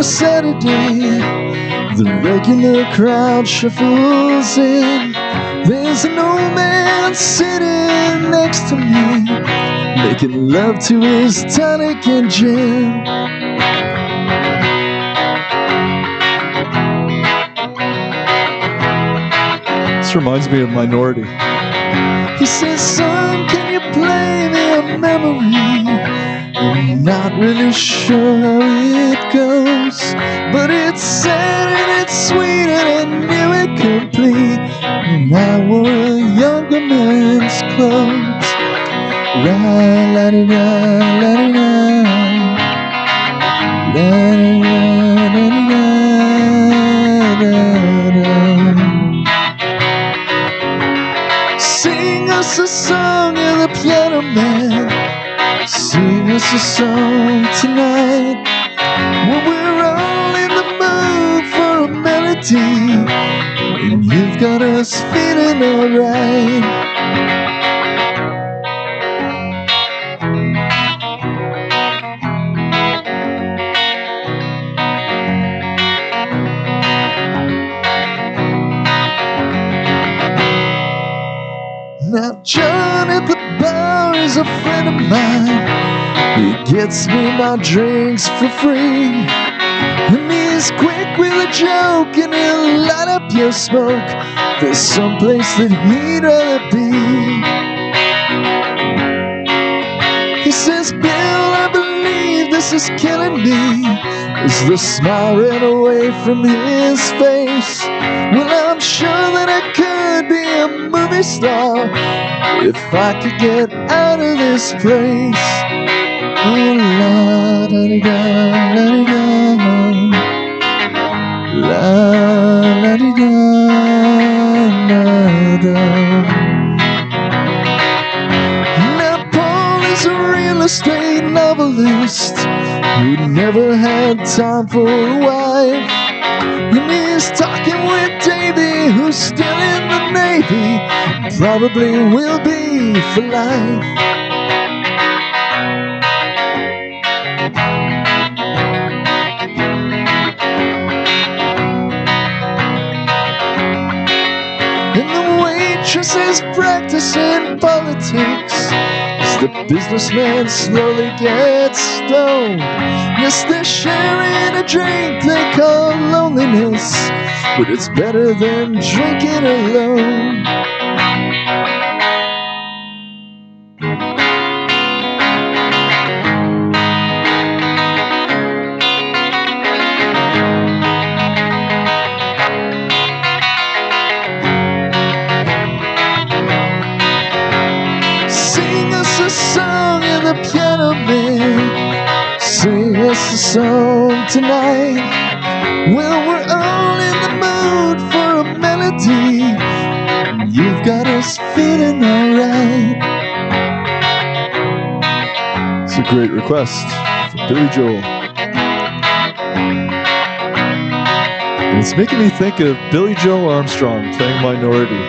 B: Saturday, the regular crowd shuffles in. There's an old man sitting next to me, making love to his tonic and gin. This reminds me of Minority. He says, son, can you play me a memory? I'm not really sure how it goes, but it's sad and it's sweet and I knew it complete. And I wore a younger man's clothes. La-la-di-da, la-di-da, la-di-da, sing us a song, you're the piano man. Sing us a song tonight, when we're all in the mood for a melody, and you've got us feeling alright. Now John at the bar is a friend of mine. He gets me my drinks for free, and he's quick with a joke and he'll light up your smoke. There's someplace that he'd rather be. He says, Bill, I believe this is killing me, as the smile ran away from his face. Well, I'm sure that I could be a movie star if I could get out of this place. Oh, la da di da, la di da, la di da, la da. Now Paul is a real estate novelist who never had time for a wife. And he's talking with Davy, who's still in the Navy, probably will be for life. And the waitress is practicing politics as the businessman slowly gets stoned. Yes, they're sharing a drink they call loneliness, but it's better than drinking alone. Sing us a song in the piano man. Sing us a song tonight. Well, we're all in the mood for a melody. You've got us feeling alright. It's a great request from Billy Joel. And it's making me think of Billy Joe Armstrong playing Minority.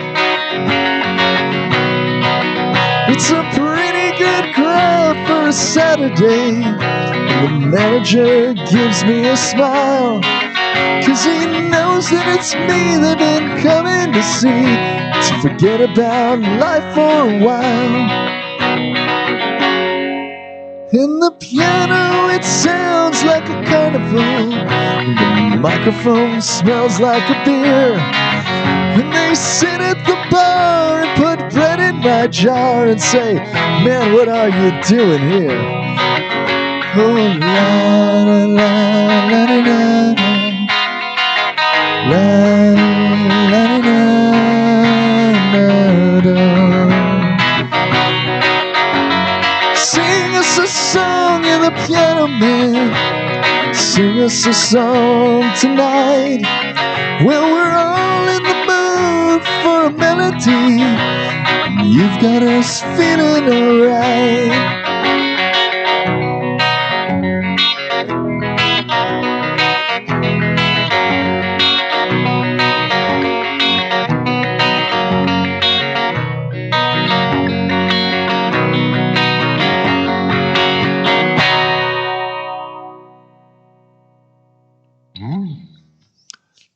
B: It's a pretty good crowd for a Saturday. And the manager gives me a smile, 'cause he knows that it's me they've been coming to see, to forget about life for a while. In the piano it sounds like a carnival, and the microphone smells like a beer. And they sit at the bar and put bread in my jar and say, man, what are you doing here? Oh, la la la la la la la la la la. Sing us a song, you're the piano man. Sing us a song tonight. Well, we're all in the mood for a melody. You've got us feeling alright.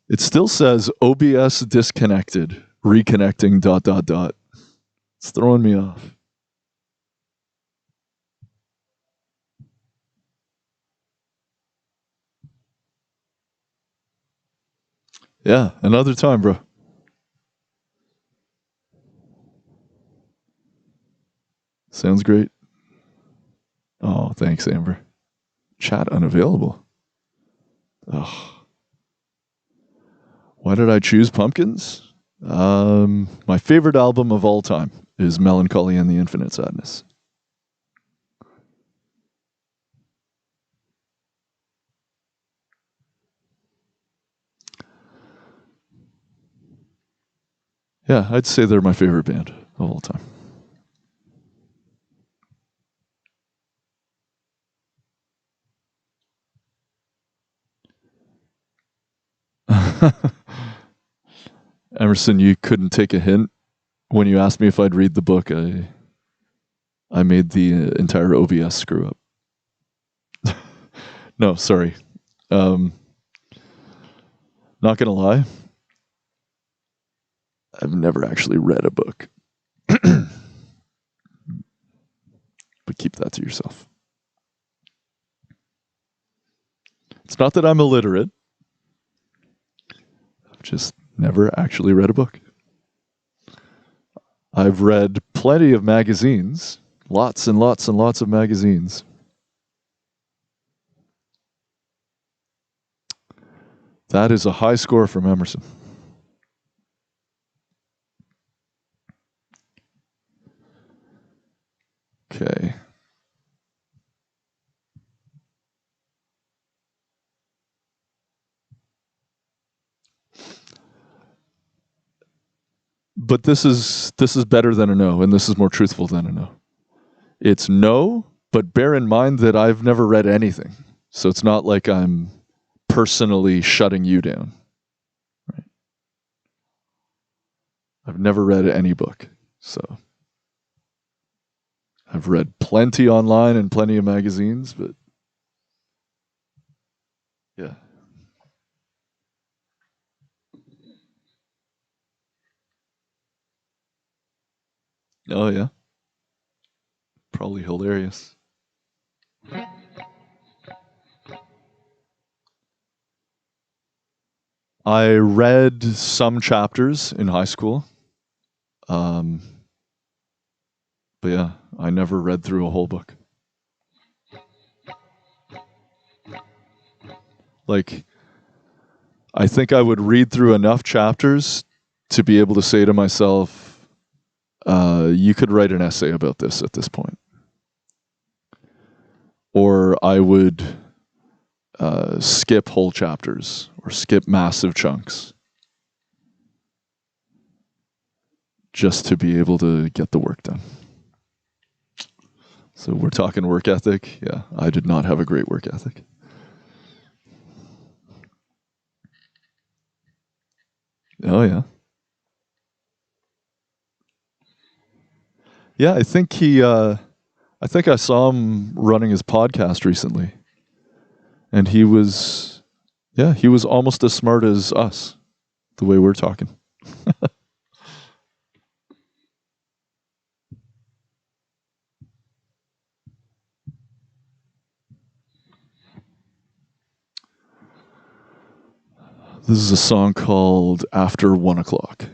B: It still says OBS disconnected, reconnecting ... It's throwing me off. Yeah, another time, bro. Sounds great. Oh, thanks, Amber. Chat unavailable. Ugh. Why did I choose Pumpkins? My favorite album of all time is Melancholy and the Infinite Sadness. Yeah, I'd say they're my favorite band of all time. Emerson, you couldn't take a hint when you asked me if I'd read the book. I made the entire OBS screw up. No, sorry. Not gonna lie, I've never actually read a book. But keep that to yourself. It's not that I'm illiterate. I've just never actually read a book. I've read plenty of magazines, lots and lots and lots of magazines. That is a high score from Emerson. Okay. But this is better than a no, and this is more truthful than a no. It's no, But bear in mind that I've never read anything. So it's not like I'm personally shutting you down. Right? I've never read any book. So I've read plenty online and plenty of magazines, but yeah. Oh, yeah. Probably hilarious. I read some chapters in high school. But yeah, I never read through a whole book. Like, I think I would read through enough chapters to be able to say to myself, you could write an essay about this at this point. Or I would skip whole chapters or skip massive chunks just to be able to get the work done. So we're talking work ethic. Yeah, I did not have a great work ethic. Oh, yeah. Yeah, I think I saw him running his podcast recently. And he was almost as smart as us, the way we're talking. This is a song called After 1 O'Clock.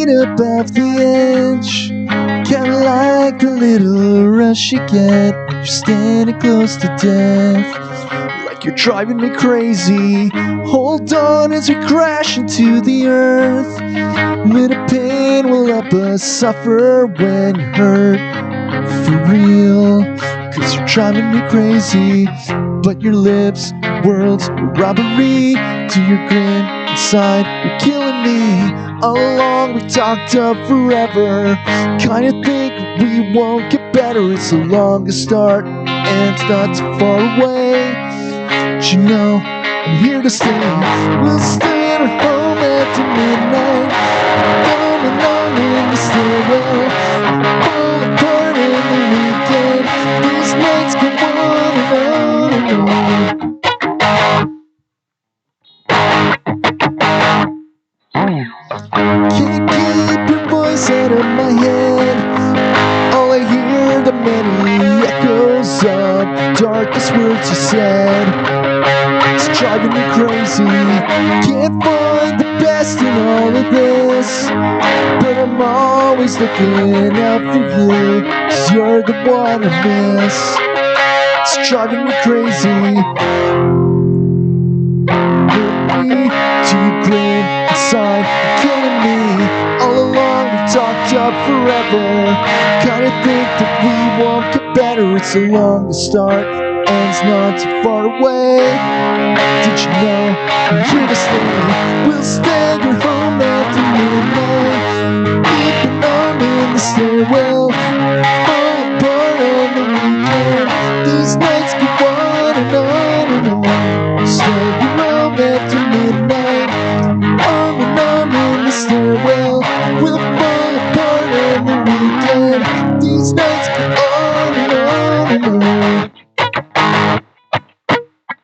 B: Above the edge, kinda like a little rush you get when you're standing close to death. Like you're driving me crazy. Hold on as we crash into the earth. Little pain will help us suffer when you're hurt for real. Cause you're driving me crazy. But your lips, world's a robbery. To your grin inside, you're killing me. All along we talked of forever. Kinda think we won't get better. It's the longest start and it's not too far away. But you know, I'm here to stay. We'll stay at our home after midnight. Alone, alone in the stairwell. Fall apart in the weekend. These nights go on and on and on. Can't keep your voice out of my head. All I hear the many echoes of darkest words you said. It's driving me crazy. Can't find the best in all of this, but I'm always looking out for you, cause you're the one I miss. It's driving me crazy. With me to your grin inside, killing me. All along we talked up forever. Kinda think that we won't get better. It's a long start and it's not too far away. Did you know we're here to stay? We'll stay at your home after midnight. Keep alone in the stairwell. Fall apart on the weekend. These nights go on and on and on. Stay at your home after midnight. On and on in the stairwell. We'll fall apart on the weekend. These nights go on and on and on.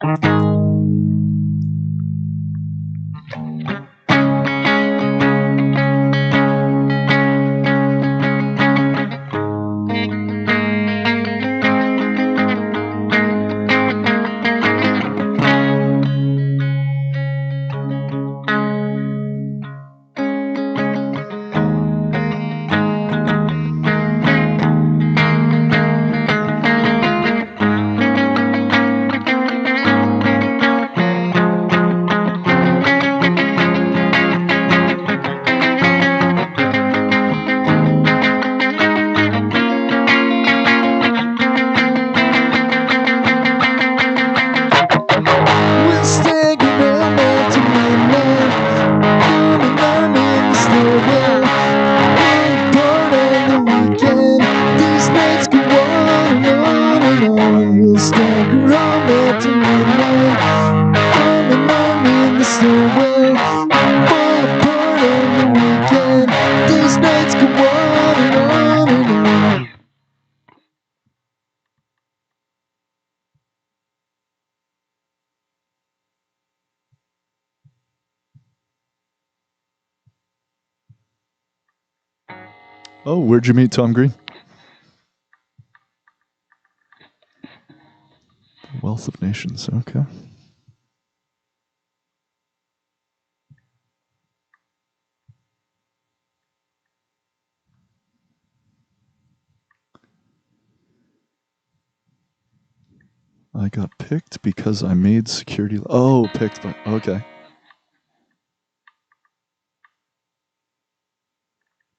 A: We'll stay around after midnight, running on in the stairwell. Part of the weekend, these nights go on and on and on. We'll stay around after midnight, running on in the stairwell. Part of the weekend, these nights go on and on and on.
B: Oh, where'd you meet Tom Green? Wealth of Nations, okay. I got picked because I made security. Oh, picked by. Okay.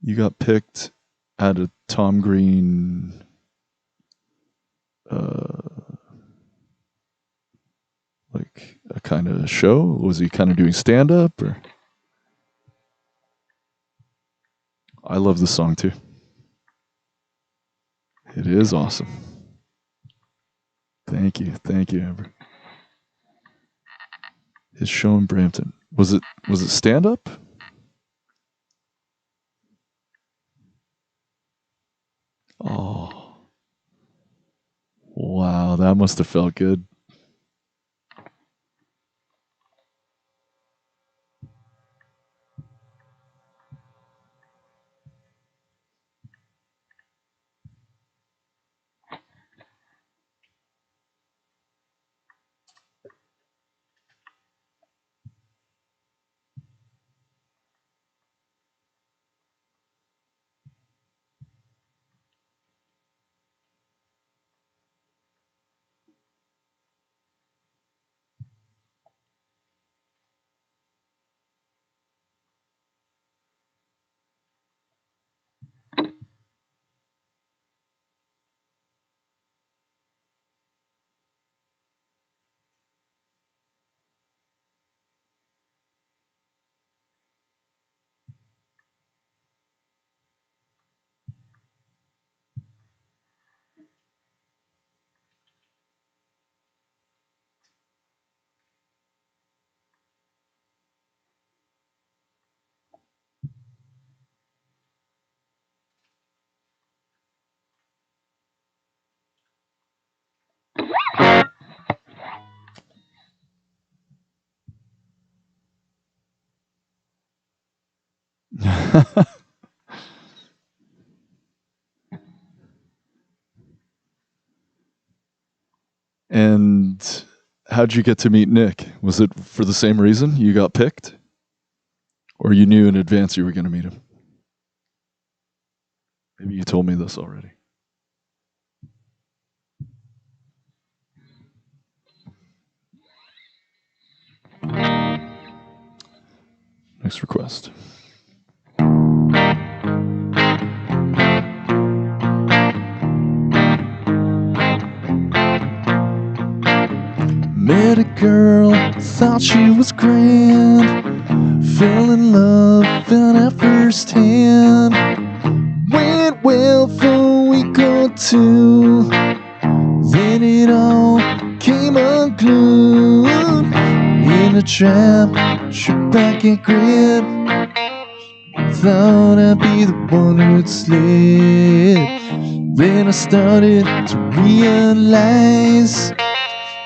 B: You got picked at a Tom Green. Like a kind of show? Was he kind of doing stand up or? I love the song too. It is awesome. Thank you, Amber. His show in Brampton. Was it stand up? Oh. Wow, that must have felt good. And how'd you get to meet Nick? Was it for the same reason you got picked? Or you knew in advance you were going to meet him? Maybe you told me this already. Next request.
A: Met a girl, thought she was grand. Fell in love, found out firsthand. Went well for a week or two. Then it all came unglued. In a trap, shook back and grip. Thought I'd be the one who'd slip. Then I started to realize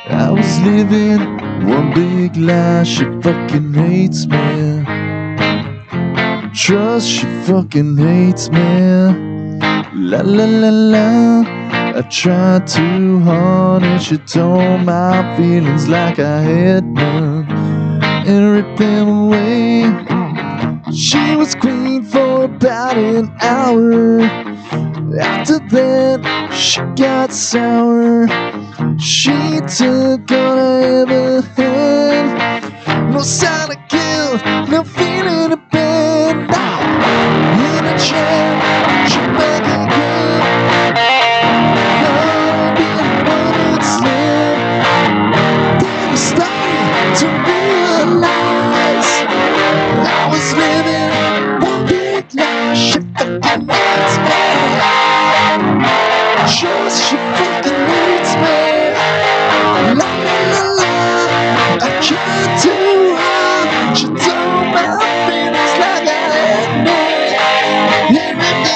A: I was
B: living one big lie. She fucking hates me. Trust, she fucking hates me. La la la la. I tried too hard and she tore my feelings like I had none and ripped them away. She was queen for about an hour. After that, she got sour. She took all I ever had. No sign of guilt, no feeling of bad. Now, in a chair, she fucking good. Gonna be a one slip. Then I started to realize I was living one big lie. She fucking hates me. Just she fucking hates me. La la la la. I tried too hard. She told my feelings like I had no. Everything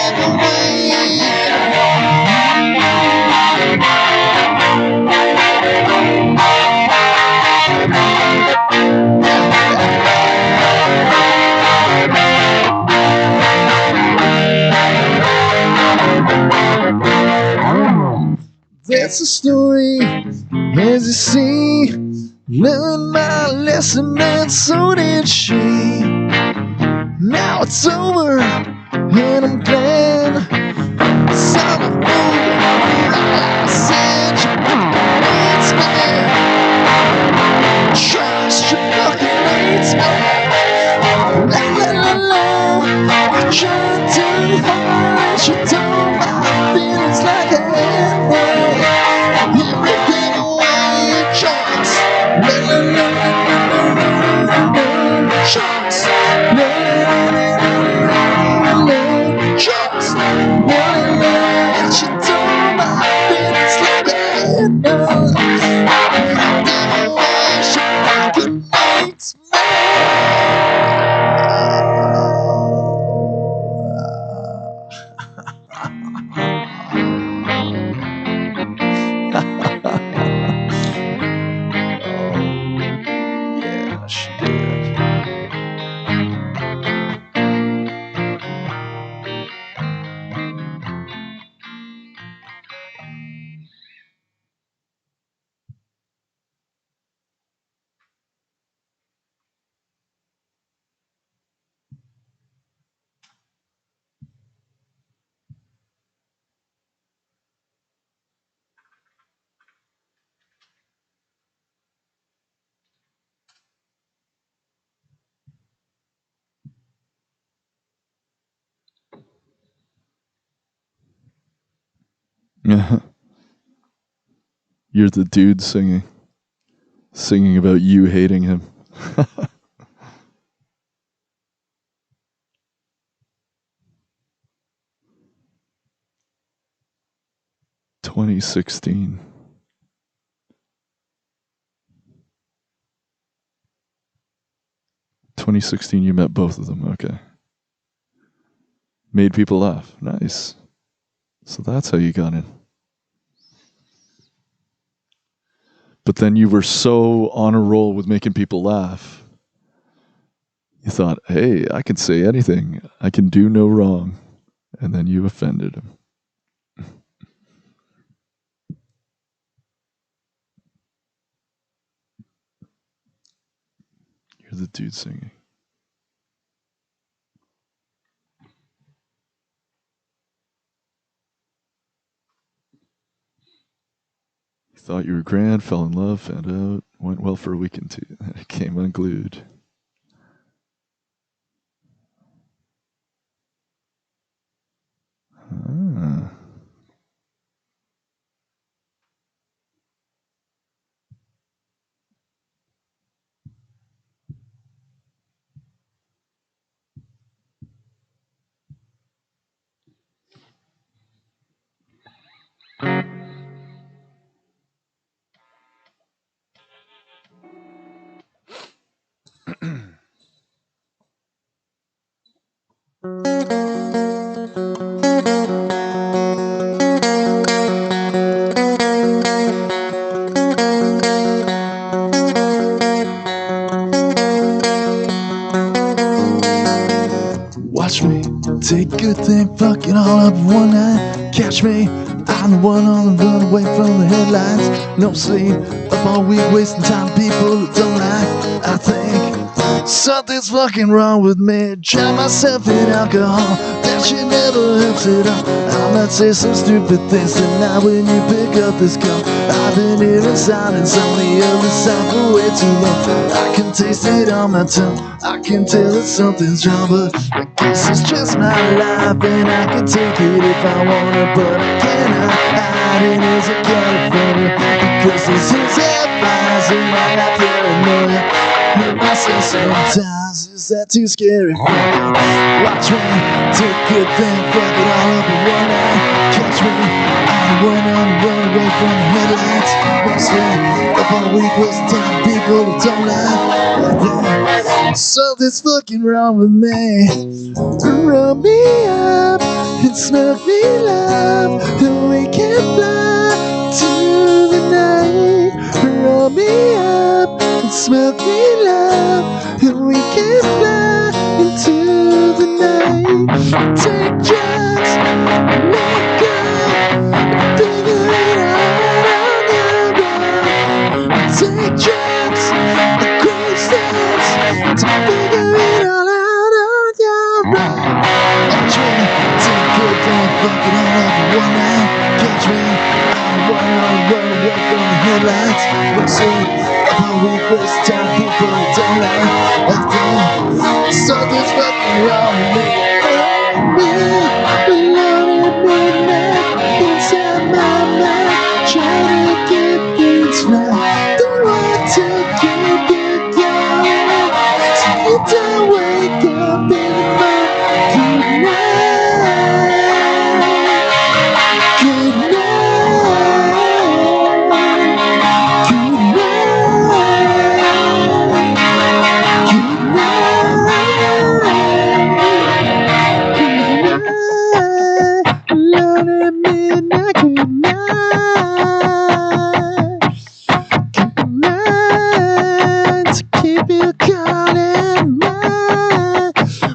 B: that's the story, as you see. Learned my lesson and so did she. Now it's over and I'm glad. Son of a fool, I said she hates me. Trust, she fucking hates me. La la la la. I tried too hard and she told my feelings like I had one. Everything away, trust. La la la la la la. Trust. La la la la la. Trust. La la la. And she told my feelings like I had none. Everything away, she fucking hates me. Yeah, she did. Yeah. You're the dude singing about you hating him. 2016. 2016, you met both of them. Okay. Made people laugh. Nice. So that's how you got in. But then you were so on a roll with making people laugh. You thought, hey, I can say anything. I can do no wrong. And then you offended him. You're the dude singing. You thought you were grand, fell in love, found out, went well for a week and two, and it came unglued. Ah. Take good thing, fuck it all up in one night. Catch me, I'm the one on the run away from the headlines. No sleep, up all week wasting time, people who don't like. I think something's fucking wrong with me. Drown myself in alcohol, that shit never helps at all. I might say some stupid things tonight when you pick up this call. I've been hearing silence on the other side for way too long. I can taste it on my tongue, I can tell that something's wrong, but I guess it's just my life, and I can take it if I wanna, but I cannot hide it as a California, because this is headlines and I got paranoia. Hurt myself sometimes, is that too scary for me? Watch me, take good thing, fuck it all up in one night. Catch me, I'm the one on the run away from the headlights. Mostly up all week, wasting time, people who don't like. Something's fucking wrong with me. Rub me up and smoke me love, and we can fly to the night. Rub me up and smoke me love, and we can fly into the night. Take drugs, let go, figure it out on your own. Take drugs, the great steps to figure it all out on your own. Catch me, take good thing, fuck it all up in one night. Catch me, I'm the one on the run away from the headlights. Mostly up all week, waste time, people who don't like. I think something's fucking wrong with me. Alone at midnight, inside my mind, trying to get things right. Don't want to keep it going, so you don't wake up in the morning. Good night, good night, good night, good night. Alone at midnight, good night, good night. To keep you calling mine.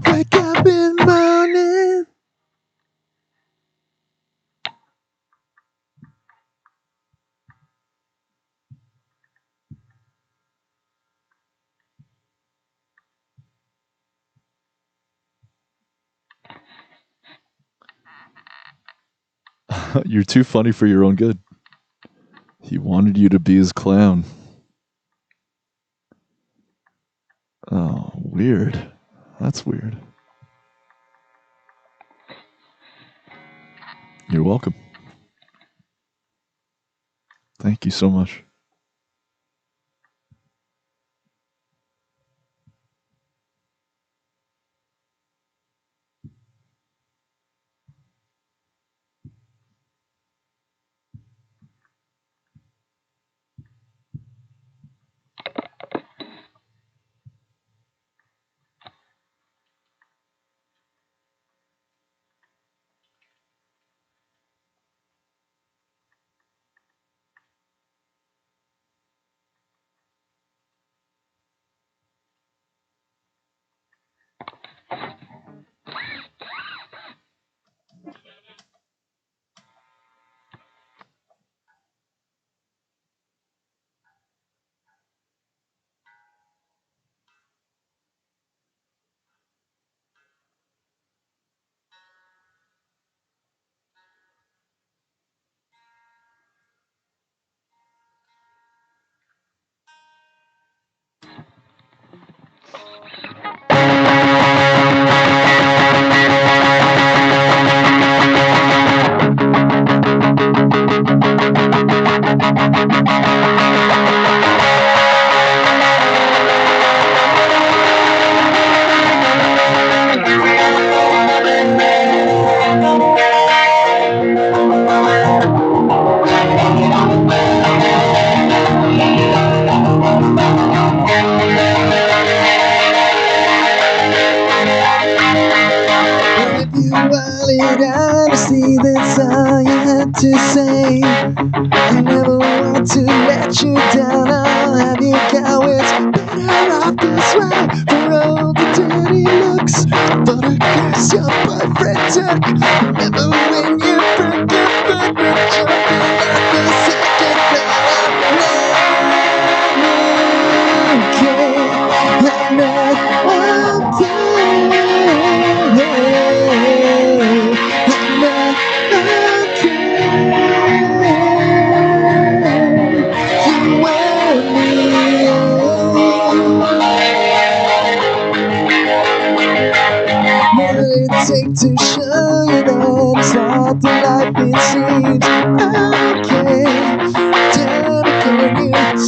B: Wake up in the morning. You're too funny for your own good. He wanted you to be his clown. Oh, weird. That's weird. You're welcome. Thank you so much.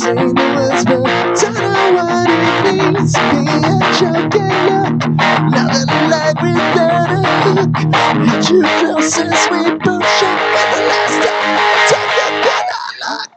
A: saying the words, but don't know what it means to be a joking look. Loving a life without a hook. You're too close since we both shook. But the last time I took you gonna look.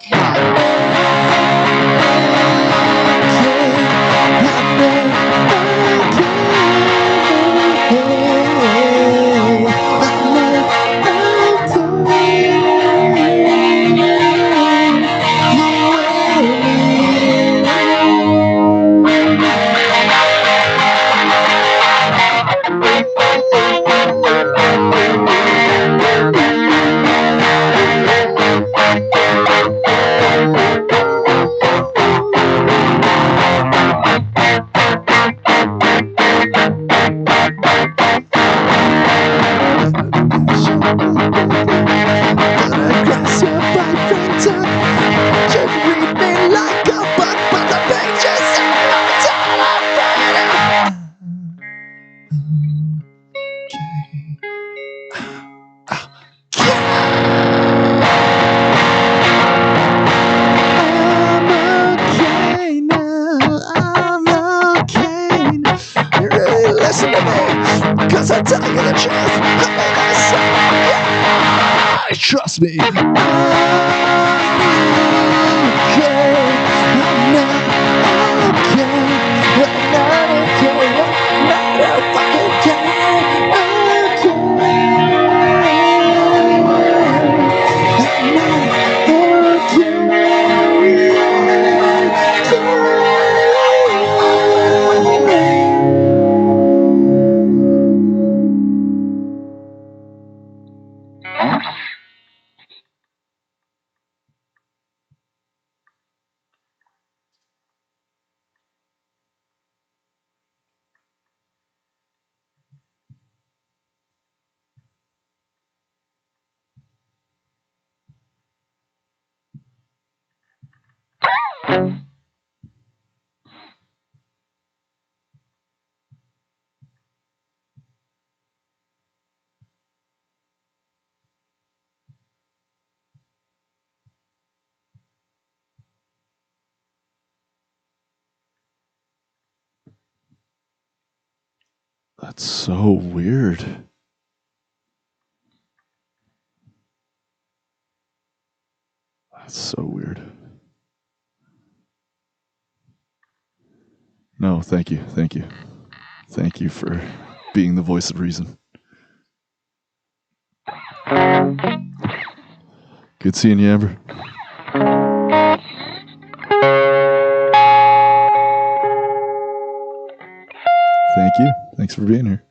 A: Listen to me, cause I'm telling you the truth. I'm in this song, yeah. Trust me. I'm okay. I'm not okay. I'm not okay. I'm not fucking okay.
B: That's so weird. That's so weird. No, thank you. Thank you. Thank you for being the voice of reason. Good seeing you, Amber. Thank you. Thanks for being here.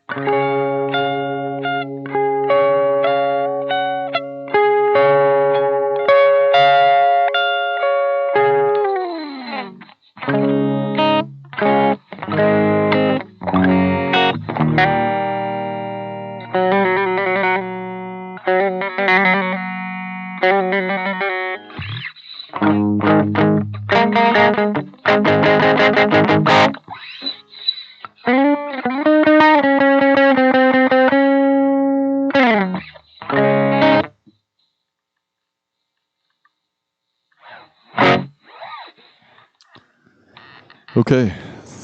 B: Okay,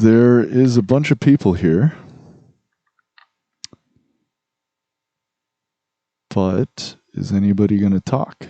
B: there is a bunch of people here, but is anybody going to talk?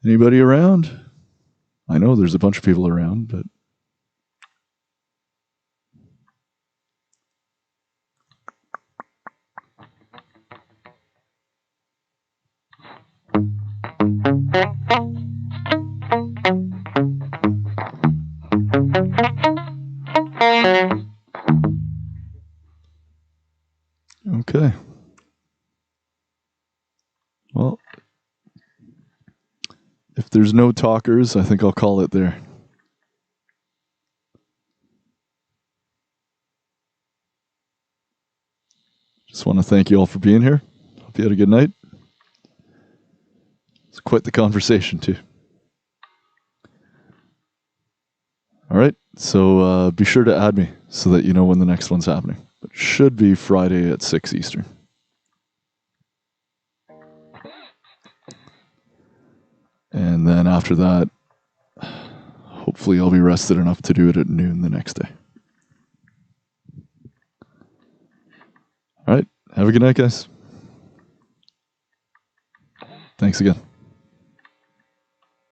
B: Anybody around? I know there's a bunch of people around, but okay. Well, if there's no talkers, I think I'll call it there. Just want to thank you all for being here. Hope you had a good night. It's quite the conversation, too. All right, so be sure to add me so that you know when the next one's happening. It should be Friday at 6 Eastern. And then after that, hopefully I'll be rested enough to do it at noon the next day. All right, have a good night, guys. Thanks again.